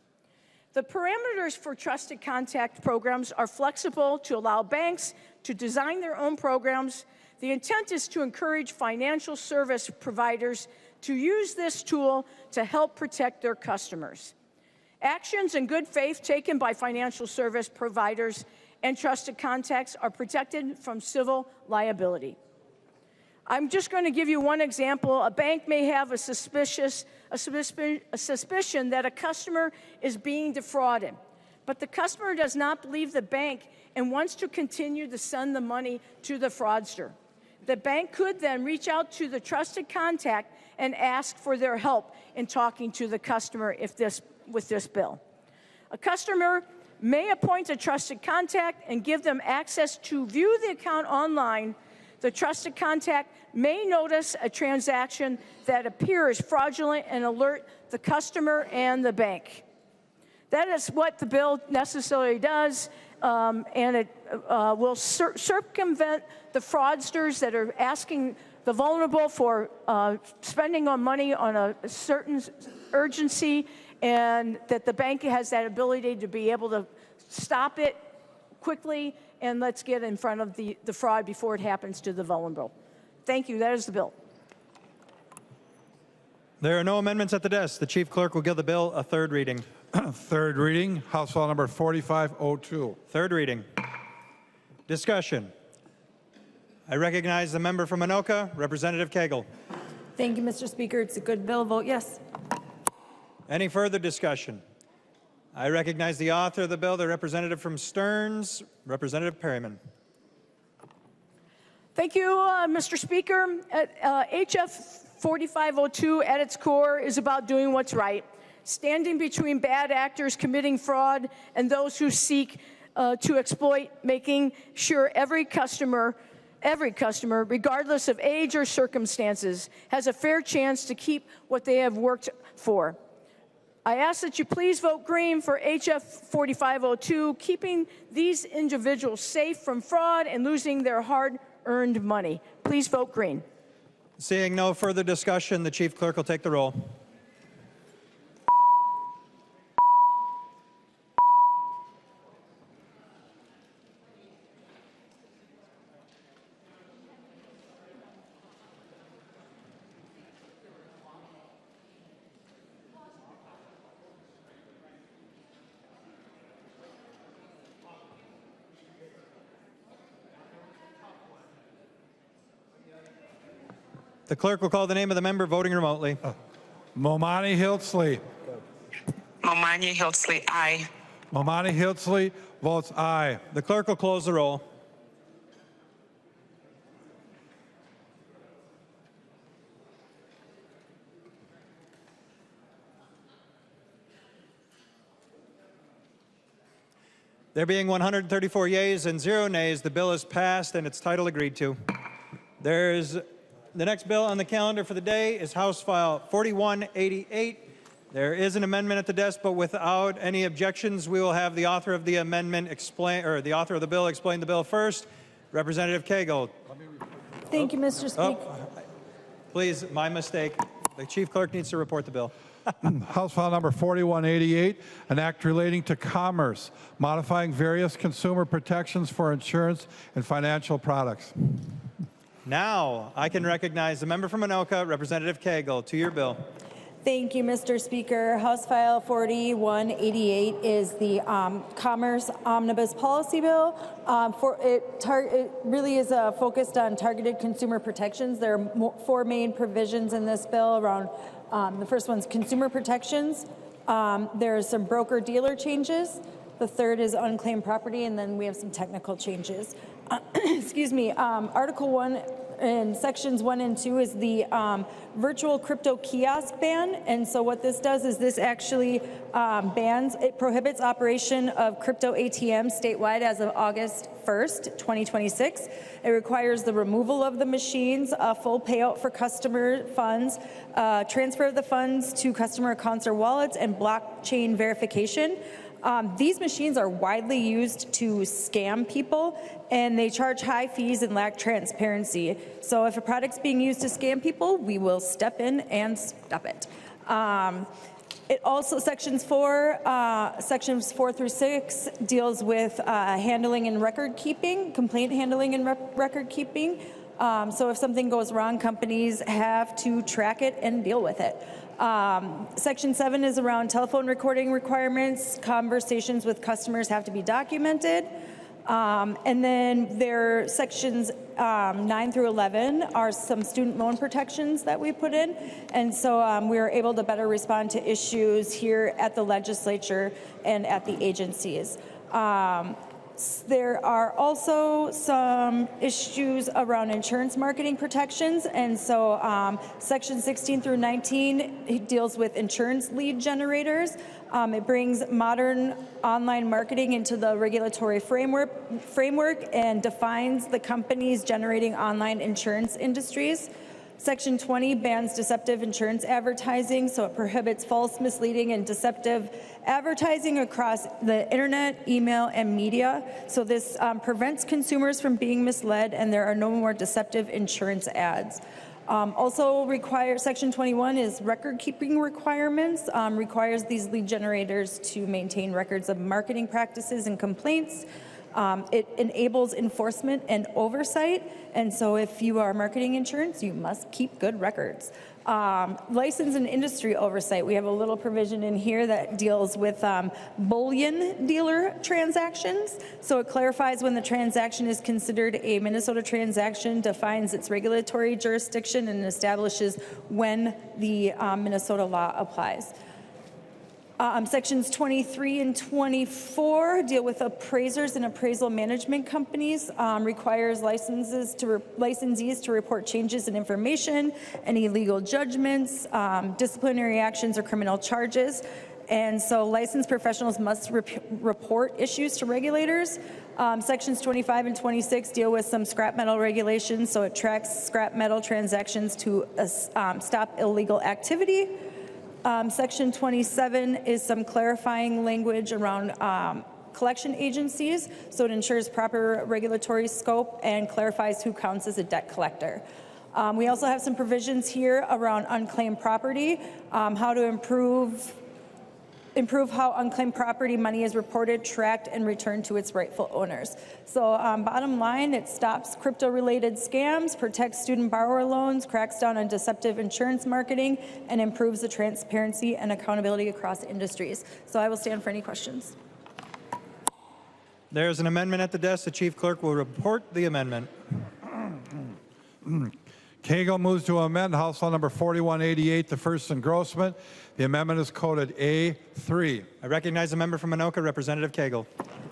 The parameters for trusted contact programs are flexible to allow banks to design their own programs. The intent is to encourage financial service providers to use this tool to help protect their customers. Actions in good faith taken by financial service providers and trusted contacts are protected from civil liability. I'm just going to give you one example. A bank may have a suspicion that a customer is being defrauded, but the customer does not believe the bank and wants to continue to send the money to the fraudster. The bank could then reach out to the trusted contact and ask for their help in talking to the customer with this bill. A customer may appoint a trusted contact and give them access to view the account online. The trusted contact may notice a transaction that appears fraudulent and alert the customer and the bank. That is what the bill necessarily does, and it will circumvent the fraudsters that are asking the vulnerable for spending on money on a certain urgency, and that the bank has that ability to be able to stop it quickly, and let's get in front of the fraud before it happens to the vulnerable. Thank you. That is the bill. There are no amendments at the desk. The Chief Clerk will give the bill a third reading. Third reading, House File number 4502. Third reading. Discussion. I recognize the member from Anoka, Representative Koegel. Thank you, Mr. Speaker. It's a good bill. Vote yes. Any further discussion? I recognize the author of the bill, the representative from Stearns, Representative Perryman. Thank you, Mr. Speaker. HF 4502 at its core is about doing what's right, standing between bad actors committing fraud and those who seek to exploit, making sure every customer, regardless of age or circumstances, has a fair chance to keep what they have worked for. I ask that you please vote green for HF 4502, keeping these individuals safe from fraud and losing their hard-earned money. Please vote green. Seeing no further discussion, the Chief Clerk will take the roll. The clerk will call the name of the member voting remotely. Momani Hiltsley. Momani Hiltsley, aye. Momani Hiltsley votes aye. The clerk will close the roll. There being 134 yeas and 0 nays, the bill is passed and its title agreed to. The next bill on the calendar for the day is House File 4188. There is an amendment at the desk, but without any objections, we will have the author of the amendment explain, or the author of the bill explain the bill first. Representative Koegel. Thank you, Mr. Speaker. Please, my mistake. The chief clerk needs to report the bill. House File Number 4188, an act relating to commerce, modifying various consumer protections for insurance and financial products. Now, I can recognize the member from Anoka, Representative Koegel, to your bill. Thank you, Mr. Speaker. House File 4188 is the Commerce Omnibus Policy Bill. It really is focused on targeted consumer protections. There are 4 main provisions in this bill around, the first one's consumer protections. There's some broker-dealer changes. The third is unclaimed property, and then we have some technical changes. Excuse me, Article 1 in Sections 1 and 2 is the virtual crypto kiosk ban. And so what this does is this actually it prohibits operation of crypto ATMs statewide as of August 1st, 2026. It requires the removal of the machines, a full payout for customer funds, transfer of the funds to customer accounts or wallets, and blockchain verification. These machines are widely used to scam people, and they charge high fees and lack transparency. So if a product's being used to scam people, we will step in and stop it. It also, sections 4 through 6 deals with handling and record keeping, complaint handling and record keeping. So if something goes wrong, companies have to track it and deal with it. Section 7 is around telephone recording requirements. Conversations with customers have to be documented. And then there sections 9 through 11 are some student loan protections that we put in. And so we are able to better respond to issues here at the legislature and at the agencies. There are also some issues around insurance marketing protections, and so section 16 through 19 deals with insurance lead generators. It brings modern online marketing into the regulatory framework and defines the companies generating online insurance industries. Section 20 bans deceptive insurance advertising, so it prohibits false, misleading, and deceptive advertising across the internet, email, and media. So this prevents consumers from being misled, and there are no more deceptive insurance ads. Also Section 21 is record-keeping requirements, requires these lead generators to maintain records of marketing practices and complaints. It enables enforcement and oversight, and so if you are marketing insurance, you must keep good records. License and industry oversight. We have a little provision in here that deals with bullion dealer transactions. So it clarifies when the transaction is considered a Minnesota transaction, defines its regulatory jurisdiction, and establishes when the Minnesota law applies. Sections 23 and 24 deal with appraisers and appraisal management companies, requires licensees to report changes in information, any legal judgments, disciplinary actions, or criminal charges. And so licensed professionals must report issues to regulators. Sections 25 and 26 deal with some scrap metal regulations, so it tracks scrap metal transactions to stop illegal activity. Section 27 is some clarifying language around collection agencies, so it ensures proper regulatory scope and clarifies who counts as a debt collector. We also have some provisions here around unclaimed property, how to improve how unclaimed property money is reported, tracked, and returned to its rightful owners. So bottom line, it stops crypto-related scams, protects student borrower loans, cracks down on deceptive insurance marketing, and improves the transparency and accountability across industries. So I will stand for any questions. There's an amendment at the desk. The chief clerk will report the amendment. Koegel moves to amend House File number 4188, the first engrossment. The amendment is coded A3. I recognize the member from Anoka, Representative Koegel.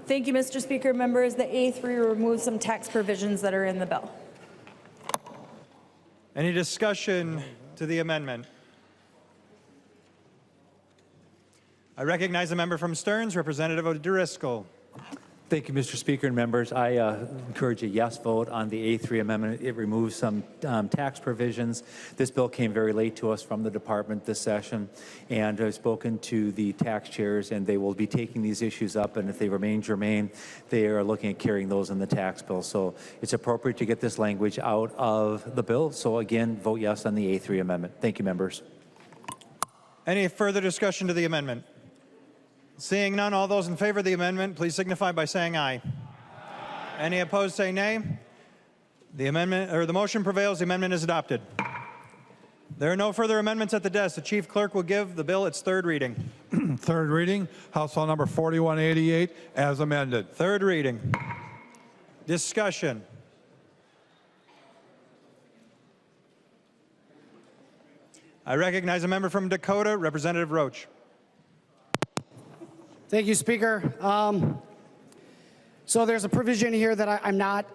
Thank you, Mr. Speaker. Members, the A3 removes some tax provisions that are in the bill. Any discussion to the amendment? I recognize the member from Stearns, Representative O'Driscoll. Thank you, Mr. Speaker and members. I encourage a yes vote on the A3 amendment. It removes some tax provisions. This bill came very late to us from the department this session, and I've spoken to the tax chairs, and they will be taking these issues up, and if they remain germane, they are looking at carrying those in the tax bill. So it's appropriate to get this language out of the bill. So again, vote yes on the A3 amendment. Thank you, members. Any further discussion to the amendment? Seeing none, all those in favor of the amendment, please signify by saying aye. Any opposed, say nay. The motion prevails. The amendment is adopted. There are no further amendments at the desk. The Chief Clerk will give the bill its third reading. Third reading, House File number 4188, as amended. Third reading. Discussion. I recognize a member from Dakota, Representative Roach. Thank you, Speaker. So there's a provision here that I'm not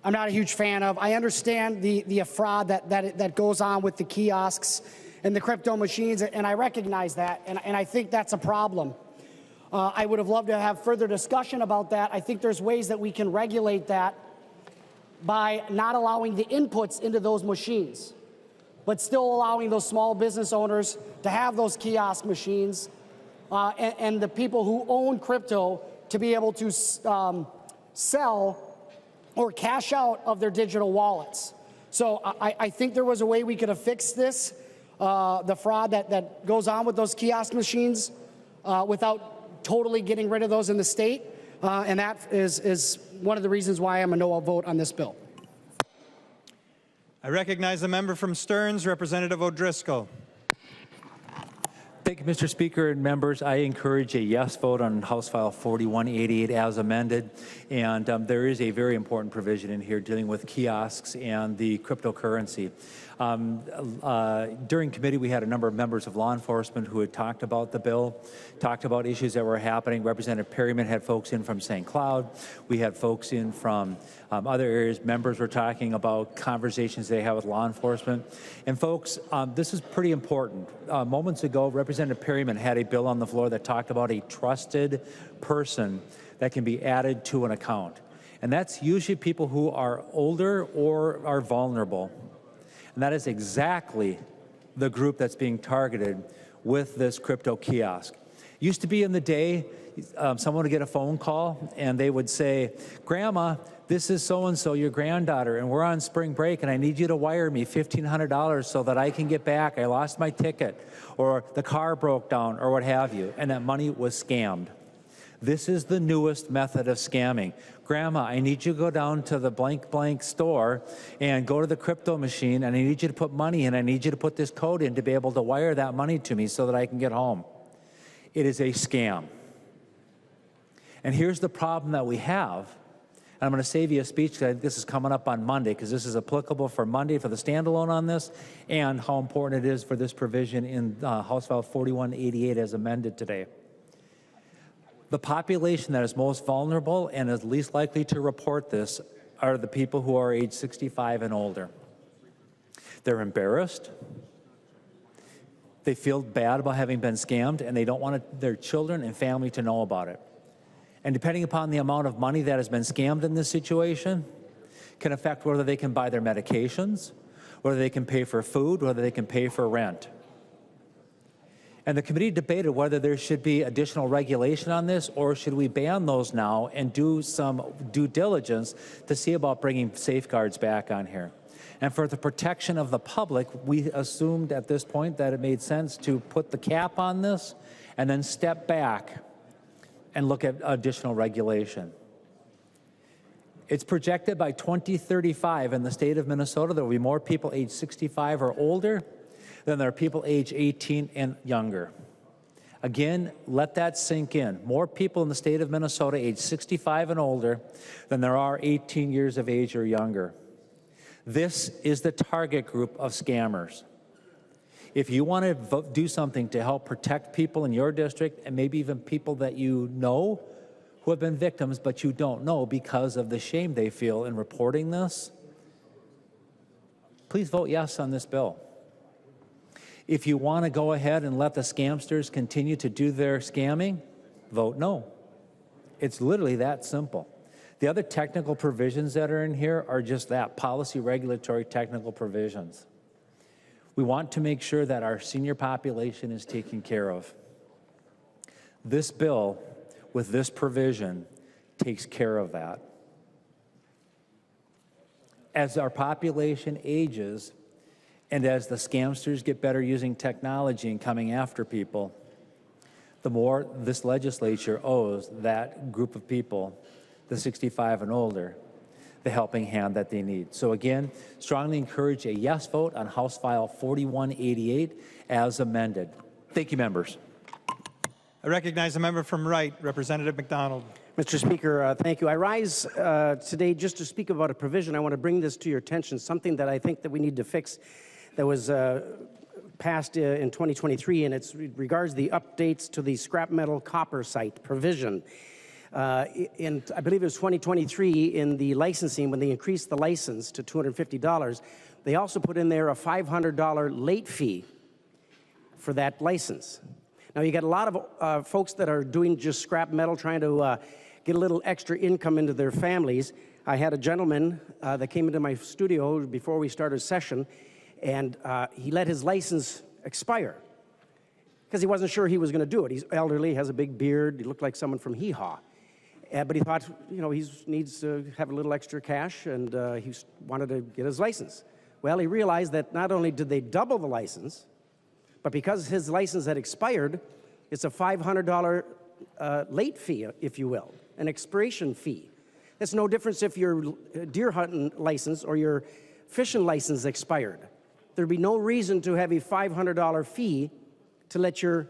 a huge fan of. I understand the fraud that goes on with the kiosks and the crypto machines, and I recognize that, and I think that's a problem. I would have loved to have further discussion about that. I think there's ways that we can regulate that by not allowing the inputs into those machines, but still allowing those small business owners to have those kiosk machines. And the people who own crypto to be able to sell or cash out of their digital wallets. So I think there was a way we could have fixed this, the fraud that goes on with those kiosk machines without totally getting rid of those in the state. And that is one of the reasons why I'm a no vote on this bill. I recognize the member from Stearns, Representative O'Driscoll. Thank you, Mr. Speaker and members. I encourage a yes vote on House File 4188 as amended. And there is a very important provision in here dealing with kiosks and the cryptocurrency. During committee, we had a number of members of law enforcement who had talked about the bill, talked about issues that were happening. Representative Perryman had folks in from St. Cloud. We had folks in from other areas. Members were talking about conversations they have with law enforcement. And folks, this is pretty important. Moments ago, Representative Perryman had a bill on the floor that talked about a trusted person that can be added to an account. And that's usually people who are older or are vulnerable. And that is exactly the group that's being targeted with this crypto kiosk. Used to be in the day, someone would get a phone call and they would say, "Grandma, this is so-and-so, your granddaughter, and we're on spring break and I need you to wire me $1,500 so that I can get back. I lost my ticket," or the car broke down, or what have you. And that money was scammed. This is the newest method of scamming. "Grandma, I need you to go down to the blank blank store and go to the crypto machine, and I need you to put money in. I need you to put this code in to be able to wire that money to me so that I can get home." It is a scam. And here's the problem that we have. And I'm going to save you a speech because I think this is coming up on Monday, because this is applicable for Monday for the standalone on this, and how important it is for this provision in House File 4188 as amended today. The population that is most vulnerable and is least likely to report this are the people who are age 65 and older. They're embarrassed. They feel bad about having been scammed, and they don't want their children and family to know about it. And depending upon the amount of money that has been scammed in this situation, can affect whether they can buy their medications, whether they can pay for food, whether they can pay for rent. And the committee debated whether there should be additional regulation on this, or should we ban those now and do some due diligence to see about bringing safeguards back on here. And for the protection of the public, we assumed at this point that it made sense to put the cap on this and then step back and look at additional regulation. It's projected by 2035 in the state of Minnesota, there will be more people age 65 or older than there are people age 18 and younger. Again, let that sink in. More people in the state of Minnesota age 65 and older than there are 18 years of age or younger. This is the target group of scammers. If you want to do something to help protect people in your district and maybe even people that you know who have been victims but you don't know because of the shame they feel in reporting this, please vote yes on this bill. If you want to go ahead and let the scamsters continue to do their scamming, vote no. It's literally that simple. The other technical provisions that are in here are just that, policy, regulatory, technical provisions. We want to make sure that our senior population is taken care of. This bill, with this provision, takes care of that. As our population ages, and as the scamsters get better using technology and coming after people, the more this legislature owes that group of people, the 65 and older, the helping hand that they need. So again, strongly encourage a yes vote on House File 4188 as amended. Thank you, members. I recognize the member from Wright, Representative McDonald. Mr. Speaker, thank you. I rise today just to speak about a provision. I want to bring this to your attention, something that I think that we need to fix that was passed in 2023, and it regards the updates to the scrap metal copper site provision. I believe it was 2023 in the licensing, when they increased the license to $250, they also put in there a $500 late fee for that license. Now, you got a lot of folks that are doing just scrap metal, trying to get a little extra income into their families. I had a gentleman that came into my studio before we started session, and he let his license expire because he wasn't sure he was going to do it. He's elderly, has a big beard, he looked like someone from Hee Haw. But he thought, you know, he needs to have a little extra cash, and he wanted to get his license. Well, he realized that not only did they double the license, but because his license had expired, it's a $500 late fee, if you will, an expiration fee. It's no difference if your deer hunting license or your fishing license expired. There'd be no reason to have a $500 fee to let your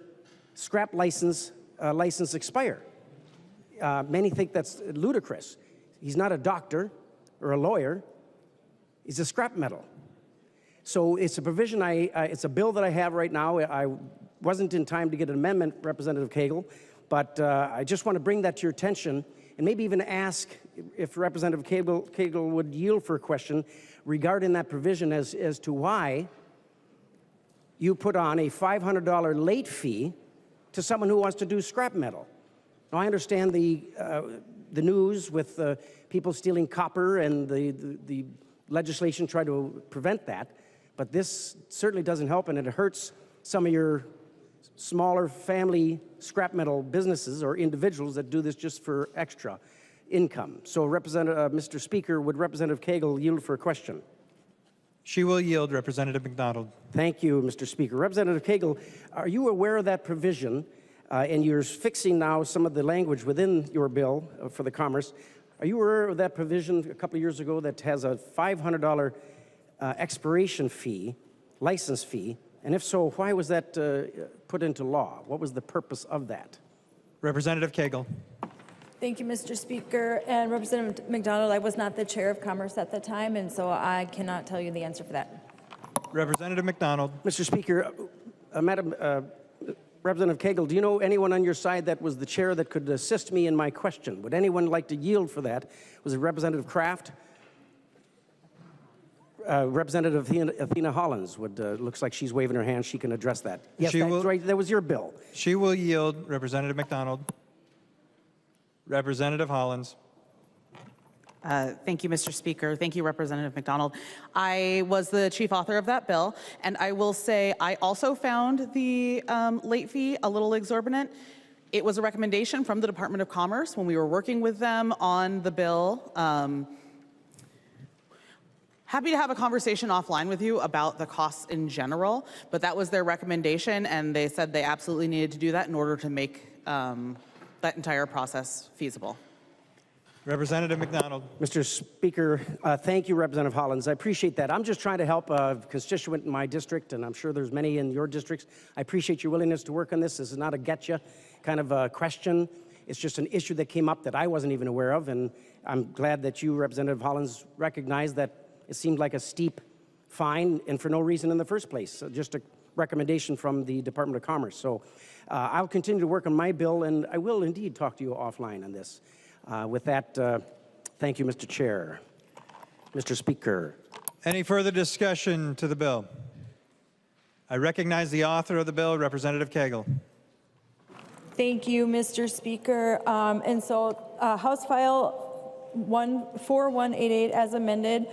scrap license expire. Many think that's ludicrous. He's not a doctor or a lawyer. He's a scrap metal. So it's a provision, it's a bill that I have right now. I wasn't in time to get an amendment, Representative Koegel, but I just want to bring that to your attention and maybe even ask if Representative Koegel would yield for a question regarding that provision as to why you put on a $500 late fee to someone who wants to do scrap metal. Now, I understand the news with people stealing copper and the legislation trying to prevent that, but this certainly doesn't help, and it hurts some of your smaller family scrap metal businesses or individuals that do this just for extra income. So, Mr. Speaker, would Representative Koegel yield for a question? She will yield, Representative McDonald. Thank you, Mr. Speaker. Representative Koegel, are you aware of that provision? And you're fixing now some of the language within your bill for the commerce. Are you aware of that provision a couple of years ago that has a $500 expiration fee, license fee? And if so, why was that put into law? What was the purpose of that? Representative Koegel. Thank you, Mr. Speaker. And Representative McDonald, I was not the chair of Commerce at the time, and so I cannot tell you the answer for that. Representative McDonald. Mr. Speaker, Madam Representative Koegel, do you know anyone on your side that was the chair that could assist me in my question? Would anyone like to yield for that? Was it Representative Kraft? Representative Athena Hollins looks like she's waving her hand. She can address that. Yes, that's right. That was your bill. She will yield, Representative McDonald. Representative Hollins. Thank you, Mr. Speaker. Thank you, Representative McDonald. I was the chief author of that bill, and I will say I also found the late fee a little exorbitant. It was a recommendation from the Department of Commerce when we were working with them on the bill. Happy to have a conversation offline with you about the costs in general, but that was their recommendation, and they said they absolutely needed to do that in order to make that entire process feasible. Representative McDonald. Mr. Speaker, thank you, Representative Hollins. I appreciate that. I'm just trying to help a constituent in my district, and I'm sure there's many in your districts. I appreciate your willingness to work on this. This is not a getcha kind of a question. It's just an issue that came up that I wasn't even aware of, and I'm glad that you, Representative Hollins, recognize that It seemed like a steep fine and for no reason in the first place. So just a recommendation from the Department of Commerce. So I'll continue to work on my bill, and I will indeed talk to you offline on this. With that, thank you, Mr. Chair. Mr. Speaker. Any further discussion to the bill? I recognize the author of the bill, Representative Koegel. Thank you, Mr. Speaker. House File 4188 as amended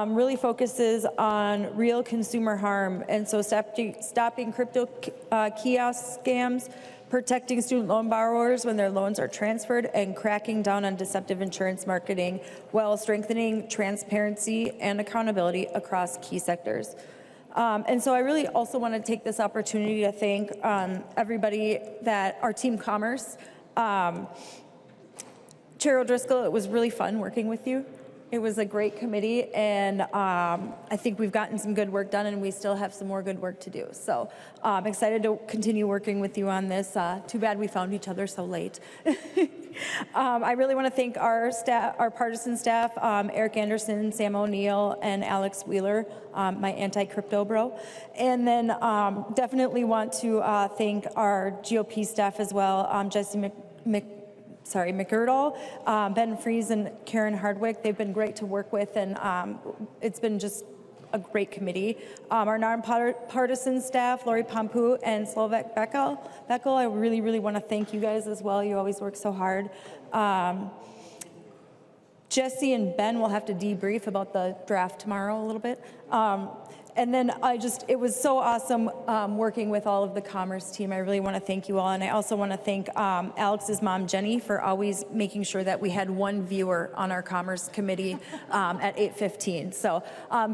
really focuses on real consumer harm, and so stopping crypto kiosk scams, protecting student loan borrowers when their loans are transferred, and cracking down on deceptive insurance marketing while strengthening transparency and accountability across key sectors. I really also want to take this opportunity to thank everybody that our team Commerce. Chair O'Driscoll, it was really fun working with you. It was a great committee, and I think we've gotten some good work done, and we still have some more good work to do. So I'm excited to continue working with you on this. Too bad we found each other so late. I really want to thank our staff, our partisan staff, Eric Anderson, Sam O'Neill, and Alex Wheeler, my anti-crypto bro. And then definitely want to thank our GOP staff as well, Jesse McGirdle, Ben Fries, and Karen Hardwick. They've been great to work with, and it's been just a great committee. Our nonpartisan staff, Lori Pompu and Slovak Beckel, I really, really want to thank you guys as well. You always work so hard. Jesse and Ben will have to debrief about the draft tomorrow a little bit. And then it was so awesome working with all of the Commerce team. I really want to thank you all. And I also want to thank Alex's mom, Jenny, for always making sure that we had one viewer on our Commerce Committee at 8:15. So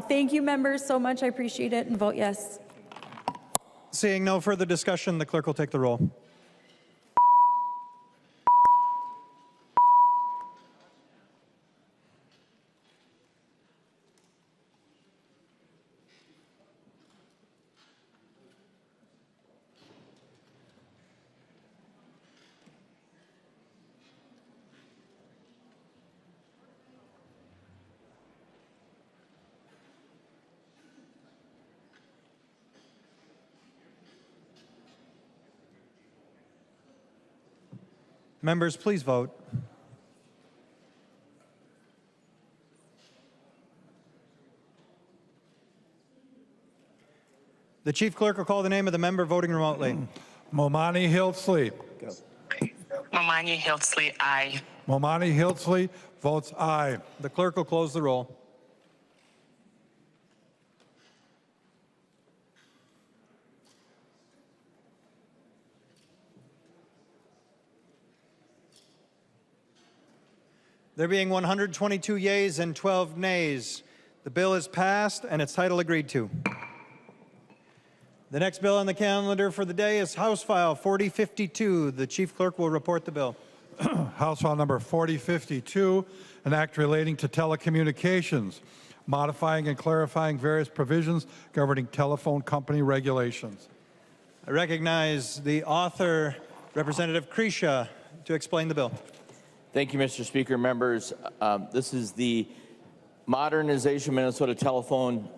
thank you, members, so much. I appreciate it, and vote yes. Seeing no further discussion, the clerk will take the roll. Members, please vote. The chief clerk will call the name of the member voting remotely. Momani Hildsley. Momani Hildsley, aye. Momani Hildsley votes aye. The clerk will close the roll. There being 122 yeas and 12 nays, the bill is passed and its title agreed to. The next bill on the calendar for the day is House File 4052. The chief clerk will report the bill. House File number 4052, an act relating to telecommunications, modifying and clarifying various provisions governing telephone company regulations. I recognize the author, Representative Kresha, to explain the bill. Thank you, Mr. Speaker. Members, this is the Modernization Minnesota Telephone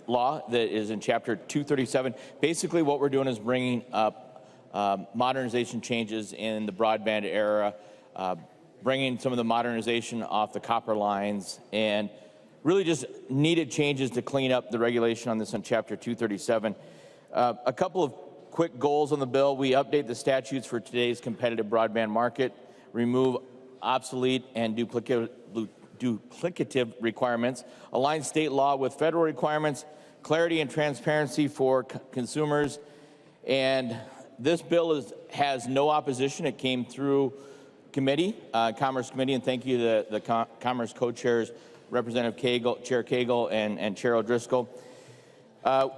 law that is in Chapter 237. Basically, what we're doing is bringing up modernization changes in the broadband era, bringing some of the modernization off the copper lines, and really just needed changes to clean up the regulation on this on Chapter 237. A couple of quick goals on the bill. We update the statutes for today's competitive broadband market, remove obsolete and duplicative requirements, align state law with federal requirements, clarity and transparency for consumers. And this bill has no opposition. It came through committee, Commerce Committee, and thank you to the Commerce co-chairs, Representative Koegel, Chair Koegel, and Chair O'Driscoll.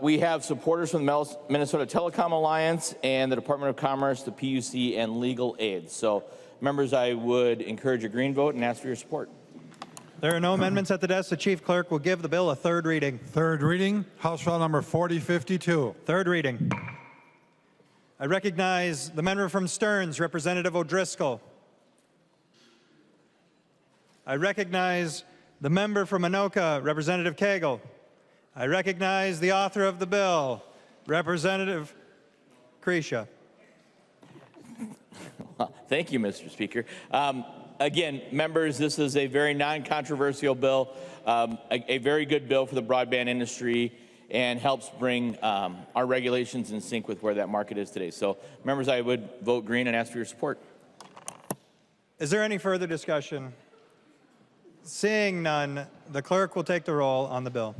We have supporters from the Minnesota Telecom Alliance and the Department of Commerce, the PUC, and legal aid. So, members, I would encourage a green vote and ask for your support. There are no amendments at the desk. The chief clerk will give the bill a third reading. Third reading, House File number 4052. Third reading. I recognize the member from Stearns, Representative O'Driscoll. I recognize The member from Anoka, Representative Koegel. I recognize the author of the bill, Representative Kresha. Thank you, Mr. Speaker. Again, members, this is a very non-controversial bill, a very good bill for the broadband industry, and helps bring our regulations in sync with where that market is today. So, members, I would vote green and ask for your support. Is there any further discussion? Seeing none, the clerk will take the roll on the bill.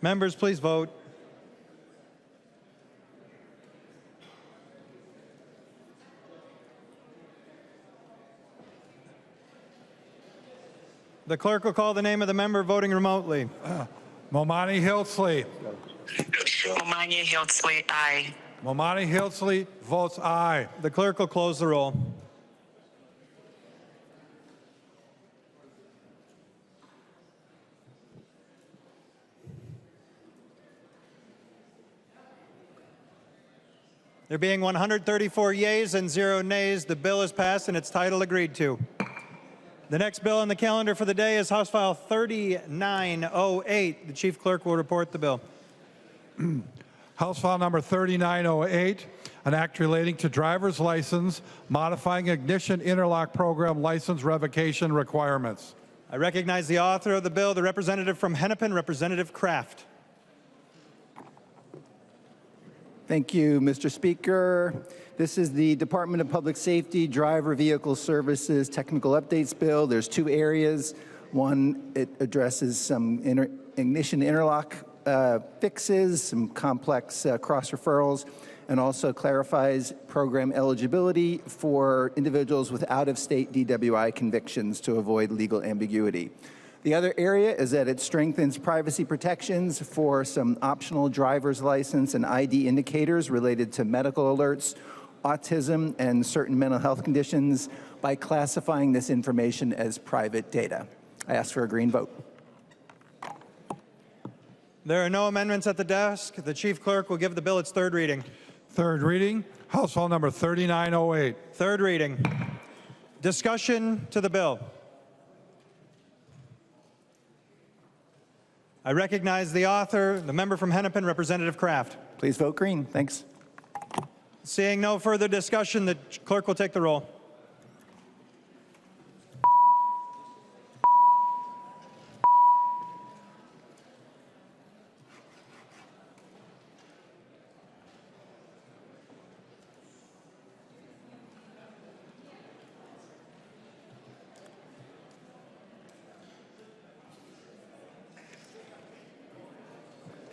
Members, please vote. The clerk will call the name of the member voting remotely. Momani Hilsley. Momani Hilsley, aye. Momani Hilsley votes aye. The clerk will close the roll. There being 134 yeas and 0 nays, the bill is passed and its title agreed to. The next bill on the calendar for the day is House File 3908. The Chief Clerk will report the bill. House File number 3908, an act relating to driver's license, modifying ignition interlock program license revocation requirements. I recognize the author of the bill, the representative from Hennepin, Representative Kraft. Thank you, Mr. Speaker. This is the Department of Public Safety Driver Vehicle Services Technical Updates Bill. There's 2 areas. One, it addresses some ignition interlock fixes, some complex cross-referrals, and also clarifies program eligibility for individuals with out-of-state DWI convictions to avoid legal ambiguity. The other area is that it strengthens privacy protections for some optional driver's license and ID indicators related to medical alerts, autism, and certain mental health conditions by classifying this information as private data. I ask for a green vote. There are no amendments at the desk. The Chief Clerk will give the bill its 3rd reading. 3rd reading, House File number 3908. 3rd reading. Discussion to the bill. I recognize the author, the member from Hennepin, Representative Kraft. Please vote green. Thanks. Seeing no further discussion, the clerk will take the roll.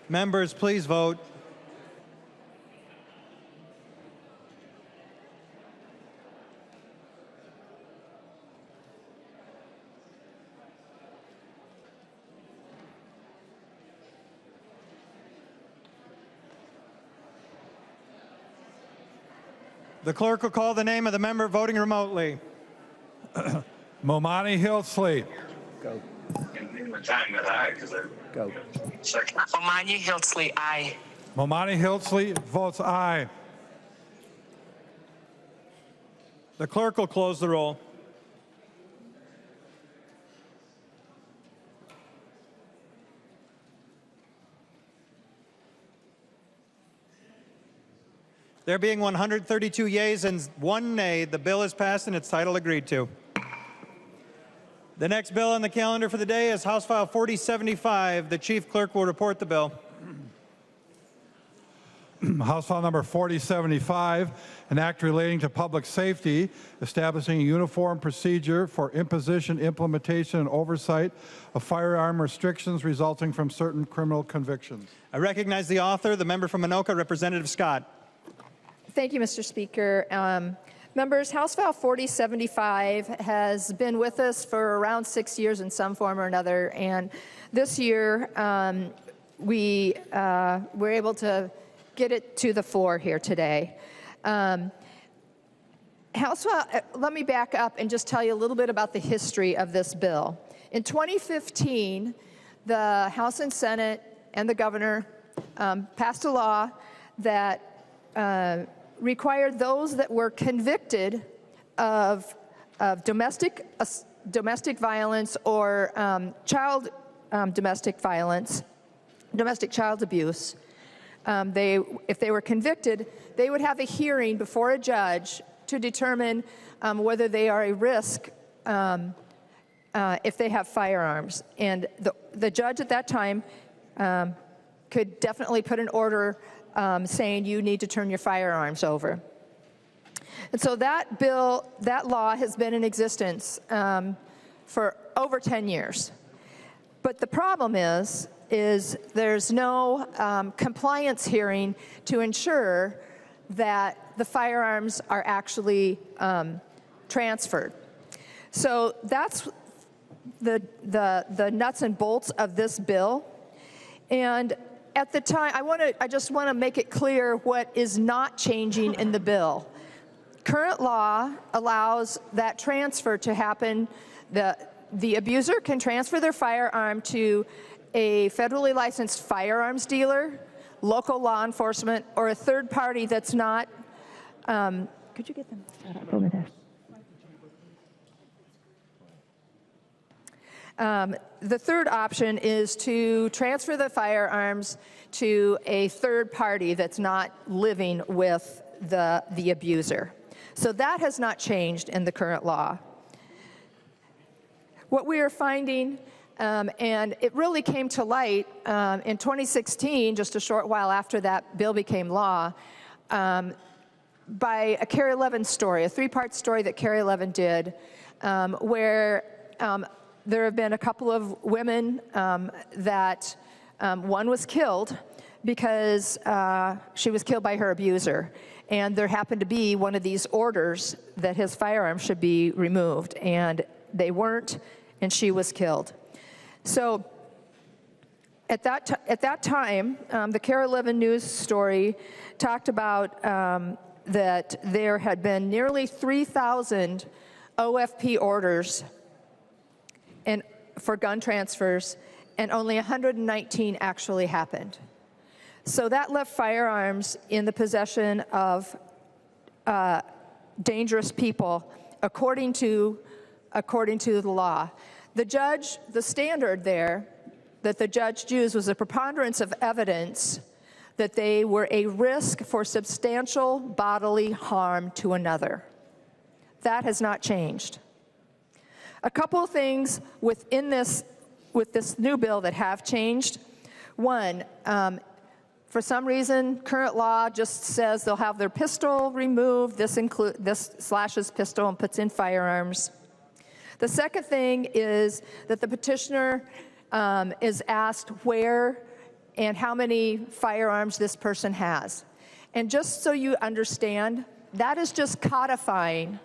Members, please vote. The clerk will call the name of the member voting remotely. Momani Hilsley. Go. Go. Momani Hilsley, aye. Momani Hilsley votes aye. The clerk will close the roll. There being 132 yeas and 1 nay, the bill is passed and its title agreed to. The next bill on the calendar for the day is House File 4075. The Chief Clerk will report the bill. House File number 4075, an act relating to public safety, establishing a uniform procedure for imposition, implementation, and oversight of firearm restrictions resulting from certain criminal convictions. I recognize the author, the member from Anoka, Representative Scott. Thank you, Mr. Speaker. Members, House File 4075 has been with us for around 6 years in some form or another, and this year we were able to get it to the floor here today. House File, let me back up and just tell you a little bit about the history of this bill. In 2015, the House and Senate and the governor passed a law that required those that were convicted of domestic violence or domestic violence, domestic child abuse. If they were convicted, they would have a hearing before a judge to determine whether they are a risk if they have firearms. And the judge at that time could definitely put an order saying you need to turn your firearms over. And so that bill, that law has been in existence for over 10 years. But the problem is there's no compliance hearing to ensure that the firearms are actually transferred. So that's the nuts and bolts of this bill. And at the time, I just want to make it clear what is not changing in the bill. Current law allows that transfer to happen. The abuser can transfer their firearm to a federally licensed firearms dealer, local law enforcement, or a third party that's not. Could you get them set up over there? The third option is to transfer the firearms to a third party that's not living with the abuser. So that has not changed in the current law. What we are finding, and it really came to light in 2016, just a short while after that bill became law, by a Carrie Levin story, a three-part story that Carrie Levin did, where there have been a couple of women that one was killed because she was killed by her abuser. And there happened to be one of these orders that his firearm should be removed. And they weren't, and she was killed. So at that time, the Carrie Levin news story talked about that there had been nearly 3,000 OFP orders and for gun transfers, and only 119 actually happened. So that left firearms in the possession of dangerous people, according to the law. The standard there that the judge used was a preponderance of evidence that they were a risk for substantial bodily harm to another. That has not changed. A couple of things with this new bill that have changed. One, for some reason, current law just says they'll have their pistol removed. This slashes pistol and puts in firearms. The second thing is that the petitioner is asked where and how many firearms this person has. And just so you understand, that is just codifying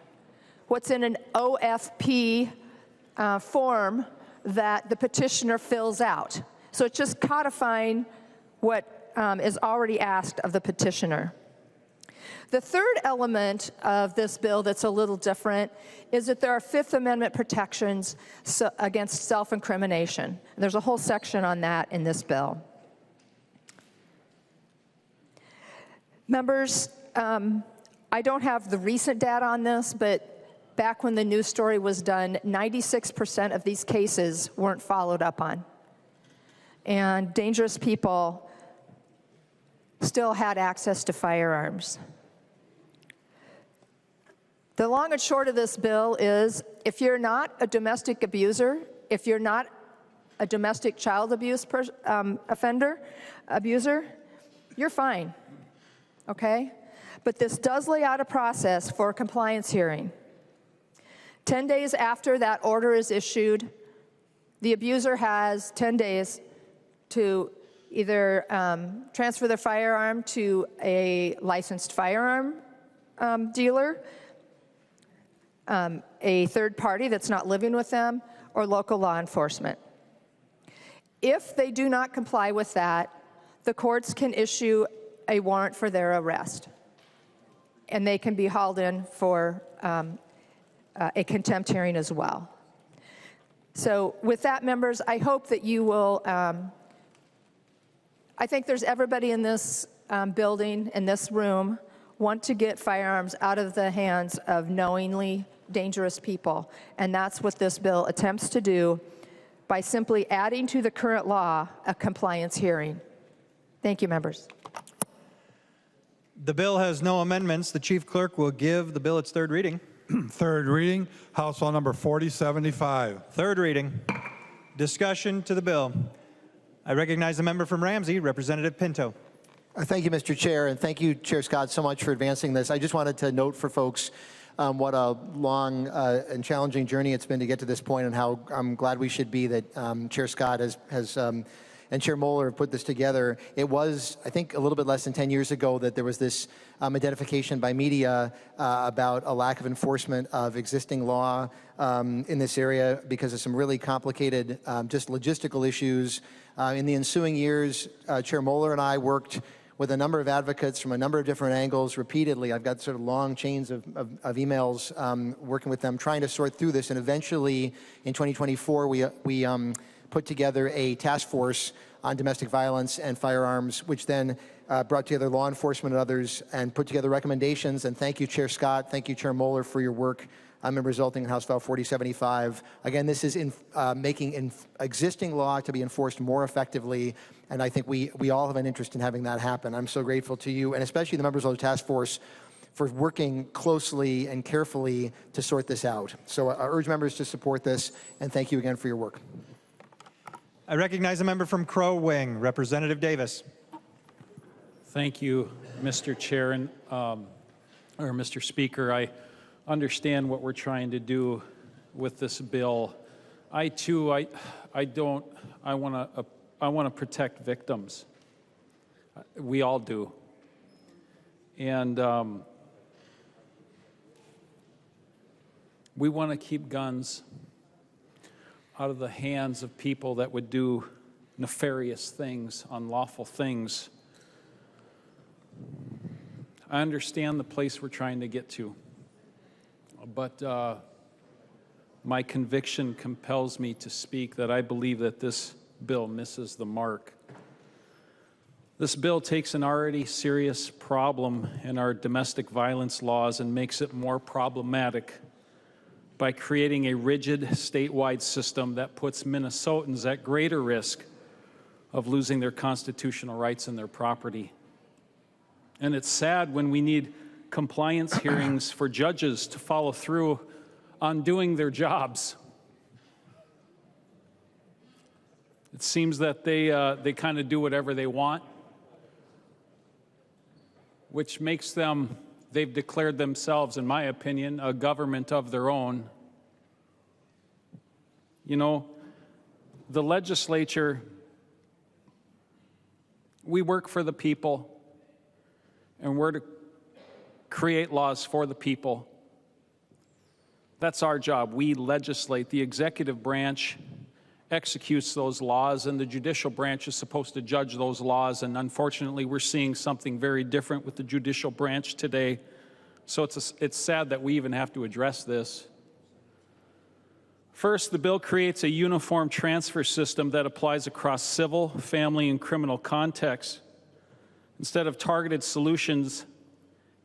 what's in an OFP form that the petitioner fills out. So it's just codifying what is already asked of the petitioner. The third element of this bill that's a little different is that there are Fifth Amendment protections against self-incrimination. There's a whole section on that in this bill. Members, I don't have the recent data on this, but back when the news story was done, 96% of these cases weren't followed up on. And dangerous people still had access to firearms. The long and short of this bill is, if you're not a domestic abuser, if you're not a domestic child abuse abuser, you're fine, okay? But this does lay out a process for a compliance hearing. 10 days after that order is issued, the abuser has 10 days to either transfer their firearm to a licensed firearm dealer, a third party that's not living with them, or local law enforcement. If they do not comply with that, the courts can issue a warrant for their arrest, and they can be hauled in for a contempt hearing as well. So with that, members, I hope that you will, I think there's everybody in this building, in this room, want to get firearms out of the hands of knowingly dangerous people, and that's what this bill attempts to do by simply adding to the current law a compliance hearing. Thank you, members. The bill has no amendments. The chief clerk will give the bill its third reading. Third reading, House File Number 4075. Third reading. Discussion to the bill. I recognize the member from Ramsey, Representative Pinto. Thank you, Mr. Chair, and thank you, Chair Scott, so much for advancing this. I just wanted to note for folks what a long and challenging journey it's been to get to this point, and how I'm glad we should be that Chair Scott has and Chair Moeller have put this together. It was, I think, a little bit less than 10 years ago that there was this identification by media about a lack of enforcement of existing law in this area because of some really complicated just logistical issues. In the ensuing years, Chair Moeller and I worked with a number of advocates from a number of different angles repeatedly. I've got sort of long chains of emails working with them, trying to sort through this. And eventually, in 2024, we put together a task force on domestic violence and firearms, which then brought together law enforcement and others and put together recommendations. And thank you, Chair Scott. Thank you, Chair Moeller, for your work in resulting in House File 4075. Again, this is making existing law to be enforced more effectively, and I think we all have an interest in having that happen. I'm so grateful to you, and especially the members of the task force, for working closely and carefully to sort this out. So I urge members to support this, and thank you again for your work. I recognize a member from Crow Wing, Representative Davis. Thank you, Mr. Chair, and, or Mr. Speaker. I understand what we're trying to do with this bill. I too, I want to protect victims. We all do. And we want to keep guns out of the hands of people that would do nefarious things, unlawful things. I understand the place we're trying to get to, but my conviction compels me to speak that I believe that this bill misses the mark. This bill takes an already serious problem in our domestic violence laws and makes it more problematic by creating a rigid statewide system that puts Minnesotans at greater risk of losing their constitutional rights and their property. And it's sad when we need compliance hearings for judges to follow through on doing their jobs. It seems that they kind of do whatever they want, which makes them, they've declared themselves, in my opinion, a government of their own. You know, the legislature, we work for the people, and we're to create laws for the people. That's our job. We legislate. The executive branch executes those laws, and the judicial branch is supposed to judge those laws. And unfortunately, we're seeing something very different with the judicial branch today. So it's sad that we even have to address this. First, the bill creates a uniform transfer system that applies across civil, family, and criminal contexts. Instead of targeted solutions,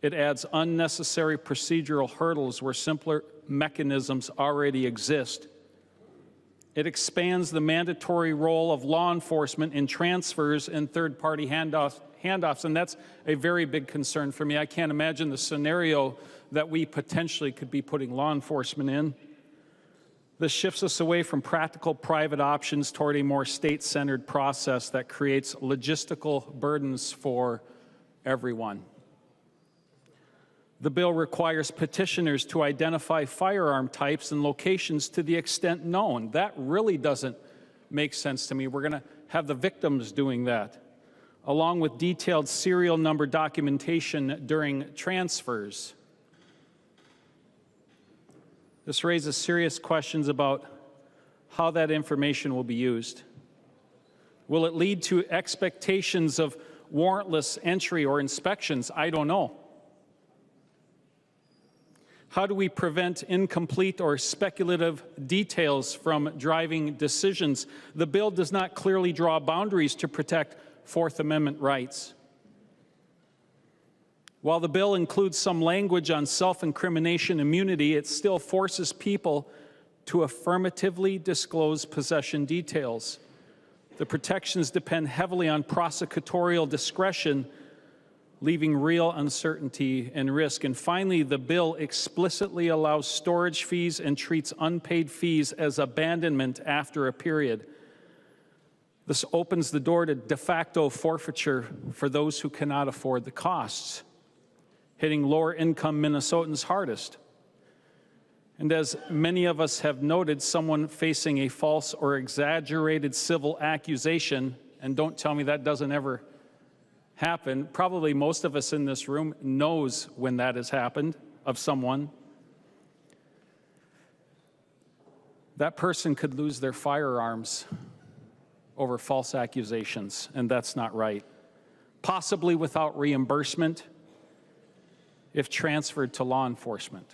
it adds unnecessary procedural hurdles where simpler mechanisms already exist. It expands the mandatory role of law enforcement in transfers and third-party handoffs, and that's a very big concern for me. I can't imagine the scenario that we potentially could be putting law enforcement in. This shifts us away from practical private options toward a more state-centered process that creates logistical burdens for everyone. The bill requires petitioners to identify firearm types and locations to the extent known. That really doesn't make sense to me. We're going to have the victims doing that, along with detailed serial number documentation during transfers. This raises serious questions about how that information will be used. Will it lead to expectations of warrantless entry or inspections? I don't know. How do we prevent incomplete or speculative details from driving decisions? The bill does not clearly draw boundaries to protect Fourth Amendment rights. While the bill includes some language on self-incrimination immunity, it still forces people to affirmatively disclose possession details. The protections depend heavily on prosecutorial discretion, leaving real uncertainty and risk. And finally, the bill explicitly allows storage fees and treats unpaid fees as abandonment after a period. This opens the door to de facto forfeiture for those who cannot afford the costs, hitting lower-income Minnesotans hardest. And as many of us have noted, someone facing a false or exaggerated civil accusation, and don't tell me that doesn't ever happen, probably most of us in this room knows when that has happened of someone. That person could lose their firearms over false accusations, and that's not right. Possibly without reimbursement if transferred to law enforcement.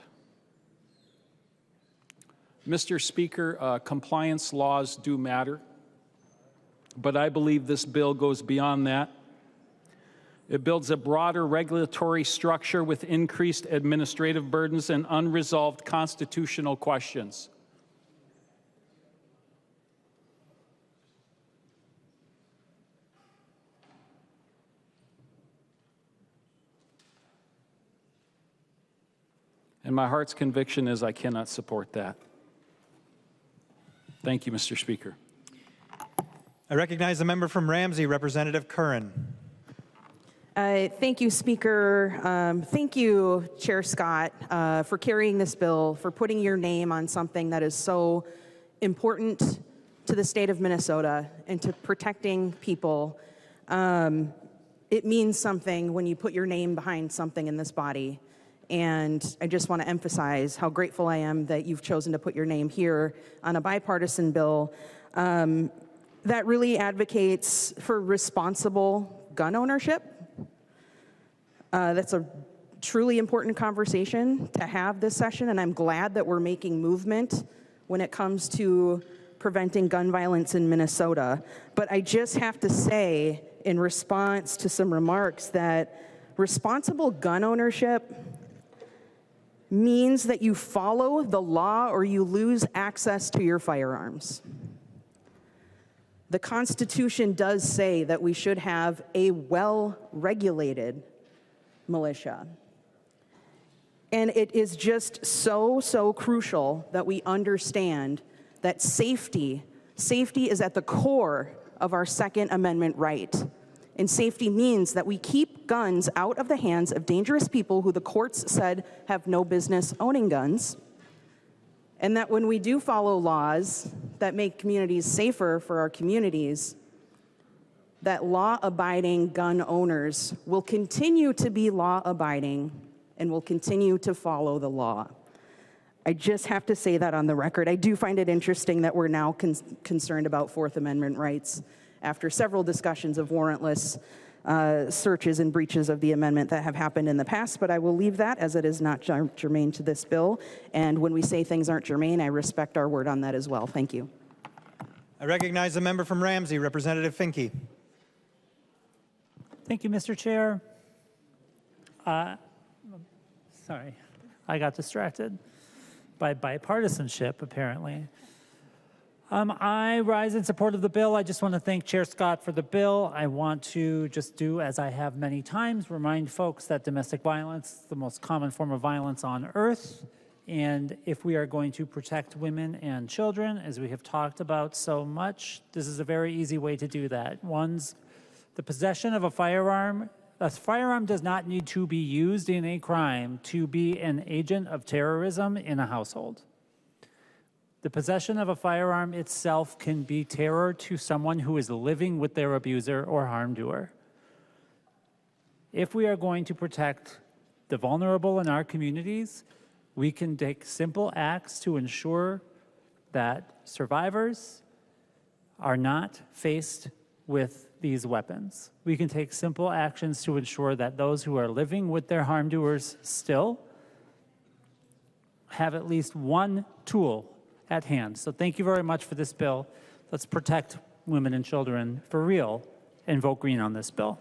Mr. Speaker, compliance laws do matter, but I believe this bill goes beyond that. It builds a broader regulatory structure with increased administrative burdens and unresolved constitutional questions. And my heart's conviction is I cannot support that. Thank you, Mr. Speaker. I recognize the member from Ramsey, Representative Curran. Thank you, Speaker. Thank you, Chair Scott, for carrying this bill, for putting your name on something that is so important to the state of Minnesota and to protecting people. It means something when you put your name behind something in this body. And I just want to emphasize how grateful I am that you've chosen to put your name here on a bipartisan bill that really advocates for responsible gun ownership. That's a truly important conversation to have this session, and I'm glad that we're making movement when it comes to preventing gun violence in Minnesota. But I just have to say, in response to some remarks, that responsible gun ownership means that you follow the law or you lose access to your firearms. The Constitution does say that we should have a well-regulated militia. And it is just so crucial that we understand that safety is at the core of our Second Amendment right. And safety means that we keep guns out of the hands of dangerous people who the courts said have no business owning guns. And that when we do follow laws that make communities safer for our communities, that law-abiding gun owners will continue to be law-abiding and will continue to follow the law. I just have to say that on the record. I do find it interesting that we're now concerned about Fourth Amendment rights after several discussions of warrantless searches and breaches of the amendment that have happened in the past, but I will leave that as it is not germane to this bill. And when we say things aren't germane, I respect our word on that as well. Thank you. I recognize the member from Ramsey, Representative Finke. Thank you, Mr. Chair. Sorry, I got distracted by bipartisanship, apparently. I rise in support of the bill. I just want to thank Chair Scott for the bill. I want to just do, as I have many times, remind folks that domestic violence is the most common form of violence on earth. And if we are going to protect women and children, as we have talked about so much, this is a very easy way to do that. One's the possession of a firearm. A firearm does not need to be used in a crime to be an agent of terrorism in a household. The possession of a firearm itself can be terror to someone who is living with their abuser or harm doer. If we are going to protect the vulnerable in our communities, We can take simple acts to ensure that survivors are not faced with these weapons. We can take simple actions to ensure that those who are living with their harm doers still have at least one tool at hand. So thank you very much for this bill. Let's protect women and children for real and vote green on this bill.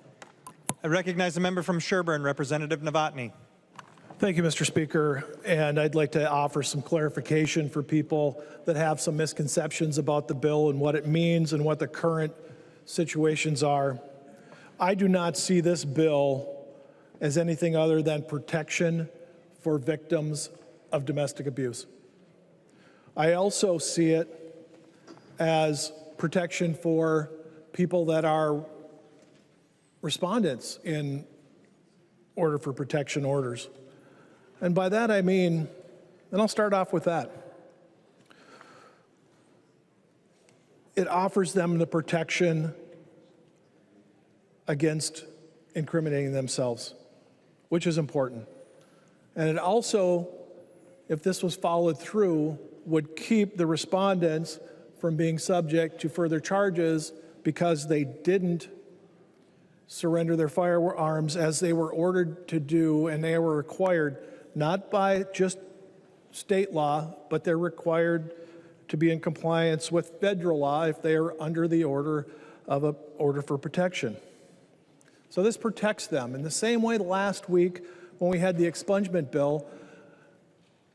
I recognize the member from Sherburne, Representative Novotny. Thank you, Mr. Speaker. And I'd like to offer some clarification for people that have some misconceptions about the bill and what it means and what the current situations are. I do not see this bill as anything other than protection for victims of domestic abuse. I also see it as protection for people that are respondents in order for protection orders. And by that I mean, and I'll start off with that, it offers them the protection against incriminating themselves, which is important. And it also, if this was followed through, would keep the respondents from being subject to further charges because they didn't surrender their firearms as they were ordered to do, and they were required, not by just state law, but they're required to be in compliance with federal law if they are under the order of an order for protection. So this protects them. In the same way last week when we had the expungement bill,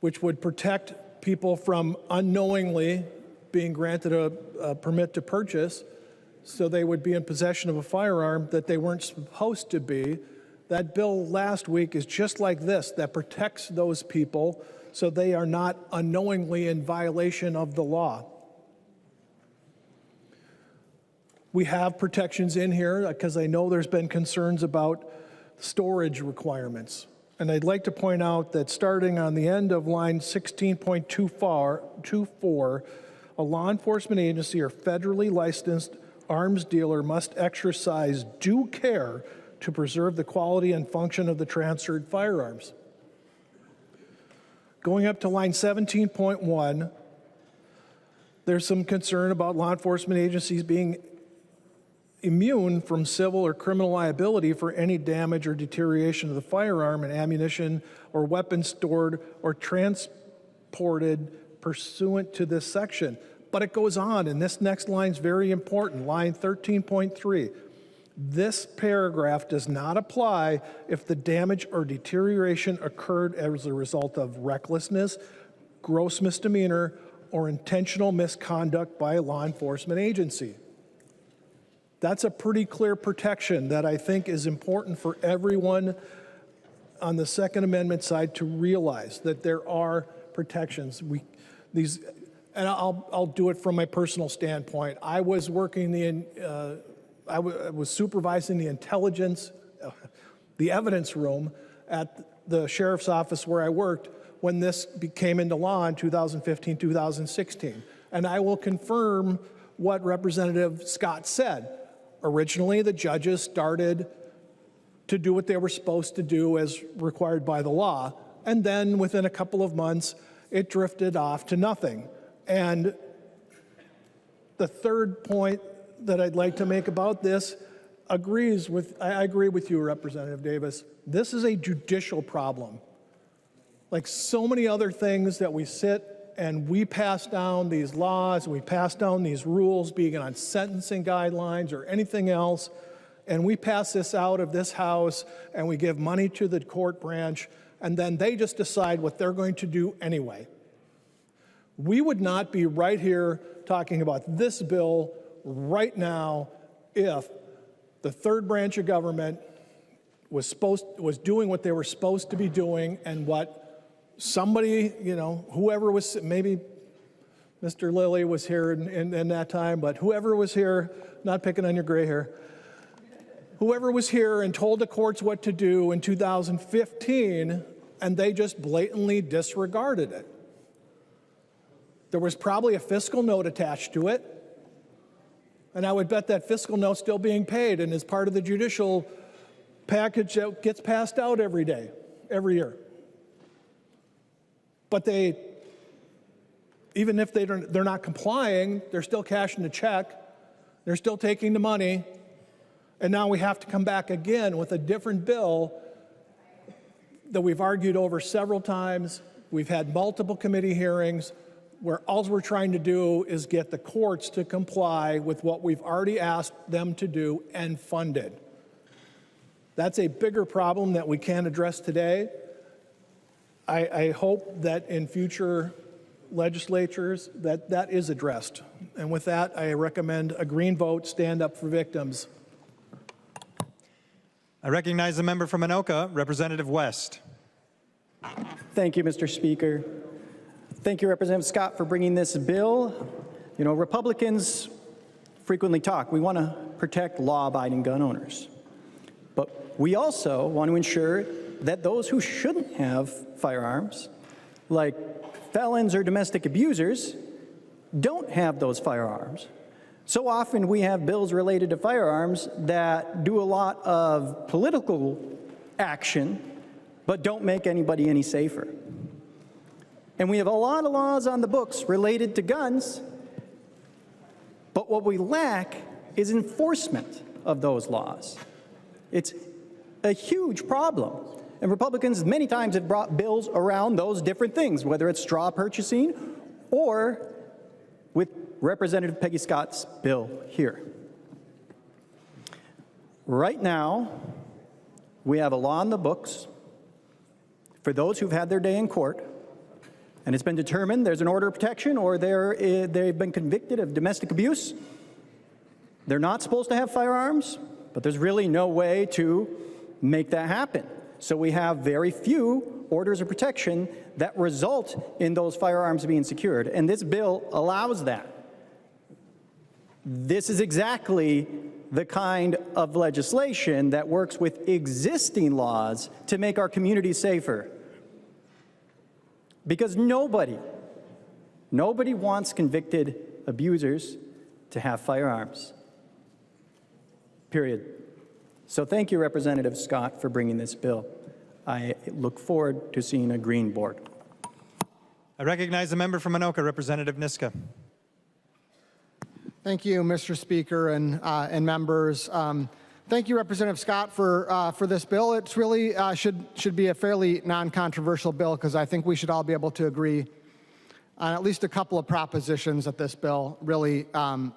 which would protect people from unknowingly being granted a permit to purchase, so they would be in possession of a firearm that they weren't supposed to be. That bill last week is just like this, that protects those people so they are not unknowingly in violation of the law. We have protections in here because I know there's been concerns about storage requirements. And I'd like to point out that starting on the end of line 16.24, a law enforcement agency or federally licensed arms dealer must exercise due care to preserve the quality and function of the transferred firearms. Going up to line 17.1, there's some concern about law enforcement agencies being immune from civil or criminal liability for any damage or deterioration of the firearm and ammunition or weapons stored or transported pursuant to this section. But it goes on, and this next line is very important, line 13.3. This paragraph does not apply if the damage or deterioration occurred as a result of recklessness, gross misdemeanor, or intentional misconduct by a law enforcement agency. That's a pretty clear protection that I think is important for everyone on the Second Amendment side to realize that there are protections. And I'll do it from my personal standpoint. I was working I was supervising the intelligence, the evidence room at the sheriff's office where I worked when this came into law in 2015, 2016. And I will confirm what Representative Scott said. Originally, the judges started to do what they were supposed to do as required by the law. And then within a couple of months, it drifted off to nothing. And the third point that I'd like to make about this I agree with you, Representative Davis. This is a judicial problem. Like so many other things that we sit and we pass down these laws, we pass down these rules, being on sentencing guidelines or anything else, and we pass this out of this House and we give money to the court branch, and then they just decide what they're going to do anyway. We would not be right here talking about this bill right now if the third branch of government was doing what they were supposed to be doing, and what somebody, whoever was, maybe Mr. Lilly was here in that time, but whoever was here, not picking on your gray hair, whoever was here and told the courts what to do in 2015, and they just blatantly disregarded it. There was probably a fiscal note attached to it, and I would bet that fiscal note's still being paid and is part of the judicial package that gets passed out every year. but even if they're not complying, they're still cashing the check, they're still taking the money, and now we have to come back again with a different bill that we've argued over several times. We've had multiple committee hearings where all we're trying to do is get the courts to comply with what we've already asked them to do and funded. That's a bigger problem that we can't address today. I hope that in future legislatures that is addressed. And with that, I recommend a green vote, stand up for victims. I recognize the member from Anoka, Representative West. Thank you, Mr. Speaker. Thank you, Representative Scott, for bringing this bill. You know, Republicans frequently talk, we want to protect law-abiding gun owners. But we also want to ensure that those who shouldn't have firearms, like felons or domestic abusers, don't have those firearms. So often we have bills related to firearms that do a lot of political action, but don't make anybody any safer. And we have a lot of laws on the books related to guns, but what we lack is enforcement of those laws. It's a huge problem. And Republicans many times have brought bills around those different things, whether it's straw purchasing or with Representative Peggy Scott's bill here. Right now, we have a law on the books for those who've had their day in court, and it's been determined there's an order of protection or they've been convicted of domestic abuse. They're not supposed to have firearms, but there's really no way to make that happen. So we have very few orders of protection that result in those firearms being secured, and this bill allows that. This is exactly the kind of legislation that works with existing laws to make our communities safer. Because nobody wants convicted abusers to have firearms. Period. So thank you, Representative Scott, for bringing this bill. I look forward to seeing a green board. I recognize the member from Anoka, Representative Niska. Thank you, Mr. Speaker and members. Thank you, Representative Scott, for this bill. It's really should be a fairly non-controversial bill because I think we should all be able to agree on at least a couple of propositions that this bill really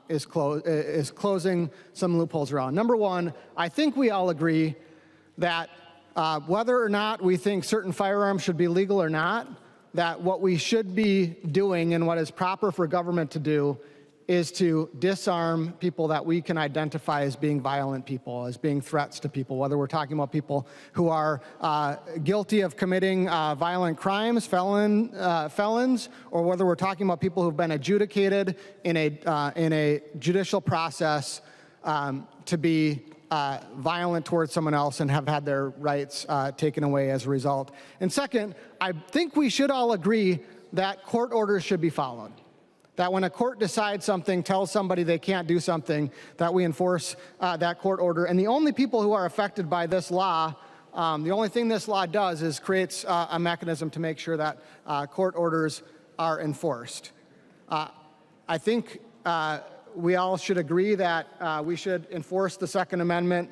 is closing some loopholes around. Number one, I think we all agree that whether or not we think certain firearms should be legal or not, that what we should be doing and what is proper for government to do is to disarm people that we can identify as being violent people, as being threats to people, whether we're talking about people who are guilty of committing violent crimes, felons, or whether we're talking about people who've been adjudicated in a judicial process to be violent towards someone else and have had their rights taken away as a result. And second, I think we should all agree that court orders should be followed. That when a court decides something, tells somebody they can't do something, that we enforce that court order. And the only people who are affected by this law, the only thing this law does is creates a mechanism to make sure that court orders are enforced. I think we all should agree that we should enforce the Second Amendment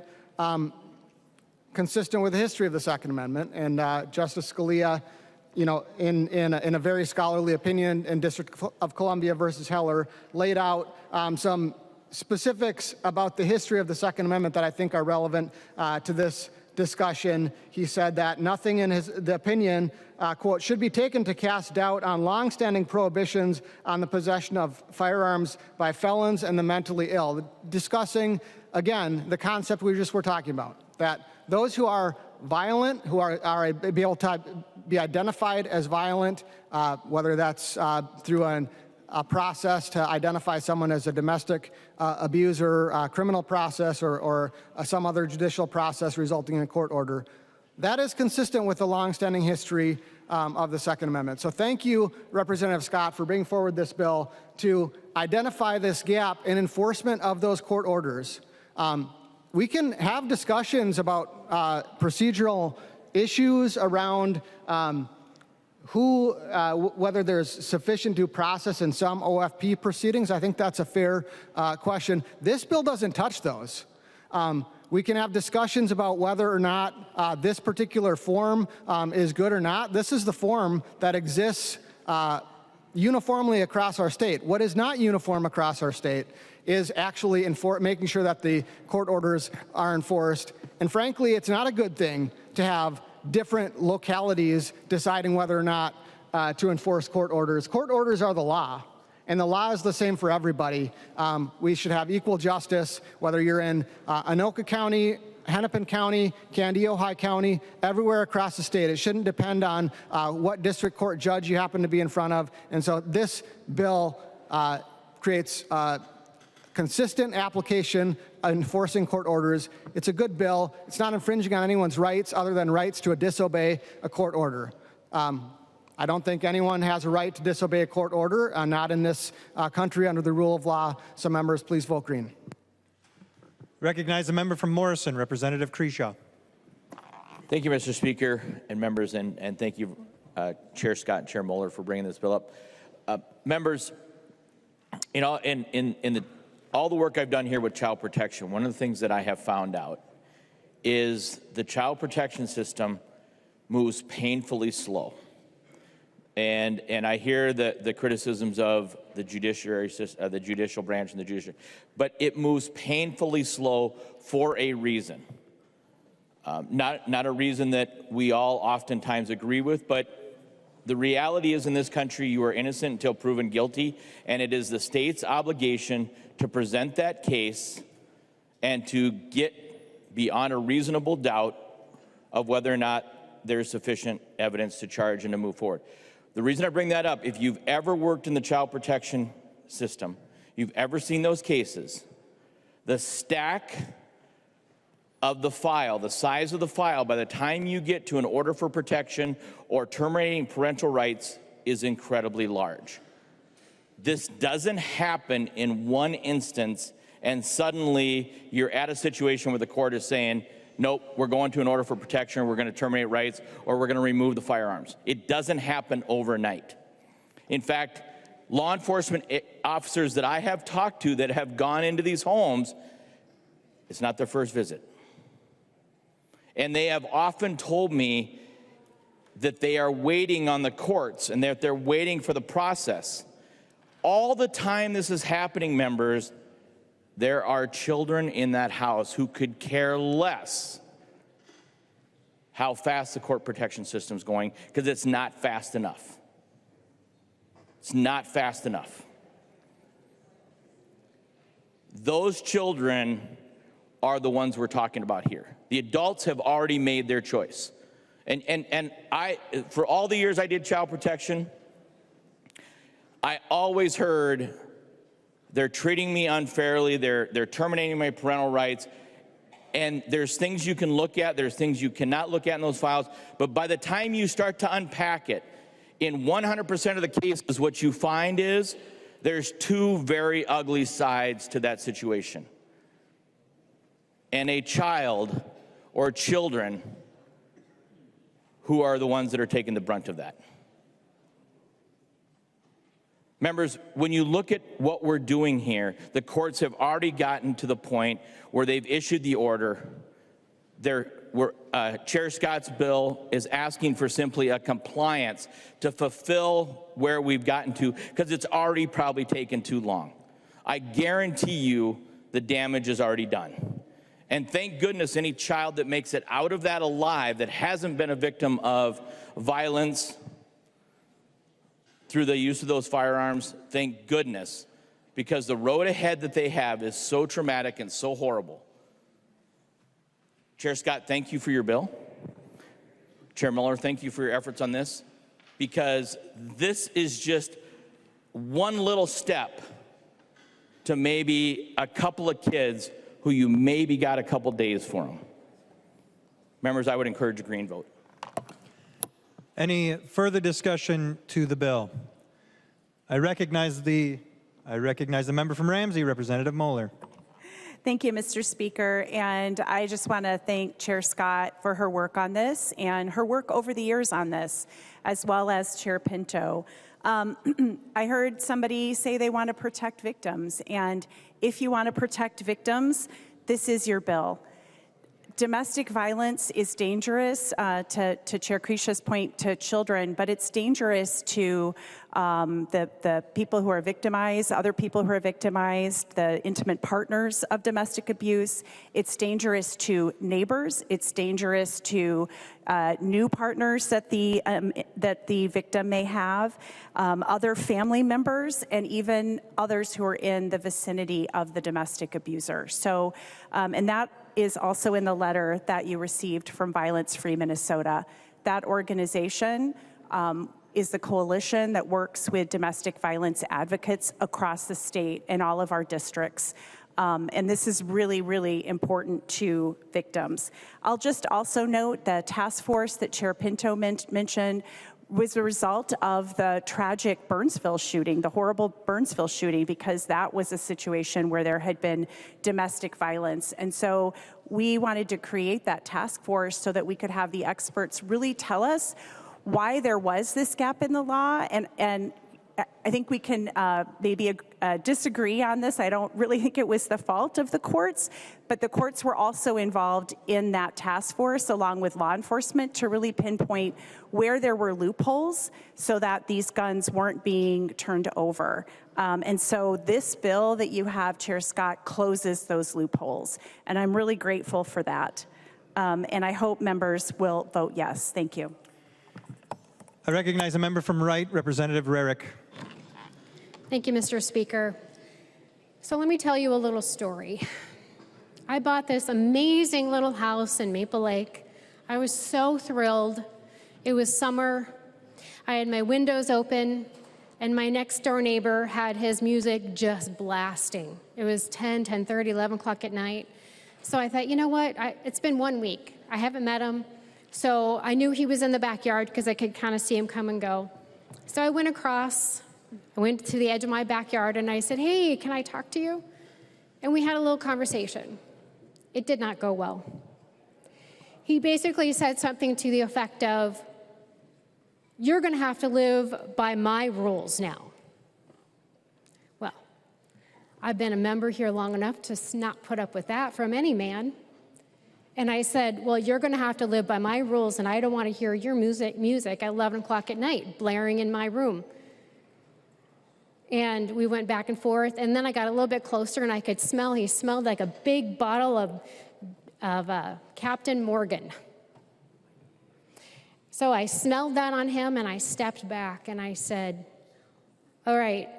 consistent with the history of the Second Amendment. And Justice Scalia, you know, in a very scholarly opinion in District of Columbia versus Heller, laid out some specifics about the history of the Second Amendment that I think are relevant to this discussion. He said that nothing in the opinion, quote, should be taken to cast doubt on longstanding prohibitions on the possession of firearms by felons and the mentally ill, discussing, again, the concept we just were talking about, that those who are violent, who are able to be identified as violent, whether that's through a process to identify someone as a domestic abuser, criminal process, or some other judicial process resulting in a court order. That is consistent with the longstanding history of the Second Amendment. So thank you, Representative Scott, for bringing forward this bill to identify this gap in enforcement of those court orders. We can have discussions about procedural issues around whether there's sufficient due process in some OFP proceedings. I think that's a fair question. This bill doesn't touch those. We can have discussions about whether or not this particular form is good or not. This is the form that exists uniformly across our state. What is not uniform across our state is actually making sure that the court orders are enforced. And frankly, it's not a good thing to have different localities deciding whether or not to enforce court orders. Court orders are the law, and the law is the same for everybody. We should have equal justice, whether you're in Anoka County, Hennepin County, Candy-Ojai County, everywhere across the state. It shouldn't depend on what district court judge you happen to be in front of. And so this bill creates consistent application enforcing court orders. It's a good bill. It's not infringing on anyone's rights other than rights to disobey a court order. I don't think anyone has a right to disobey a court order, not in this country under the rule of law. So members, please vote green. Recognize the member from Morrison, Representative Kresha. Thank you, Mr. Speaker and members, and thank you, Chair Scott and Chair Mueller, for bringing this bill up. Members, you know, in all the work I've done here with child protection, one of the things that I have found out is the child protection system moves painfully slow. And I hear the criticisms of the judiciary system, the judicial branch and the judiciary, but it moves painfully slow for a reason. Not a reason that we all oftentimes agree with, but the reality is in this country you are innocent until proven guilty, and it is the state's obligation to present that case and to get beyond a reasonable doubt of whether or not there's sufficient evidence to charge and to move forward. The reason I bring that up, if you've ever worked in the child protection system, you've ever seen those cases, the stack of the file, the size of the file, by the time you get to an order for protection or terminating parental rights is incredibly large. This doesn't happen in one instance and suddenly you're at a situation where the court is saying, nope, we're going to an order for protection, we're going to terminate rights, or we're going to remove the firearms. It doesn't happen overnight. In fact, law enforcement officers that I have talked to that have gone into these homes, it's not their first visit. And they have often told me that they are waiting on the courts and that they're waiting for the process. All the time this is happening, members, there are children in that house who could care less how fast the court protection system is going because it's not fast enough. It's not fast enough. Those children are the ones we're talking about here. The adults have already made their choice. And I, for all the years I did child protection, I always heard, they're treating me unfairly, they're terminating my parental rights, and there's things you can look at, there's things you cannot look at in those files, but by the time you start to unpack it, in 100% of the cases, what you find is there's two very ugly sides to that situation. And a child or children who are the ones that are taking the brunt of that. Members, when you look at what we're doing here, the courts have already gotten to the point where they've issued the order. Chair Scott's bill is asking for simply a compliance to fulfill where we've gotten to, because it's already probably taken too long. I guarantee you the damage is already done. And thank goodness any child that makes it out of that alive, that hasn't been a victim of violence through the use of those firearms, thank goodness, because the road ahead that they have is so traumatic and so horrible. Chair Scott, thank you for your bill. Chair Mueller, thank you for your efforts on this, because this is just one little step to maybe a couple of kids who you maybe got a couple days for them. Members, I would encourage a green vote. Any further discussion to the bill? I recognize the member from Ramsey, Representative Moeller. Thank you, Mr. Speaker. And I just want to thank Chair Scott for her work on this and her work over the years on this, as well as Chair Pinto. I heard somebody say they want to protect victims. And if you want to protect victims, this is your bill. Domestic violence is dangerous, to Chair Kresha's point, to children, but it's dangerous to the people who are victimized, other people who are victimized, the intimate partners of domestic abuse. It's dangerous to neighbors. It's dangerous to new partners that the victim may have, other family members, and even others who are in the vicinity of the domestic abuser. So, and that is also in the letter that you received from Violence Free Minnesota. That organization is the coalition that works with domestic violence advocates across the state and all of our districts. And this is really, really important to victims. I'll just also note the task force that Chair Pinto mentioned was a result of the tragic Burnsville shooting, the horrible Burnsville shooting, because that was a situation where there had been domestic violence. And so we wanted to create that task force so that we could have the experts really tell us why there was this gap in the law. And I think we can maybe disagree on this. I don't really think it was the fault of the courts, but the courts were also involved in that task force along with law enforcement to really pinpoint where there were loopholes so that these guns weren't being turned over. And so this bill that you have, Chair Scott, closes those loopholes. And I'm really grateful for that. And I hope members will vote yes. Thank you. I recognize a member from Wright, Representative Rarick. Thank you, Mr. Speaker. So let me tell you a little story. I bought this amazing little house in Maple Lake. I was so thrilled. It was summer. I had my windows open, and my next door neighbor had his music just blasting. It was 10, 10:30, 11 o'clock at night. So I thought, you know what? It's been 1 week. I haven't met him. So I knew he was in the backyard because I could kind of see him come and go. So I went across. I went to the edge of my backyard and I said, hey, can I talk to you? And we had a little conversation. It did not go well. He basically said something to the effect of, you're going to have to live by my rules now. Well, I've been a member here long enough to not put up with that from any man. And I said, well, you're going to have to live by my rules, and I don't want to hear your music at 11 o'clock at night blaring in my room. And we went back and forth, and then I got a little bit closer, and I could smell, he smelled like a big bottle of Captain Morgan. So I smelled that on him, and I stepped back, and I said, all right,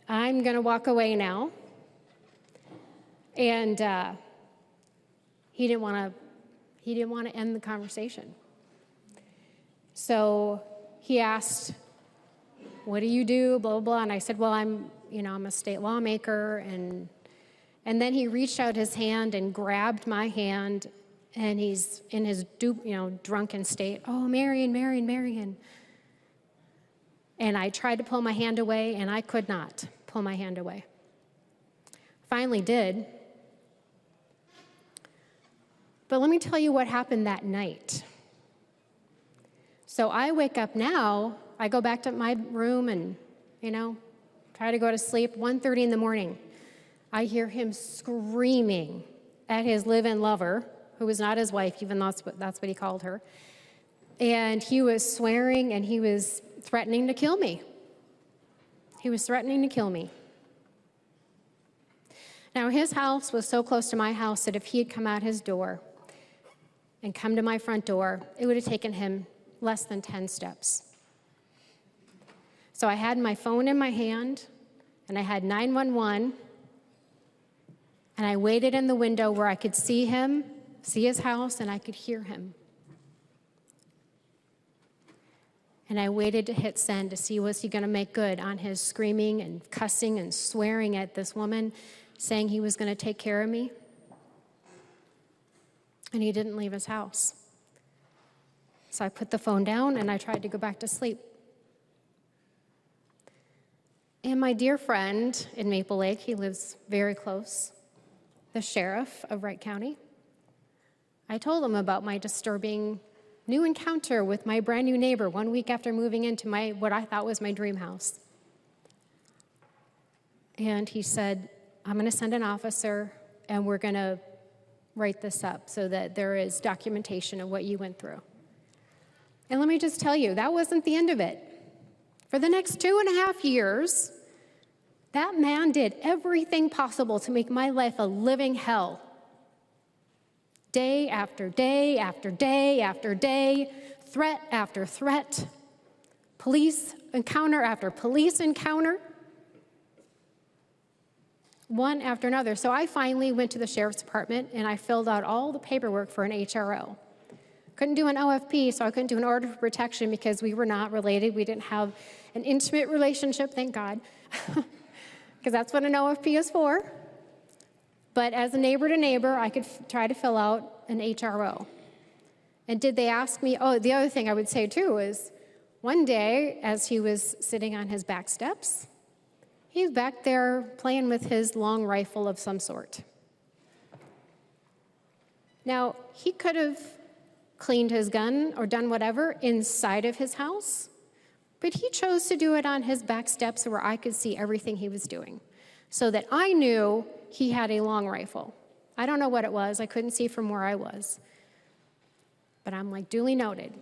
I'm going to walk away now. And he didn't want to end the conversation. So he asked, what do you do, blah, blah, blah. And I said, well, I'm a state lawmaker. And then he reached out his hand and grabbed my hand, and he's in his drunken state. Oh, Marion, Marion, Marion. And I tried to pull my hand away, and I could not pull my hand away. Finally did. But let me tell you what happened that night. So I wake up now, I go back to my room and, try to go to sleep. 1:30 in the morning, I hear him screaming at his live-in lover, who was not his wife, even though that's what he called her. And he was swearing, and he was threatening to kill me. He was threatening to kill me. Now, his house was so close to my house that if he had come out his door and come to my front door, it would have taken him less than 10 steps. So I had my phone in my hand, and I had 911, and I waited in the window where I could see him, see his house, and I could hear him. And I waited to hit send to see was he going to make good on his screaming and cussing and swearing at this woman, saying he was going to take care of me. And he didn't leave his house. So I put the phone down and I tried to go back to sleep. And my dear friend in Maple Lake, he lives very close, the sheriff of Wright County. I told him about my disturbing new encounter with my brand new neighbor 1 week after moving into what I thought was my dream house. And he said, I'm going to send an officer and we're going to write this up so that there is documentation of what you went through. And let me just tell you, that wasn't the end of it. For the next 2.5 years, that man did everything possible to make my life a living hell. Day after day after day after day, threat after threat, police encounter after police encounter, one after another. So I finally went to the sheriff's department and I filled out all the paperwork for an HRO. Couldn't do an OFP, so I couldn't do an order for protection because we were not related. We didn't have an intimate relationship, thank God, because that's what an OFP is for. But as a neighbor to neighbor, I could try to fill out an HRO. And did they ask me, oh, the other thing I would say too is, one day as he was sitting on his back steps, he was back there playing with his long rifle of some sort. Now, he could have cleaned his gun or done whatever inside of his house, but he chose to do it on his back steps where I could see everything he was doing, so that I knew he had a long rifle. I don't know what it was. I couldn't see from where I was. But I'm like, duly noted,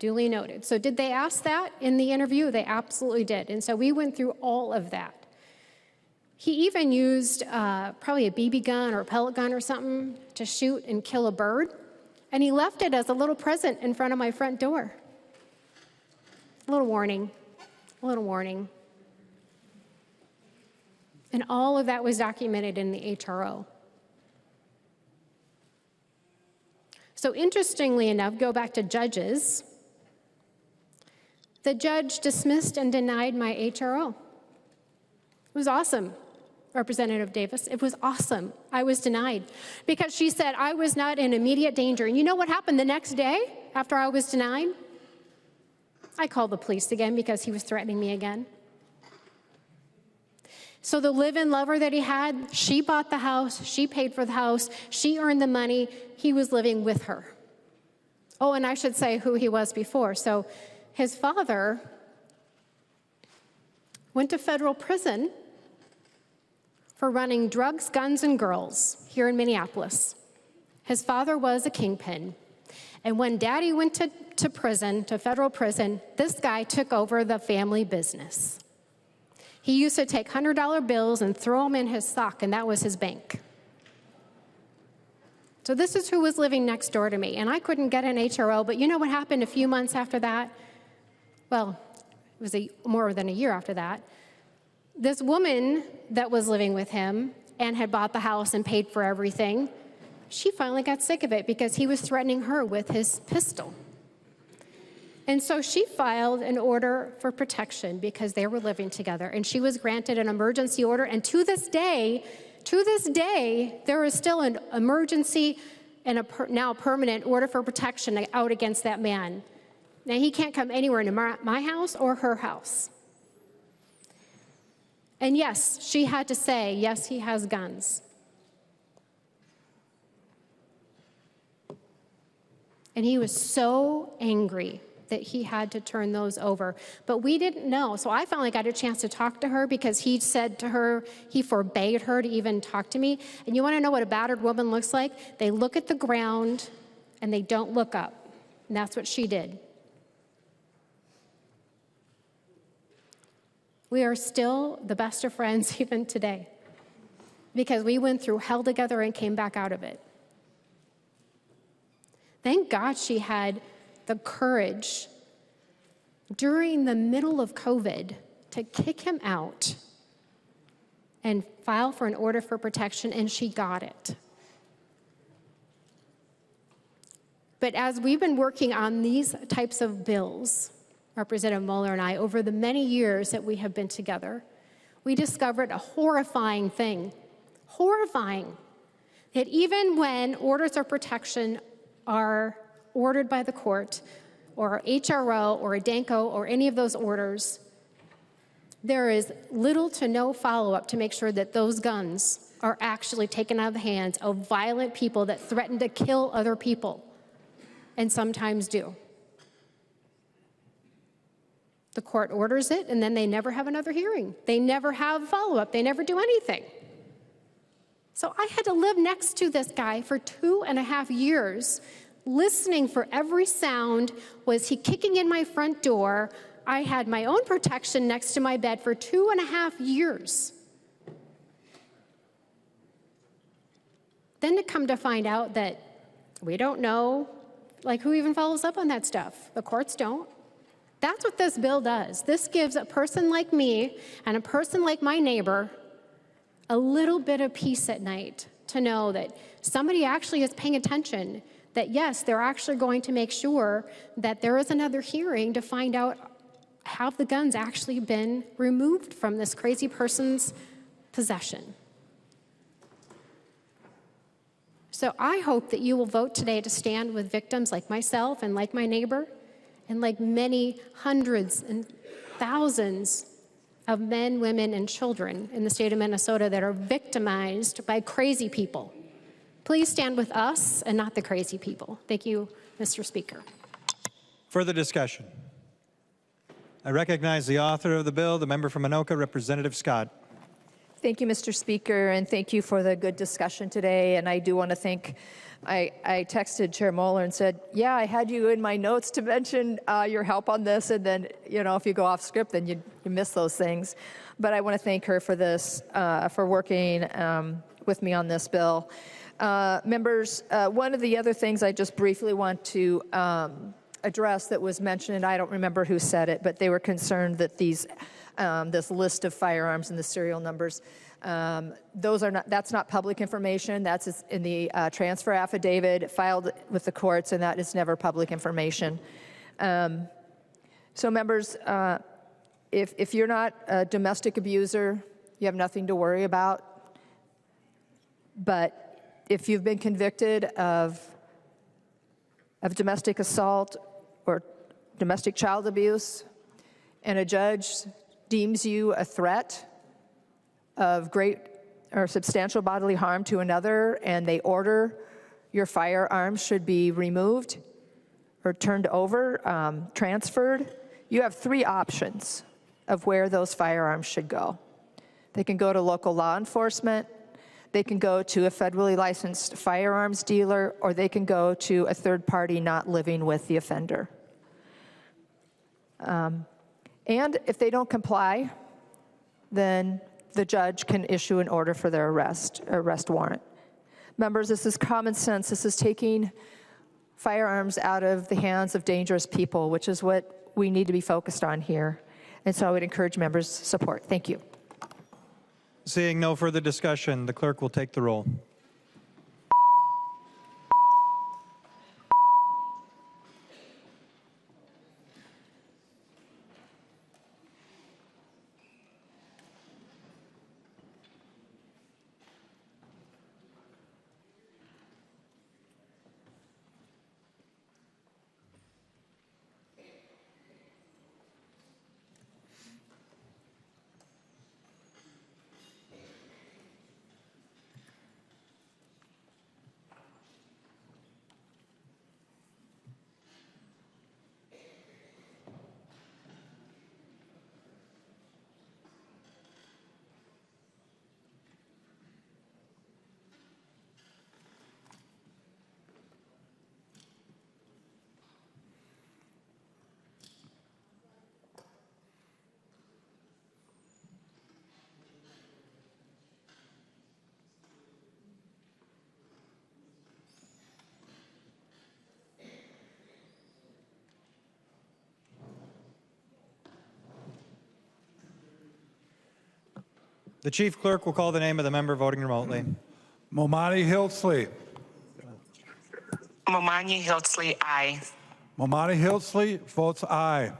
duly noted. So did they ask that in the interview? They absolutely did. And so we went through all of that. He even used probably a BB gun or a pellet gun or something to shoot and kill a bird. And he left it as a little present in front of my front door. A little warning, a little warning. And all of that was documented in the HRO. So interestingly enough, go back to judges. The judge dismissed and denied my HRO. It was awesome, Representative Davis. It was awesome. I was denied because she said I was not in immediate danger. And you know what happened the next day after I was denied? I called the police again because he was threatening me again. So the live-in lover that he had, she bought the house, she paid for the house, she earned the money, he was living with her. Oh, and I should say who he was before. So his father went to federal prison for running drugs, guns, and girls here in Minneapolis. His father was a kingpin. And when Daddy went to prison, to federal prison, this guy took over the family business. He used to take $100 bills and throw them in his sock, and that was his bank. So this is who was living next door to me, and I couldn't get an HRO, but you know what happened a few months after that? Well, it was more than a year after that. This woman that was living with him and had bought the house and paid for everything, she finally got sick of it because he was threatening her with his pistol. And so she filed an order for protection because they were living together, and she was granted an emergency order. And to this day, there is still an emergency and now permanent order for protection out against that man. Now, he can't come anywhere into my house or her house. And yes, she had to say, yes, he has guns. And he was so angry that he had to turn those over. But we didn't know. So I finally got a chance to talk to her because he said to her, he forbade her to even talk to me. And you want to know what a battered woman looks like? They look at the ground and they don't look up. And that's what she did. We are still the best of friends even today because we went through hell together and came back out of it. Thank God she had the courage during the middle of COVID to kick him out and file for an order for protection, and she got it. But as we've been working on these types of bills, Representative Mueller and I, over the many years that we have been together, we discovered a horrifying thing, that even when orders of protection are ordered by the court, or HRO, or a DANCO, or any of those orders, there is little to no follow-up to make sure that those guns are actually taken out of the hands of violent people that threaten to kill other people, and sometimes do. The court orders it, and then they never have another hearing. They never have follow-up. They never do anything. So I had to live next to this guy for 2.5 years, listening for every sound. Was he kicking in my front door? I had my own protection next to my bed for 2.5 years. Then to come to find out that we don't know, like, who even follows up on that stuff. The courts don't. That's what this bill does. This gives a person like me and a person like my neighbor a little bit of peace at night to know that somebody actually is paying attention, that yes, they're actually going to make sure that there is another hearing to find out, have the guns actually been removed from this crazy person's possession. So I hope that you will vote today to stand with victims like myself and like my neighbor and like many hundreds and thousands of men, women, and children in the state of Minnesota that are victimized by crazy people. Please stand with us and not the crazy people. Thank you, Mr. Speaker. Further discussion. I recognize the author of the bill, the member from Anoka, Representative Scott. Thank you, Mr. Speaker, and thank you for the good discussion today. And I do want to thank, I texted Chair Moeller and said, yeah, I had you in my notes to mention your help on this. And then, you know, if you go off script, then you miss those things. But I want to thank her for this, for working with me on this bill. Members, one of the other things I just briefly want to address that was mentioned, and I don't remember who said it, but they were concerned that these this list of firearms and the serial numbers, that's not public information. That's in the transfer affidavit filed with the courts, and that is never public information. So members, if you're not a domestic abuser, you have nothing to worry about. But if you've been convicted of domestic assault or domestic child abuse, and a judge deems you a threat of great or substantial bodily harm to another, and they order your firearms should be removed or turned over, transferred, you have 3 options of where those firearms should go. They can go to local law enforcement, they can go to a federally licensed firearms dealer, or they can go to a third party not living with the offender. And if they don't comply, then the judge can issue an order for their arrest warrant. Members, this is common sense. This is taking firearms out of the hands of dangerous people, which is what we need to be focused on here. And so I would encourage members' support. Thank you. Seeing no further discussion, the clerk will take the roll. The chief clerk will call the name of the member voting remotely. Momani Hildsley. Momani Hildsley, aye. Momani Hildsley votes aye.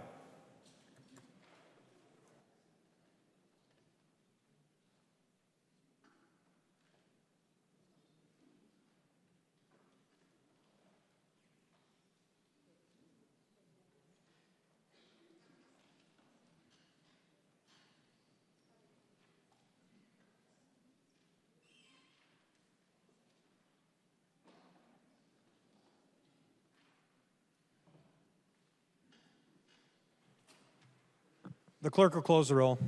The clerk will close the roll.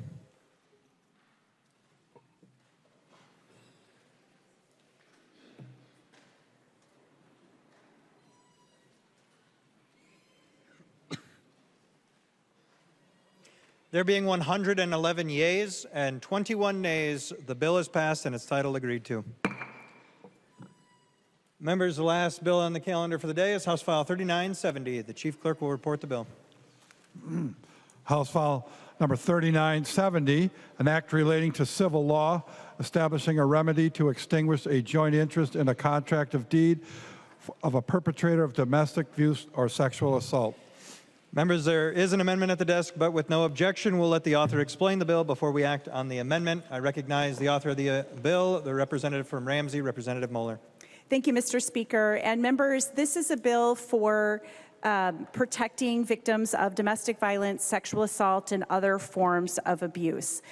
There being 111 yeas and 21 nays, the bill is passed and its title agreed to. Members, the last bill on the calendar for the day is House File 3970. The Chief Clerk will report the bill. House File number 3970, an act relating to civil law, establishing a remedy to extinguish a joint interest in a contract of deed of a perpetrator of domestic abuse or sexual assault. Members, there is an amendment at the desk, but with no objection, we'll let the author explain the bill before we act on the amendment. I recognize the author of the bill, the representative from Ramsey, Representative Moeller. Thank you, Mr. Speaker. And members, this is a bill for protecting victims of domestic violence, sexual assault, and other forms of abuse.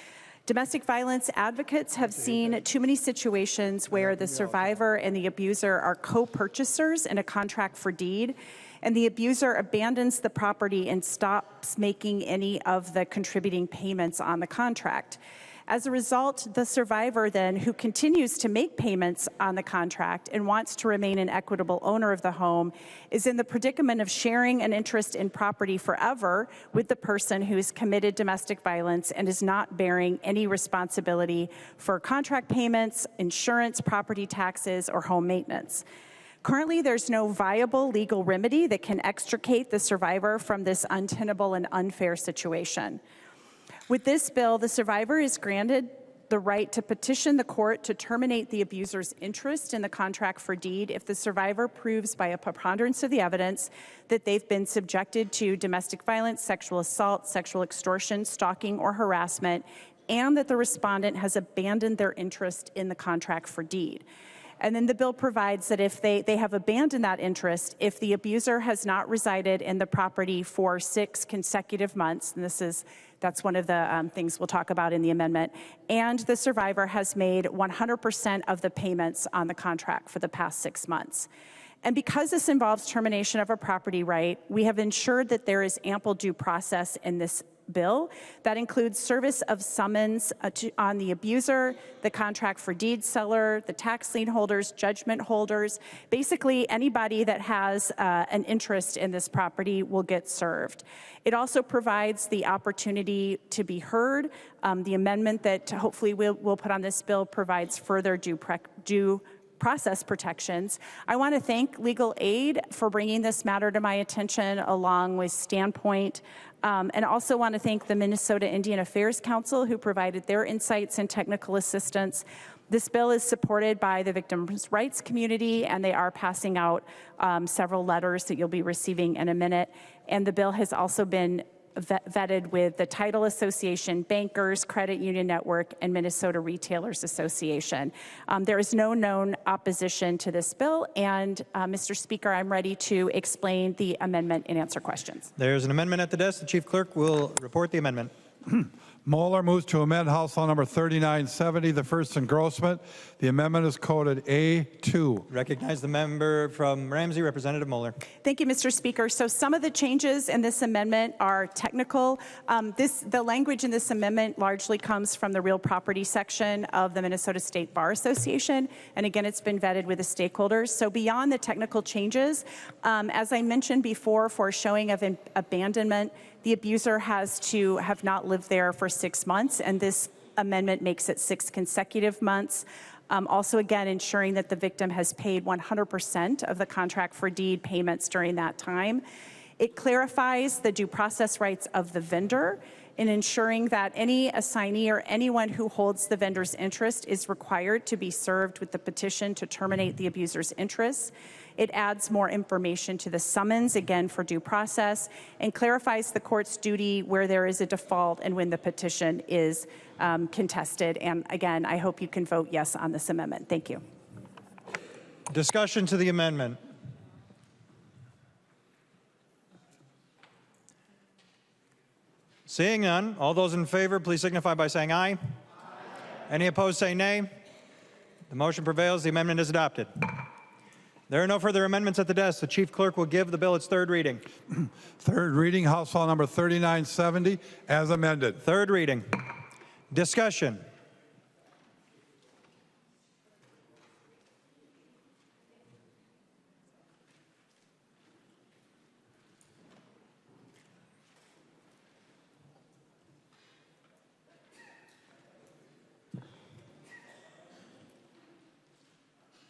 Domestic violence advocates have seen too many situations where the survivor and the abuser are co-purchasers in a contract for deed, and the abuser abandons the property and stops making any of the contributing payments on the contract. As a result, the survivor then, who continues to make payments on the contract and wants to remain an equitable owner of the home, is in the predicament of sharing an interest in property forever with the person who's committed domestic violence and is not bearing any responsibility for contract payments, insurance, property taxes, or home maintenance. Currently, there's no viable legal remedy that can extricate the survivor from this untenable and unfair situation. With this bill, the survivor is granted the right to petition the court to terminate the abuser's interest in the contract for deed if the survivor proves by a preponderance of the evidence that they've been subjected to domestic violence, sexual assault, sexual extortion, stalking, or harassment, and that the respondent has abandoned their interest in the contract for deed. And then the bill provides that if they have abandoned that interest, if the abuser has not resided in the property for 6 consecutive months, and that's one of the things we'll talk about in the amendment, and the survivor has made 100% of the payments on the contract for the past 6 months. And because this involves termination of a property right, we have ensured that there is ample due process in this bill. That includes service of summons on the abuser, the contract for deed seller, the tax lien holders, judgment holders. Basically, anybody that has an interest in this property will get served. It also provides the opportunity to be heard. The amendment that hopefully we'll put on this bill provides further due process protections. I want to thank Legal Aid for bringing this matter to my attention, along with Standpoint, and also want to thank the Minnesota Indian Affairs Council, who provided their insights and technical assistance. This bill is supported by the victims' rights community, and they are passing out several letters that you'll be receiving in a minute. And the bill has also been vetted with the Title Association, Bankers, Credit Union Network, and Minnesota Retailers Association. There is no known opposition to this bill, and Mr. Speaker, I'm ready to explain the amendment and answer questions. There's an amendment at the desk. The Chief Clerk will report the amendment. Moeller moves to amend House File number 3970, the first engrossment. The amendment is coded A2. Recognize the member from Ramsey, Representative Moeller. Thank you, Mr. Speaker. So some of the changes in this amendment are technical. The language in this amendment largely comes from the real property section of the Minnesota State Bar Association. And again, it's been vetted with the stakeholders. So beyond the technical changes, as I mentioned before, for showing of abandonment, the abuser has to have not lived there for 6 months, and this amendment makes it 6 consecutive months. Also, again, ensuring that the victim has paid 100% of the contract for deed payments during that time. It clarifies the due process rights of the vendor in ensuring that any assignee or anyone who holds the vendor's interest is required to be served with the petition to terminate the abuser's interests. It adds more information to the summons, again, for due process, and clarifies the court's duty where there is a default and when the petition is contested. And again, I hope you can vote yes on this amendment. Thank you. Discussion to the amendment. Seeing none, all those in favor, please signify by saying aye. Aye. Any opposed, say nay. The motion prevails. The amendment is adopted. There are no further amendments at the desk. The Chief Clerk will give the bill its third reading. Third reading, House File Number 3970, as amended. Third reading. Discussion.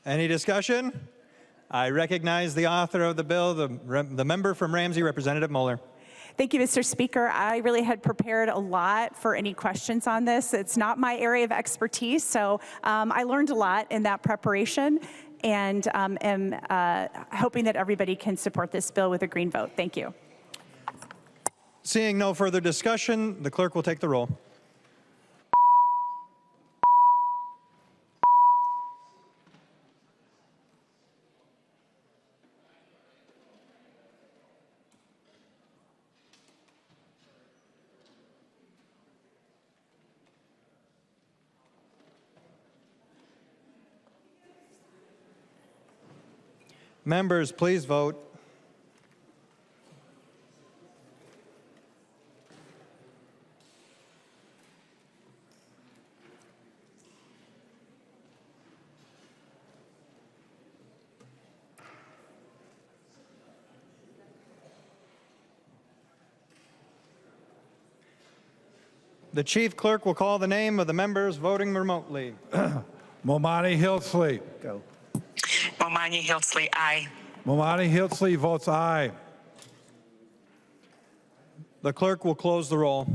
Any discussion? I recognize the author of the bill, the member from Ramsey, Representative Moeller. Thank you, Mr. Speaker. I really had prepared a lot for any questions on this. It's not my area of expertise, so I learned a lot in that preparation, and am hoping that everybody can support this bill with a green vote. Thank you. Seeing no further discussion, the clerk will take the roll. Members, please vote. The Chief Clerk will call the name of the members voting remotely. Momani Hilsley. Go. Momani Hilsley, aye. Momani Hilsley votes aye. The clerk will close the roll.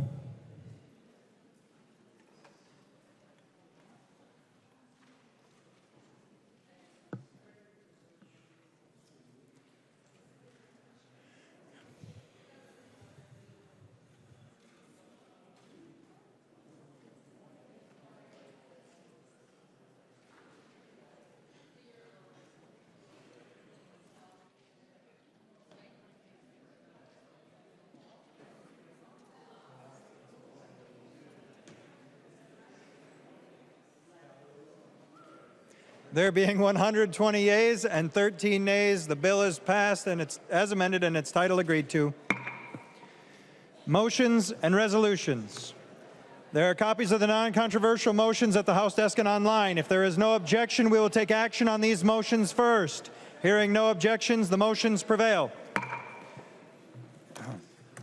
There being 120 yeas and 13 nays, the bill is passed and it's as amended and its title agreed to. Motions and resolutions. There are copies of the non-controversial motions at the House desk and online. If there is no objection, we will take action on these motions first. Hearing no objections, the motions prevail.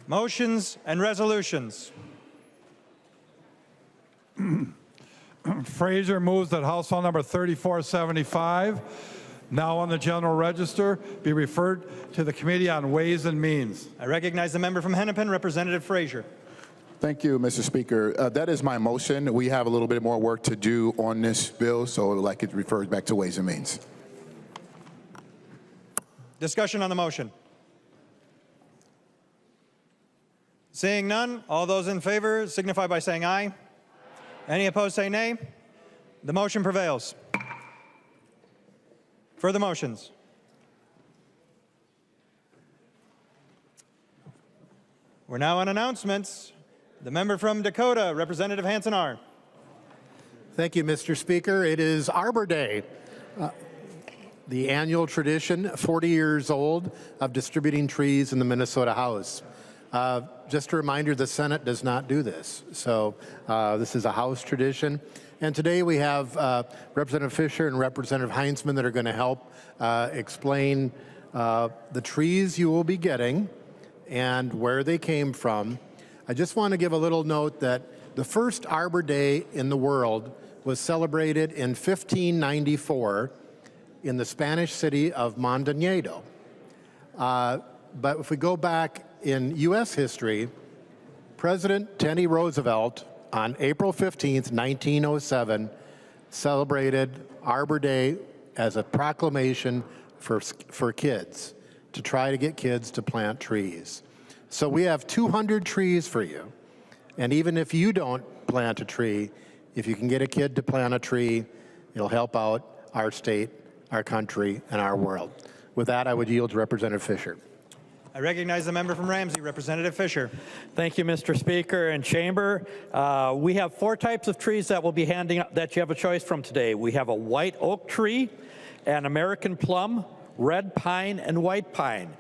Motions and resolutions. Fraser moves that House File Number 3475, now on the General Register, be referred to the Committee on Ways and Means. I recognize the member from Hennepin, Representative Fraser. Thank you, Mr. Speaker. That is my motion. We have a little bit more work to do on this bill, so I'd like it referred back to Ways and Means. Discussion on the motion. Seeing none, all those in favor signify by saying aye. Any opposed say nay. The motion prevails. Further motions. We're now on announcements. The member from Dakota, Representative Hanson R. Thank you, Mr. Speaker. It is Arbor Day, the annual tradition, 40 years old, of distributing trees in the Minnesota House. Just a reminder, the Senate does not do this. So this is a House tradition. And today we have Representative Fisher and Representative Heinzman that are going to help explain the trees you will be getting and where they came from. I just want to give a little note that the first Arbor Day in the world was celebrated in 1594 in the Spanish city of Mondoñedo. But if we go back in U.S. history, President Teddy Roosevelt on April 15th, 1907, celebrated Arbor Day as a proclamation for kids, to try to get kids to plant trees. So we have 200 trees for you. And even if you don't plant a tree, if you can get a kid to plant a tree, it'll help out our state, our country, and our world. With that, I would yield to Representative Fisher. I recognize the member from Ramsey, Representative Fisher. Thank you, Mr. Speaker and Chamber. We have 4 types of trees that we'll be handing out that you have a choice from today. We have a white oak tree, an American plum, red pine and white pine.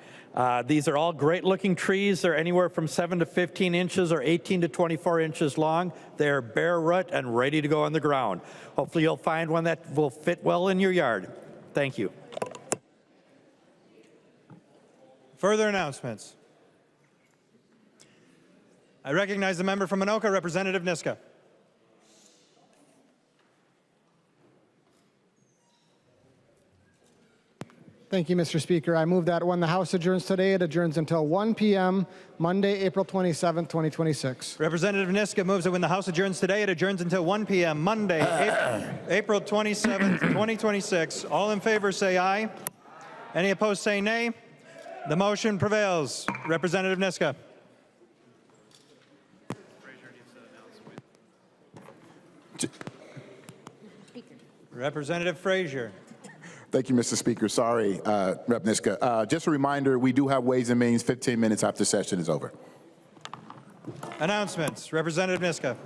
These are all great looking trees. They're anywhere from 7 to 15 inches or 18 to 24 inches long. They're bare root and ready to go on the ground. Hopefully you'll find one that will fit well in your yard. Thank you. Further announcements. I recognize the member from Anoka, Representative Niska. Thank you, Mr. Speaker. I move that when the House adjourns today, it adjourns until 1 p.m., Monday, April 27, 2026. Representative Niska moves that when the House adjourns today, it adjourns until 1 p.m., Monday, April 27, 2026. All in favor say aye. Any opposed say nay. The motion prevails. Representative Niska. Representative Frazier. Thank you, Mr. Speaker. Sorry, Rep. Niska. Just a reminder, we do have Ways and Means 15 minutes after session is over. Announcements. Representative Niska.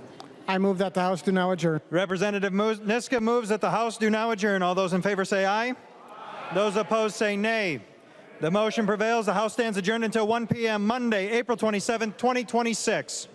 I move that the House do now adjourn. Representative Niska moves that the House do now adjourn. All those in favor say aye. Those opposed say nay. The motion prevails. The House stands adjourned until 1 p.m. Monday, April 27, 2026.